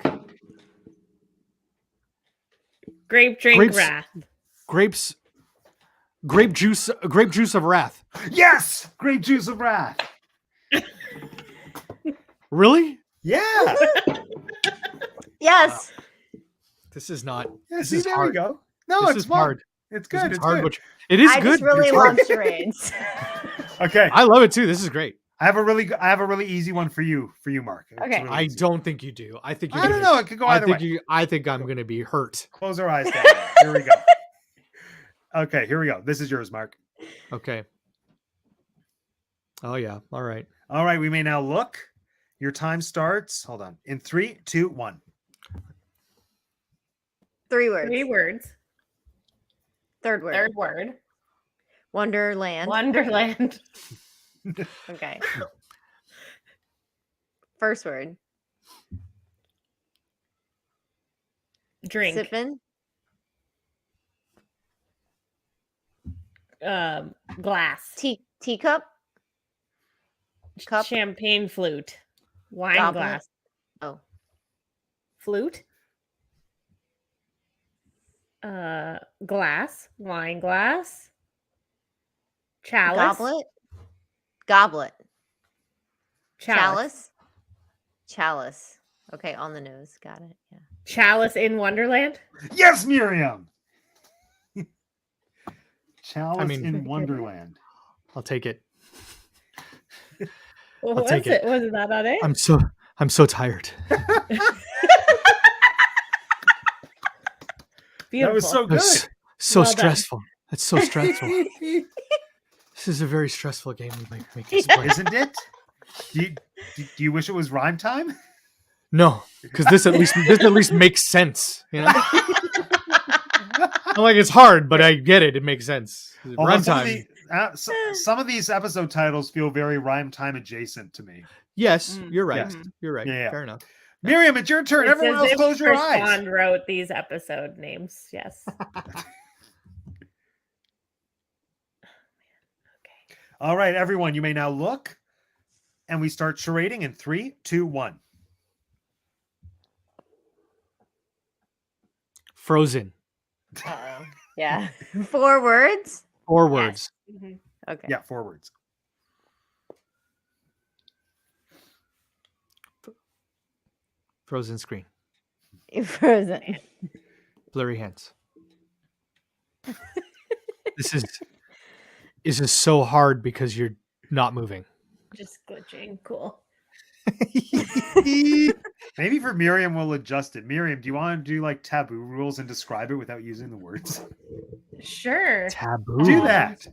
Grape drink Grapes. wrath. Grapes. Grape juice of wrath. Yes, grape juice of wrath. Really? Yeah. Yes. This is not. Yeah, This see, is there hard. we go. No, This it's is fun. hard. It's This good. is It's hard. good. But it is I good. just really It's love hard. charades. Okay, I love it too. This is great. I have a really easy one for you, Mark. It's Okay. really I easy. don't think you do. I think you're I don't gonna- know. It could go either way. I think I'm gonna be hurt. Close our eyes. Down. Here we go. Okay, here we go. This is yours, Mark. Okay. Oh yeah. All right. All right, we may now look. Your time starts. Hold on. In 3, 2, 1. 3 words. 3 words. Third word. Third word. Wonderland. Wonderland. Okay. First word. Drink. Sipping. Glass. Teacup. Cup. Champagne flute. Wine Goblet. glass. Oh. Flute. Glass. Wine glass. Chalice. Goblet. Chalice. Chalice. Okay, on the nose. Got it. Yeah. Chalice in Wonderland. Yes, Miriam. Chalice mean- in Wonderland. I'll take it. What was take it? it. Was it that on it? I'm so tired. Beautiful. That was so It was good. so Well done. stressful. It's so stressful. This is a very stressful game we make this play. Isn't it? Do you wish it was rhyme time? No, because this at least makes sense. You know, I'm like it's hard, but I get it. It makes sense. Although Run some of time. some of these episode titles feel very rhyme time adjacent to me. Yes, Mm. you're right. Yes. You're right. Yeah. Fair enough. Miriam, it's your turn. It's Everyone as else if close your Chris eyes. Bond wrote these episode names. Yes. All right, everyone, you may now look. And we start charading in 3, 2, 1. Frozen. Uh-oh. Yeah. 4 words. 4 words. Mhm. Okay. Yeah, 4 words. Frozen screen. Frozen. Blurry hands. This is so hard because you're not moving. Just glitching. Cool. Maybe for Miriam, we'll adjust it. Miriam, do you want to do like taboo rules and describe it without using the words? Sure. Taboo. Do that.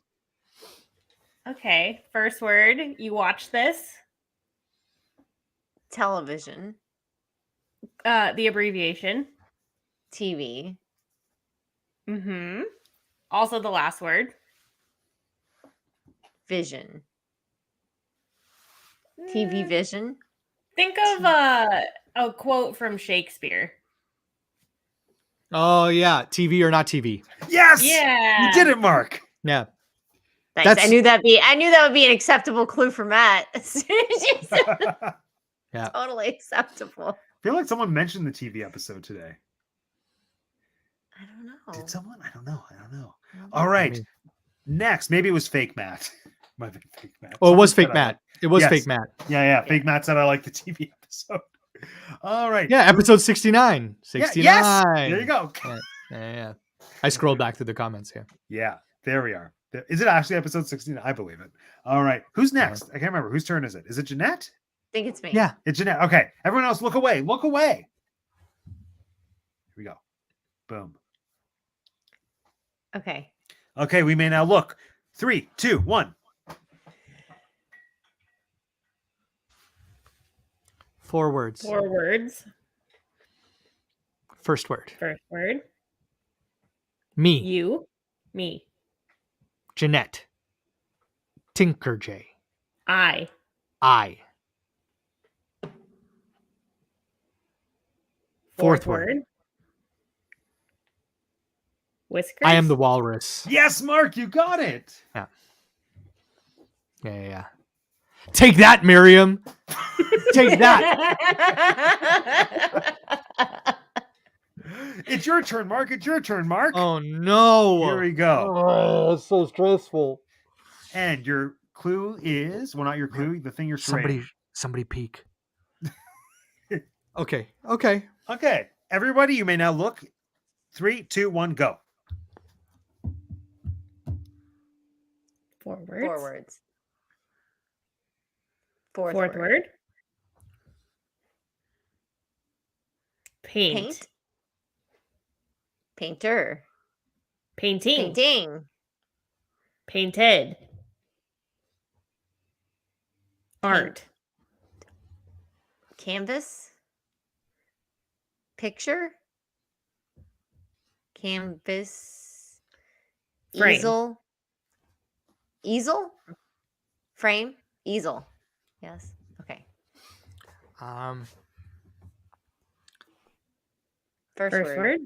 Okay. First word. You watch this. Television. The abbreviation. TV. Mm-hmm. Also the last word. Vision. TV vision. Think of a quote from Shakespeare. Oh yeah, TV or not TV. Yes. Yeah. You did it, Mark. Yeah. Nice. That's- I knew that would be an acceptable clue for Matt. As soon as you said that. Yeah. Totally acceptable. I feel like someone mentioned the TV episode today. I don't know. Did someone? I don't know. I don't know. All right. mean- Next, maybe it was fake Matt. Might have been fake Matt. Oh, it was Someone fake said I Matt. It was Yes. fake Matt. Yeah. Fake Matt said I like the TV episode. All right. Yeah, episode 69. 69. Yes. There you go. Yeah. I scrolled back through the comments here. Yeah. There we are. Is it actually episode 16? I believe it. All right. Who's next? I can't remember. Whose turn is it? Is it Jeanette? I think it's me. Yeah. It's Jeanette. Okay. Everyone else, look away. Look away. Here we go. Boom. Okay. Okay. We may now look. 3, 2, 1. 4 words. 4 words. First word. First word. Me. You. Me. Jeanette. Tinker J. I. I. Fourth word. Whiskers. I am the walrus. Yes, Mark, you got it. Yeah. Take that, Miriam. Take that. It's your turn, Mark. It's your turn, Mark. Oh no. Here we go. Oh, that's so stressful. And your clue is, well, not your clue, the thing you're charading. Somebody peek. Okay. Okay, everybody, you may now look. 3, 2, 1, go. 4 words. 4 words. Fourth word. Paint. Paint. Painter. Painting. Painting. Painted. Art. Canvas. Picture. Canvas. Frame. Easel. Easel. Frame. Easel. Yes. Okay. First First word.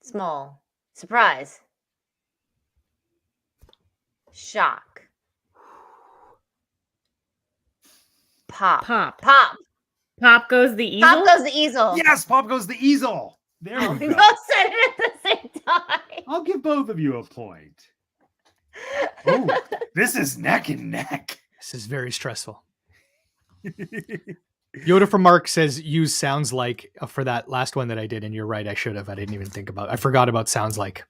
Small. Surprise. Shock. Pop. Pop. Pop. Pop goes the easel. Pop goes the easel. Yes, Pop goes the easel. There We we both go. said it at the same time. I'll give both of you a point. Oh, this is neck and neck. This is very stressful. Yoda from Mark says use sounds like for that last one that I did, and you're right. I should have. I didn't even think about. I forgot about sounds like.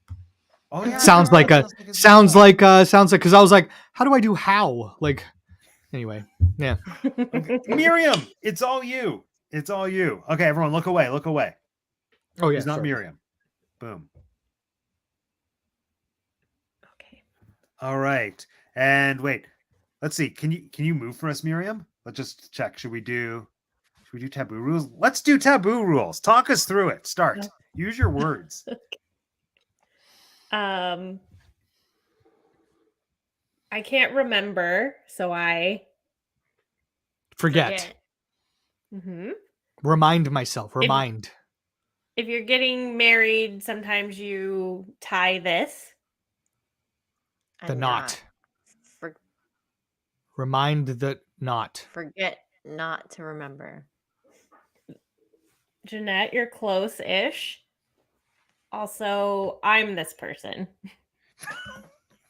Oh yeah. Sounds like a sounds like because I was like, how do I do how? Like, anyway, yeah. Okay. Miriam, it's all you. It's all you. Okay, everyone, look away. Look away. Oh yeah, It's not sure. Miriam. Boom. Okay. All right. And wait. Let's see. Can you move for us, Miriam? Let's just check. Should we do taboo rules? Let's do taboo rules. Talk us through it. Start. No. Use your words. I can't remember, so I Forget. Mhm. Remind myself. Remind. If you're getting married, sometimes you tie this. The knot. Remind the knot. Forget not to remember. Jeanette, you're close-ish. Also, I'm this person.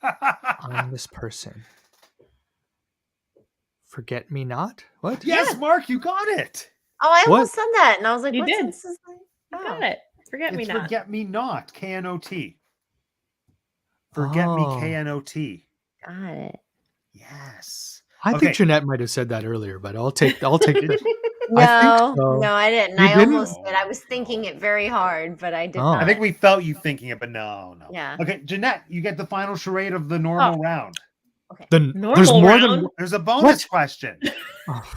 I'm this person. Forget me not? What? Yes, Mark, you got it. Oh, I What? almost said that, and I was like, You "What's did. this?" Is like, You oh. got it. Forget me It's not. forget me not. K-N-O-T. Forget me Oh. K-N-O-T. Got it. Yes. I Okay. think Jeanette might have said that earlier, but I'll take this. No, I think so. no, I didn't. You I didn't? almost did. I was thinking it very hard, but I did Oh. not. I think we felt you thinking it, but no. Yeah. Okay, Jeanette, you get the final charade of the normal round. There's Normal more round? than There's a bonus question. oh,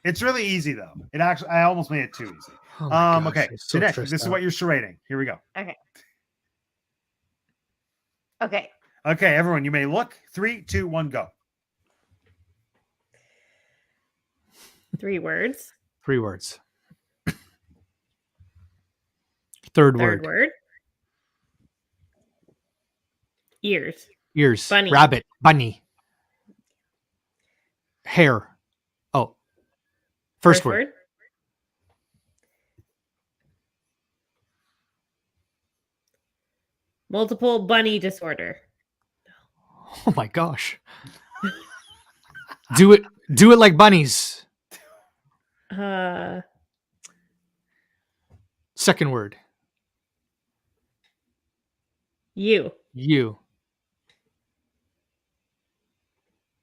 It's really easy though. I almost made it too easy. oh my gosh, Okay, I'm so Jeanette, stressed this is out. what you're charading. Here we go. Okay. Okay, everyone, you may look. 3, 2, 1, go. 3 words. 3 words. Third Third word. word. Ears. Ears. Bunny. Rabbit. Bunny. Hair. Oh. First word. Multiple bunny disorder. Oh my gosh. Do it like bunnies. Second word. You. You.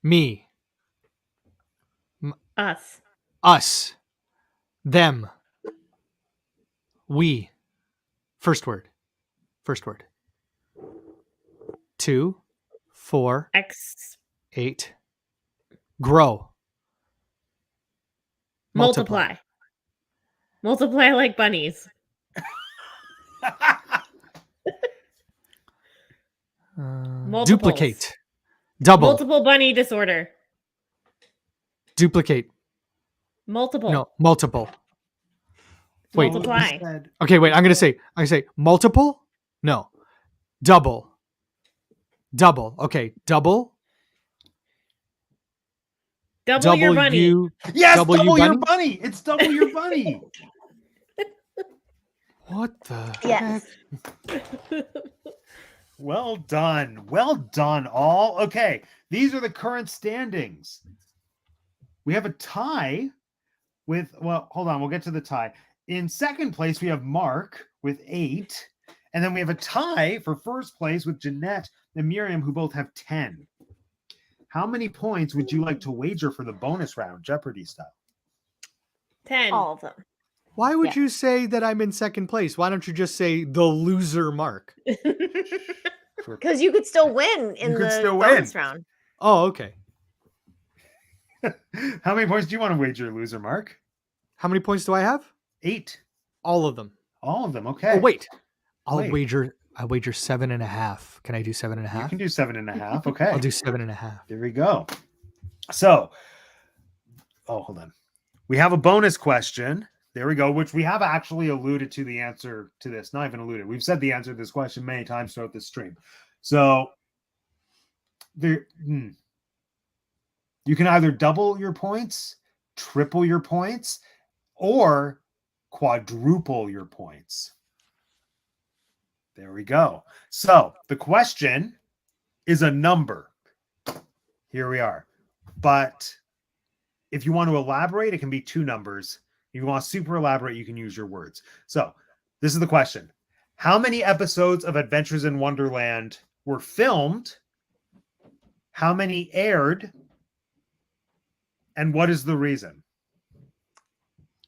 Me. Us. Us. Them. We. First word. 2, 4, X. 8. Grow. Multiply. Multiply like bunnies. Duplicate. Double. Multiple bunny disorder. Duplicate. Multiple. No, multiple. Wait. Multiply. Okay, wait. I'm gonna say multiple. No, double. Okay, double. Double your bunny. Yes, double your bunny. It's double your bunny. What the Yes. heck? Well done. Well done, all. Okay, these are the current standings. We have a tie with, well, hold on. We'll get to the tie. In second place, we have Mark with 8. And then we have a tie for first place with Jeanette and Miriam, who both have 10. How many points would you like to wager for the bonus round, Jeopardy style? 10. All of them. Why would you say that I'm in second place? Why don't you just say the loser Mark? Because you could still win in the bonus round. Oh, okay. How many points do you want to wager, loser Mark? How many points do I have? 8. All of them. All of them. Okay. Oh, wait. I Wait. wager 7.5. Can I do 7.5? You can do 7.5. Okay. I'll do 7.5. There we go. So, hold on. We have a bonus question. There we go, which we have actually alluded to the answer to this. Not even alluded. We've said the answer to this question many times throughout this stream. So, you can either double your points, triple your points, or quadruple your points. There we go. So the question is a number. Here we are. But if you want to elaborate, it can be 2 numbers. If you want to super elaborate, you can use your words. So this is the question. How many episodes of Adventures in Wonderland were filmed? How many aired? And what is the reason?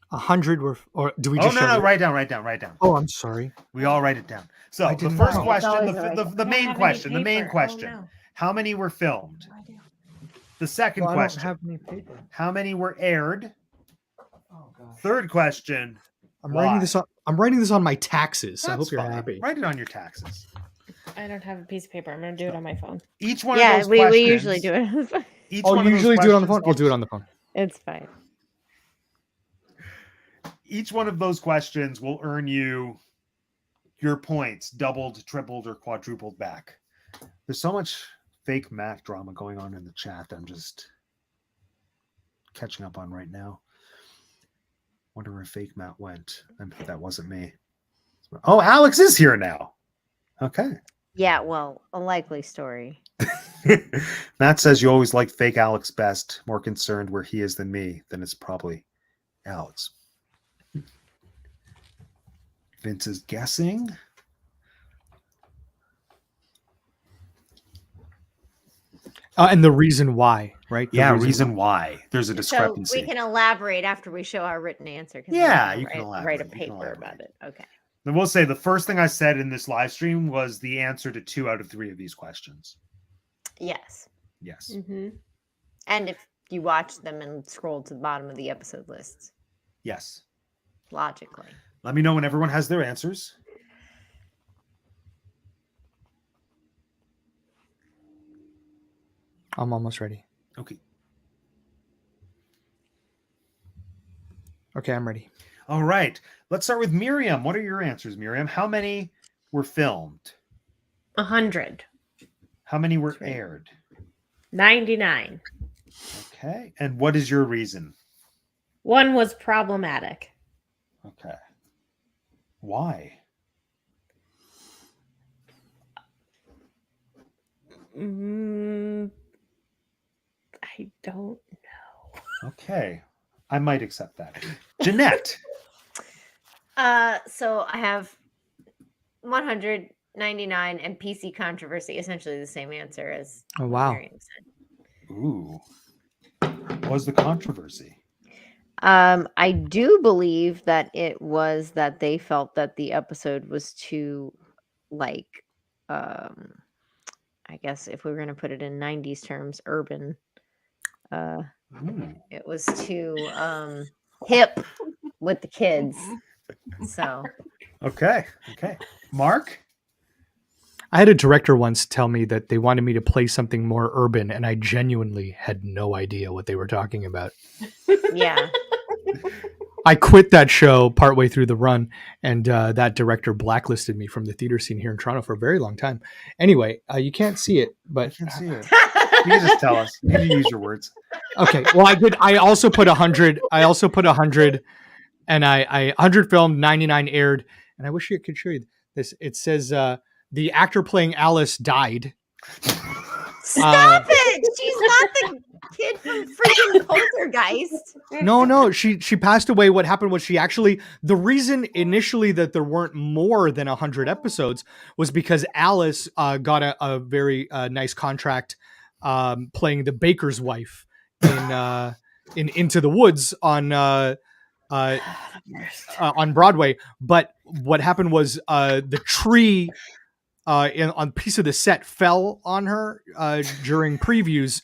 100 were, or do we Oh, just no, show no, it? write down. Oh, I'm sorry. We all write it down. So I the didn't first know. question, It's always the main question, Oh, how many were filmed? The second Well, I don't question, have any paper. how many were aired? Oh gosh. Third question, I'm why? writing this on. I'm writing this on my taxes. I That's hope you're fine. happy. Write it on your taxes. I don't have a piece of paper. I'm going to do it on my phone. Each one of Yeah, those we questions. usually do it. Each Oh, one you of those usually do it on the phone. questions- I'll do it on the phone. It's fine. Each one of those questions will earn you your points doubled, tripled, or quadrupled back. There's so much fake math drama going on in the chat that I'm just catching up on right now. Wonder where fake Matt went. That wasn't me. Oh, Alex is here now. Okay. Yeah, well, a likely story. Matt says you always like fake Alex best, more concerned where he is than me. Then it's probably Alex. Vince is guessing. And the reason why, right? The Reason why. There's a discrepancy. So we can elaborate after we show our written answer. 'Cause Yeah, we're you gonna can write a elaborate, you can paper elaborate. about it. Okay. I will say the first thing I said in this live stream was the answer to 2 out of 3 of these questions. Yes. Yes. Mm-hmm. And if you watch them and scroll to the bottom of the episode lists, Yes. logically. Let me know when everyone has their answers. I'm almost ready. Okay. Okay, I'm ready. All right. Let's start with Miriam. What are your answers, Miriam? How many were filmed? 100. How many were That's right. aired? 99. Okay. And what is your reason? One was problematic. Okay. Why? I don't know. Okay. I might accept that. Jeanette. So I have 199 and PC controversy, essentially the same answer as Oh, what wow. Miriam said. Ooh. What was the controversy? I do believe that it was that they felt that the episode was too, like, I guess if we were going to put it in 90s terms, urban. Ooh. It was too hip with the kids. So Okay. Okay. Mark? I had a director once tell me that they wanted me to play something more urban, and I genuinely had no idea what they were talking about. yeah. I quit that show partway through the run, and that director blacklisted me from the theater scene here in Toronto for a very long time. Anyway, you can't see it, I but can see it. You can just tell us. You can use your words. okay. Well, I did. I also put 100. I also put 100, and I 100 filmed, 99 aired, and I wish I could show you this. It says the actor playing Alice died. Stop it! She's not the kid from freaking Poltergeist. No, she passed away. What happened was the reason initially that there weren't more than 100 episodes was because Alice got a very nice contract playing the baker's wife in Into the Woods on Broadway. But what happened was the tree on a piece of the set fell on her during previews,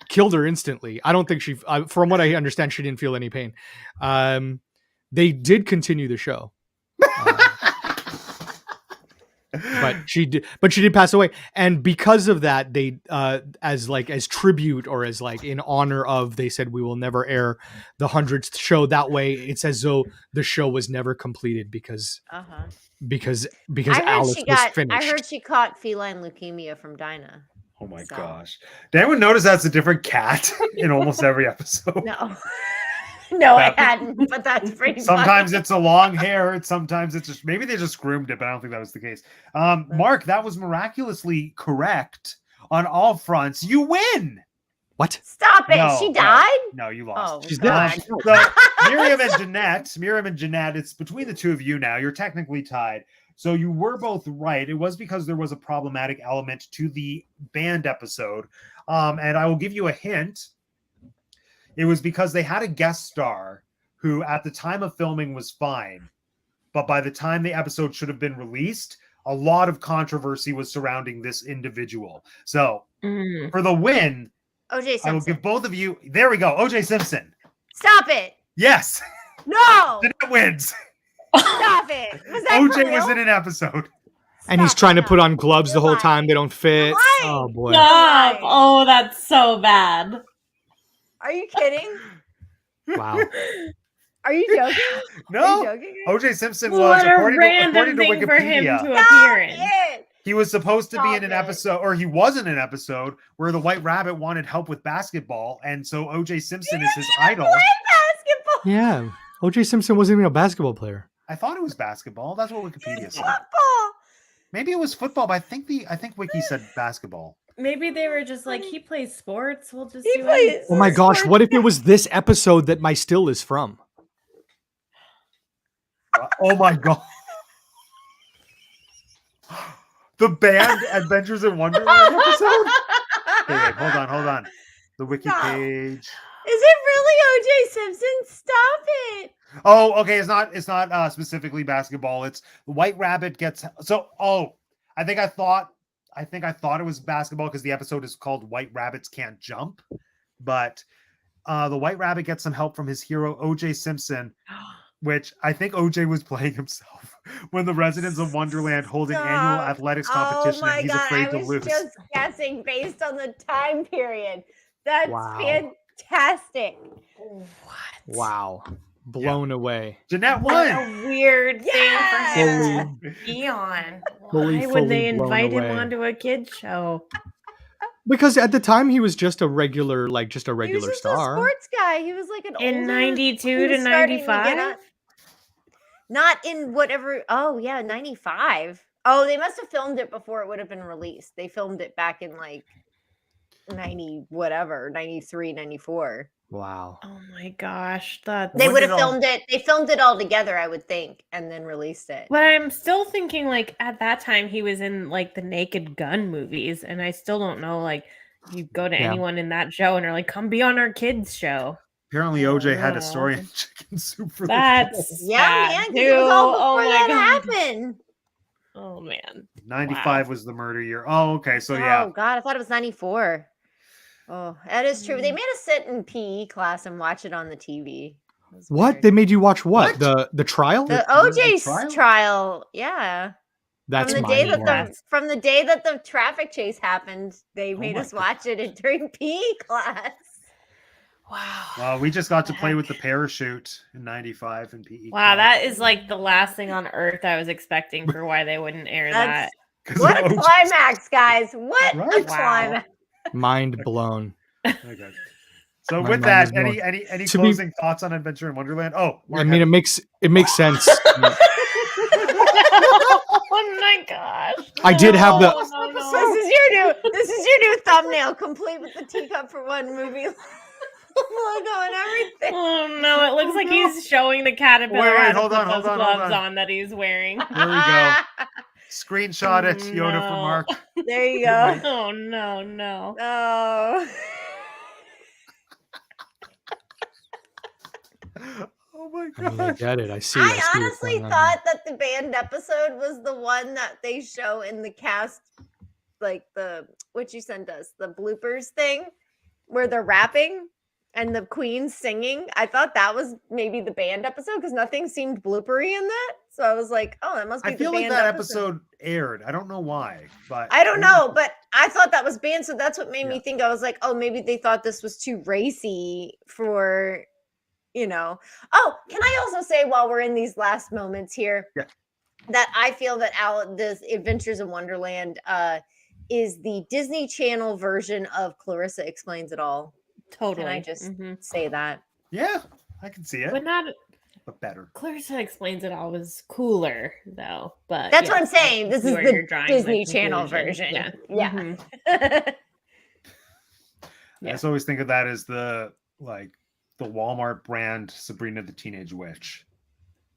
killed her instantly. I don't think from what I understand, she didn't feel any pain. They did continue the show, but she did pass away. And because of that, they as tribute or as like in honor of, they said we will never air the 100th show. That way, it's as though the show was never completed because because Alice was finished. I heard she caught feline leukemia from Dinah. Oh my So. gosh. Did anyone notice that's a different cat in almost every episode? No. No, I hadn't, but that's pretty Sometimes funny. it's a long hair. Sometimes it's just, maybe they just groomed it, but I don't think that was the case. Mark, that was miraculously correct on all fronts. You win. What? Stop it. No, She died? No, you lost. Oh, She's God. So Miriam and Jeanette, it's between the two of you now. You're technically tied. So you were both right. It was because there was a problematic element to the band episode. And I will give you a hint. It was because they had a guest star who at the time of filming was fine. But by the time the episode should have been released, a lot of controversy was surrounding this individual. So for the win, OJ Simpson. I will give both of you. There we go. OJ Simpson. Stop it. Yes. No. Jeanette wins. Stop it. Was that for OJ was real? in an episode. And he's Stop trying to it. put on gloves the You're whole lying. time. They don't fit. You're lying. Oh boy. Stop! Right. Oh, that's so bad. Are you kidding? Wow. Are you joking? Are No. you joking? OJ Simpson was, What a according random to thing for him Wikipedia, to appear in. It. he was supposed to be in Stop an it. episode, or he was in an episode where the White Rabbit wanted help with basketball, and so OJ Simpson is his idol. Play basketball. Yeah. OJ Simpson wasn't even a basketball player. I thought it was basketball. That's what Wikipedia said. Football. Maybe it was football, but I think Wiki said basketball. Maybe they were just like, he plays sports. We'll just He do plays- it. Oh my gosh, what if it was this episode that my still is from? Oh my god. The band Adventures in Wonderland episode? Okay, wait, hold on. The wiki Stop. page. Is it really OJ Simpson? Stop it. Oh, okay. It's not specifically basketball. It's the White Rabbit gets I think I thought it was basketball because the episode is called White Rabbits Can't Jump. But the White Rabbit gets some help from his hero OJ Simpson, which I think OJ was playing himself when the residents of Wonderland hold an annual Stop. athletics competition Oh my and he's God. afraid I to was lose. just guessing based on the time period. That's Wow. fantastic. Wow. Blown away. Jeanette What won. a weird thing for him Fully, to be on. fully, Why would they blown invite him away. onto a kid's show? Because at the time he was just a regular, He was regular just a star. sports guy. He was like an In older, 92 he to was starting get 95? up. Not in whatever. Oh yeah, 95. Oh, they must have filmed it before it would have been released. They filmed it back in like 90 whatever, 93, 94. Wow. Oh my gosh. That's... They When would did have all- filmed it. They filmed it all together, I would think, and then released it. But I'm still thinking, like, at that time, he was in, like, the Naked Gun movies, and I still don't know, like, you go to Yeah. anyone in that show and are like, come be on our kids' show. Apparently OJ had a story Oh. in Chicken Soup for That's the Yeah, sad, man, 'cause it was all too. before Oh my that God. happened. Oh, man. 95 was the murder year. Oh, okay. So yeah. Oh God, I thought it was 94. Oh, that is true. They made us sit in PE class and watch it on the TV. It was What? weird. They made you watch what? What? The trial? The the OJ trial? trial? Yeah. That's from the my day that mind-blowing. from the day that the traffic chase happened, they Oh made my us watch it during PE class. Wow. Well, we just got to play Heck. with the parachute in 95 in PE. Wow, that is like the last thing on earth I was expecting for why they wouldn't air That's that. 'Cause what of a OJ. climax, guys! What a Right? Wow. climax! mind blown. Okay. So My with mind that, is blown. any To be- closing thoughts on Adventure in Wonderland? Oh, I mean, it makes sense. Oh my gosh. I did have the- This is your new thumbnail, complete with the teacup for one movie logo and everything. Oh no, it looks like he's showing the caterpillar Wait, how to hold put on, hold those on, hold gloves on. on that he's wearing. There we go. Screenshot it, Oh, Yoda for no. Mark. There you go. Oh no, no. Oh. Oh my I mean, I god. get it. I see. I see what's honestly going on thought that the band episode was the one that they show in the cast, like the what you sent us, the bloopers thing, where they're rapping and the Queen's singing. I thought that was maybe the band episode because nothing seemed bloopery in that. So I was like, oh, that must be I feel the like band that episode aired. I don't know why, but I don't know, but I thought that was banned, so that's what made me Yeah. think. I was like, oh, maybe they thought this was too racy for, you know. Oh, can I also say while we're in these last moments here, Yeah. that I feel that this Adventures in Wonderland is the Disney Channel version of Clarissa Explains It All. Totally. Can I just Mhm. say that? Yeah, I can see it, But not but better. Clarissa Explains It All was cooler though. But That's what I'm yes, I saying. This see is where the you're drawing Disney the Channel conclusion. version. Yeah. Yeah. Mhm. I Yeah. just always think of that as the Walmart brand Sabrina the Teenage Witch.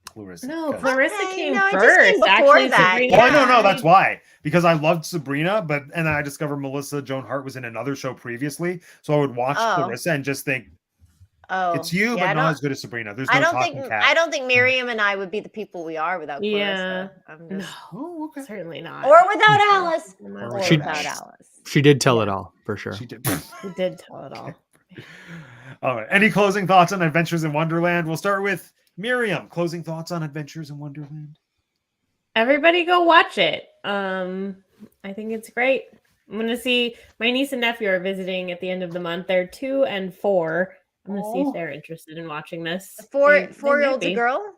Clarissa. No, 'cause- Clarissa Okay, came no, it first. just came before Actually, that. Sabrina. Oh, no, Yeah. that's why. Because I loved Sabrina, and then I discovered Melissa Joan Hart was in another show previously. So I would watch Oh. Clarissa and just think, Oh, it's you, yeah, but not as good as Sabrina. There's I no don't think talking cat. I don't think Miriam and I would be the people we are without Yeah. Clarissa. I'm just Oh, okay. Certainly not. or without Alice. Or She- without Alice. She did tell it Yeah. all for sure. She did. We did tell it all. All right. Any closing thoughts on Adventures in Wonderland? We'll start with Miriam. Closing thoughts on Adventures in Wonderland? Everybody go watch it. I think it's great. I'm gonna see my niece and nephew are visiting at the end of the month. They're 2 and 4. I'm gonna see Oh. if they're interested in watching this. The They might four-year-old's a be. girl?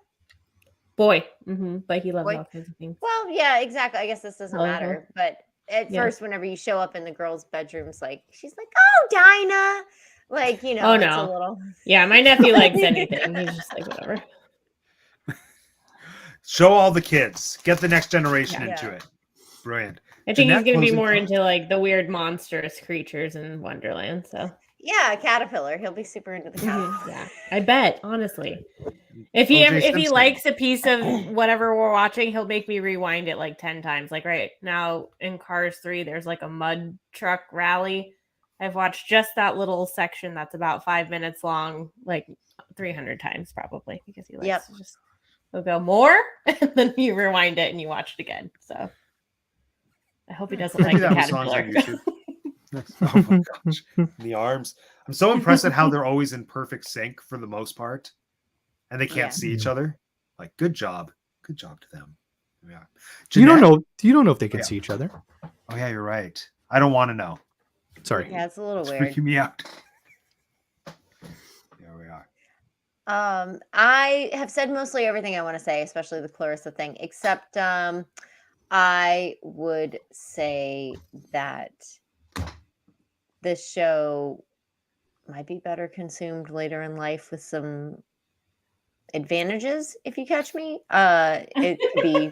Boy. But he loves Boy. all kinds of things. Well, yeah, exactly. I guess this doesn't Uh-huh. matter. But at Yeah. first, whenever you show up in the girls' bedrooms, like she's like, "Oh, Dinah," like Oh, it's a no. little. Yeah, my nephew likes anything. He's just like whatever. Show all the kids. Get the next generation Yeah. into it. Brilliant. I think Jeanette, he's gonna be closing more thoughts? into like the weird monstrous creatures in Wonderland. So Yeah, a caterpillar. He'll be super into the caterpillar. yeah, I bet honestly, if he O.J. if he Simpson. likes a piece of whatever we're watching, he'll make me rewind it like 10 times. Like right now in Cars 3, there's like a mud truck rally. I've watched just that little section that's about 5 minutes long, like 300 times probably because he likes Yep. to just he'll go more and then you rewind it and you watch it again. So I hope he doesn't We do like the that with songs on caterpillar. YouTube. Oh my gosh. The arms. I'm so impressed at how they're always in perfect sync for the most part. And they can't Yeah. see each other. Like, good job. Good job to them. Yeah. You don't Jeanette? know. You don't know if they can Yeah. see each other. Oh, yeah, you're right. I don't want to know. Sorry. Yeah, it's a little It's weird. freaking me out. There we are. I have said mostly everything I want to say, especially the Clarissa thing, except I would say that this show might be better consumed later in life with some advantages, if you catch me. It could be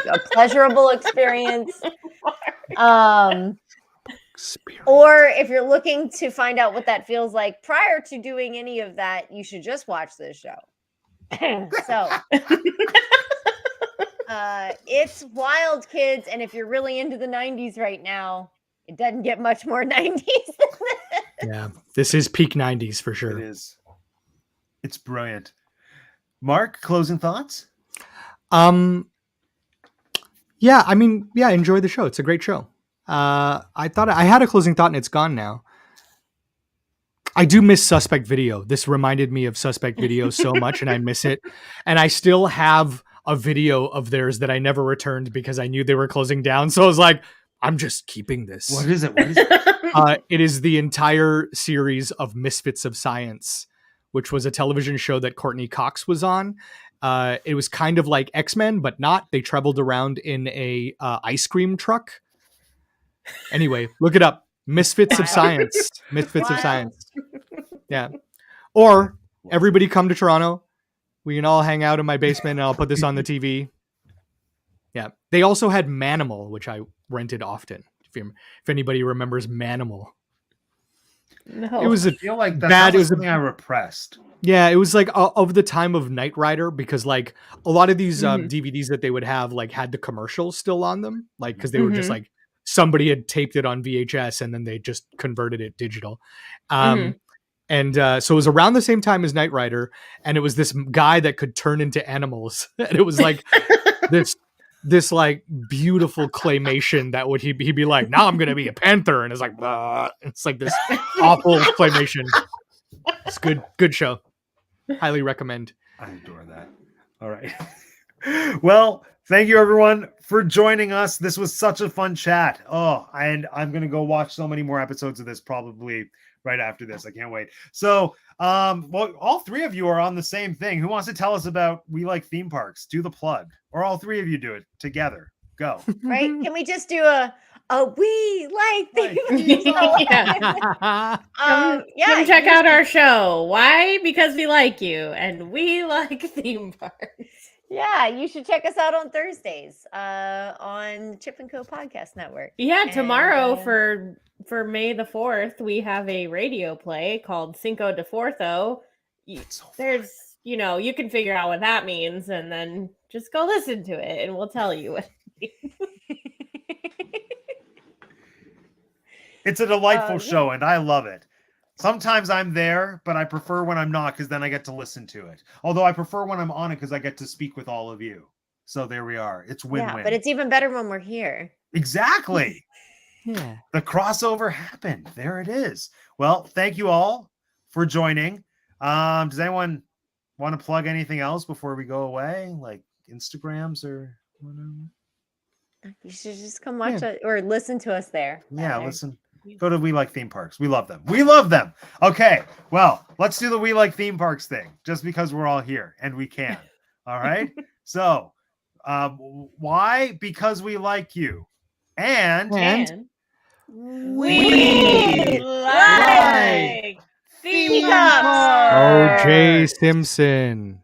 a pleasurable experience. Spirit. Or if you're looking to find out what that feels like prior to doing any of that, you should just watch this show. So it's wild, kids. And if you're really into the 90s right now, it doesn't get much more 90s than this. Yeah, this is peak 90s for It sure. is. It's brilliant. Mark, closing thoughts? Yeah, I mean, yeah, enjoy the show. It's a great show. I thought I had a closing thought and it's gone now. I do miss Suspect Video. This reminded me of Suspect Video so much and I miss it. And I still have a video of theirs that I never returned because I knew they were closing down. So I was like, I'm just keeping this. What is it? What is it? It is the entire series of Misfits of Science, which was a television show that Courtney Cox was on. It was kind of like X-Men, but not. They traveled around in a ice cream truck. Anyway, look it up. Misfits of Science. Misfits of Wild. Science. Yeah. Or everybody come to Toronto. We can all hang out in my basement and I'll put this on the TV. Yeah. They also had Manimal, which I rented often. If anybody remembers Manimal. No. It was I a feel like Bad, that it was was a- something I repressed. yeah, it was like of the time of Knight Rider because like a lot of these Mhm. DVDs that they would have like had the commercials still on them, like because they were just Mhm. like somebody had taped it on VHS and then they just converted it digital. Mhm. And so it was around the same time as Knight Rider, and it was this guy that could turn into animals, and it was like this like beautiful claymation that would he'd be like, now I'm gonna be a panther, and it's like it's like this awful claymation. It's good show. Highly recommend. I adore that. All right. Well, thank you everyone for joining us. This was such a fun chat. Oh, and I'm gonna go watch so many more episodes of this probably right after this. I can't wait. So, well, all three of you are on the same thing. Who wants to tell us about We Like Theme Parks? Do the plug, or all three of you do it together. Go. Right? Can we just do a we like these? Yeah. Yeah, Come check you- out our show. Why? Because we like you and we like theme parks. Yeah, you should check us out on Thursdays on Chip and Co Podcast Network. Yeah, And, tomorrow for May the 4th, we have a radio play called Cinco de Fortho. It's so fun. There's you can figure out what that means, and then just go listen to it, and we'll tell you what. It's a delightful show, and I love it. Sometimes I'm there, but I prefer when I'm not, because then I get to listen to it. Although I prefer when I'm on it because I get to speak with all of you. So there we are. It's win-win. Yeah, but it's even better when we're here. Exactly. Yeah. The crossover happened. There it is. Well, thank you all for joining. Does anyone want to plug anything else before we go away? Like Instagrams or whatever? You should just come watch it or listen to us there. Yeah, rather. listen. Go to We Like Theme Parks. We love them. We love them. Okay. Well, let's do the We Like Theme Parks thing just because we're all here and we can. All right. So, why? Because we like you. And We like theme Teacups. O.J. Simpson.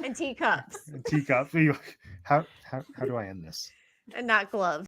And teacups. teacups. How do I end this? And not gloves.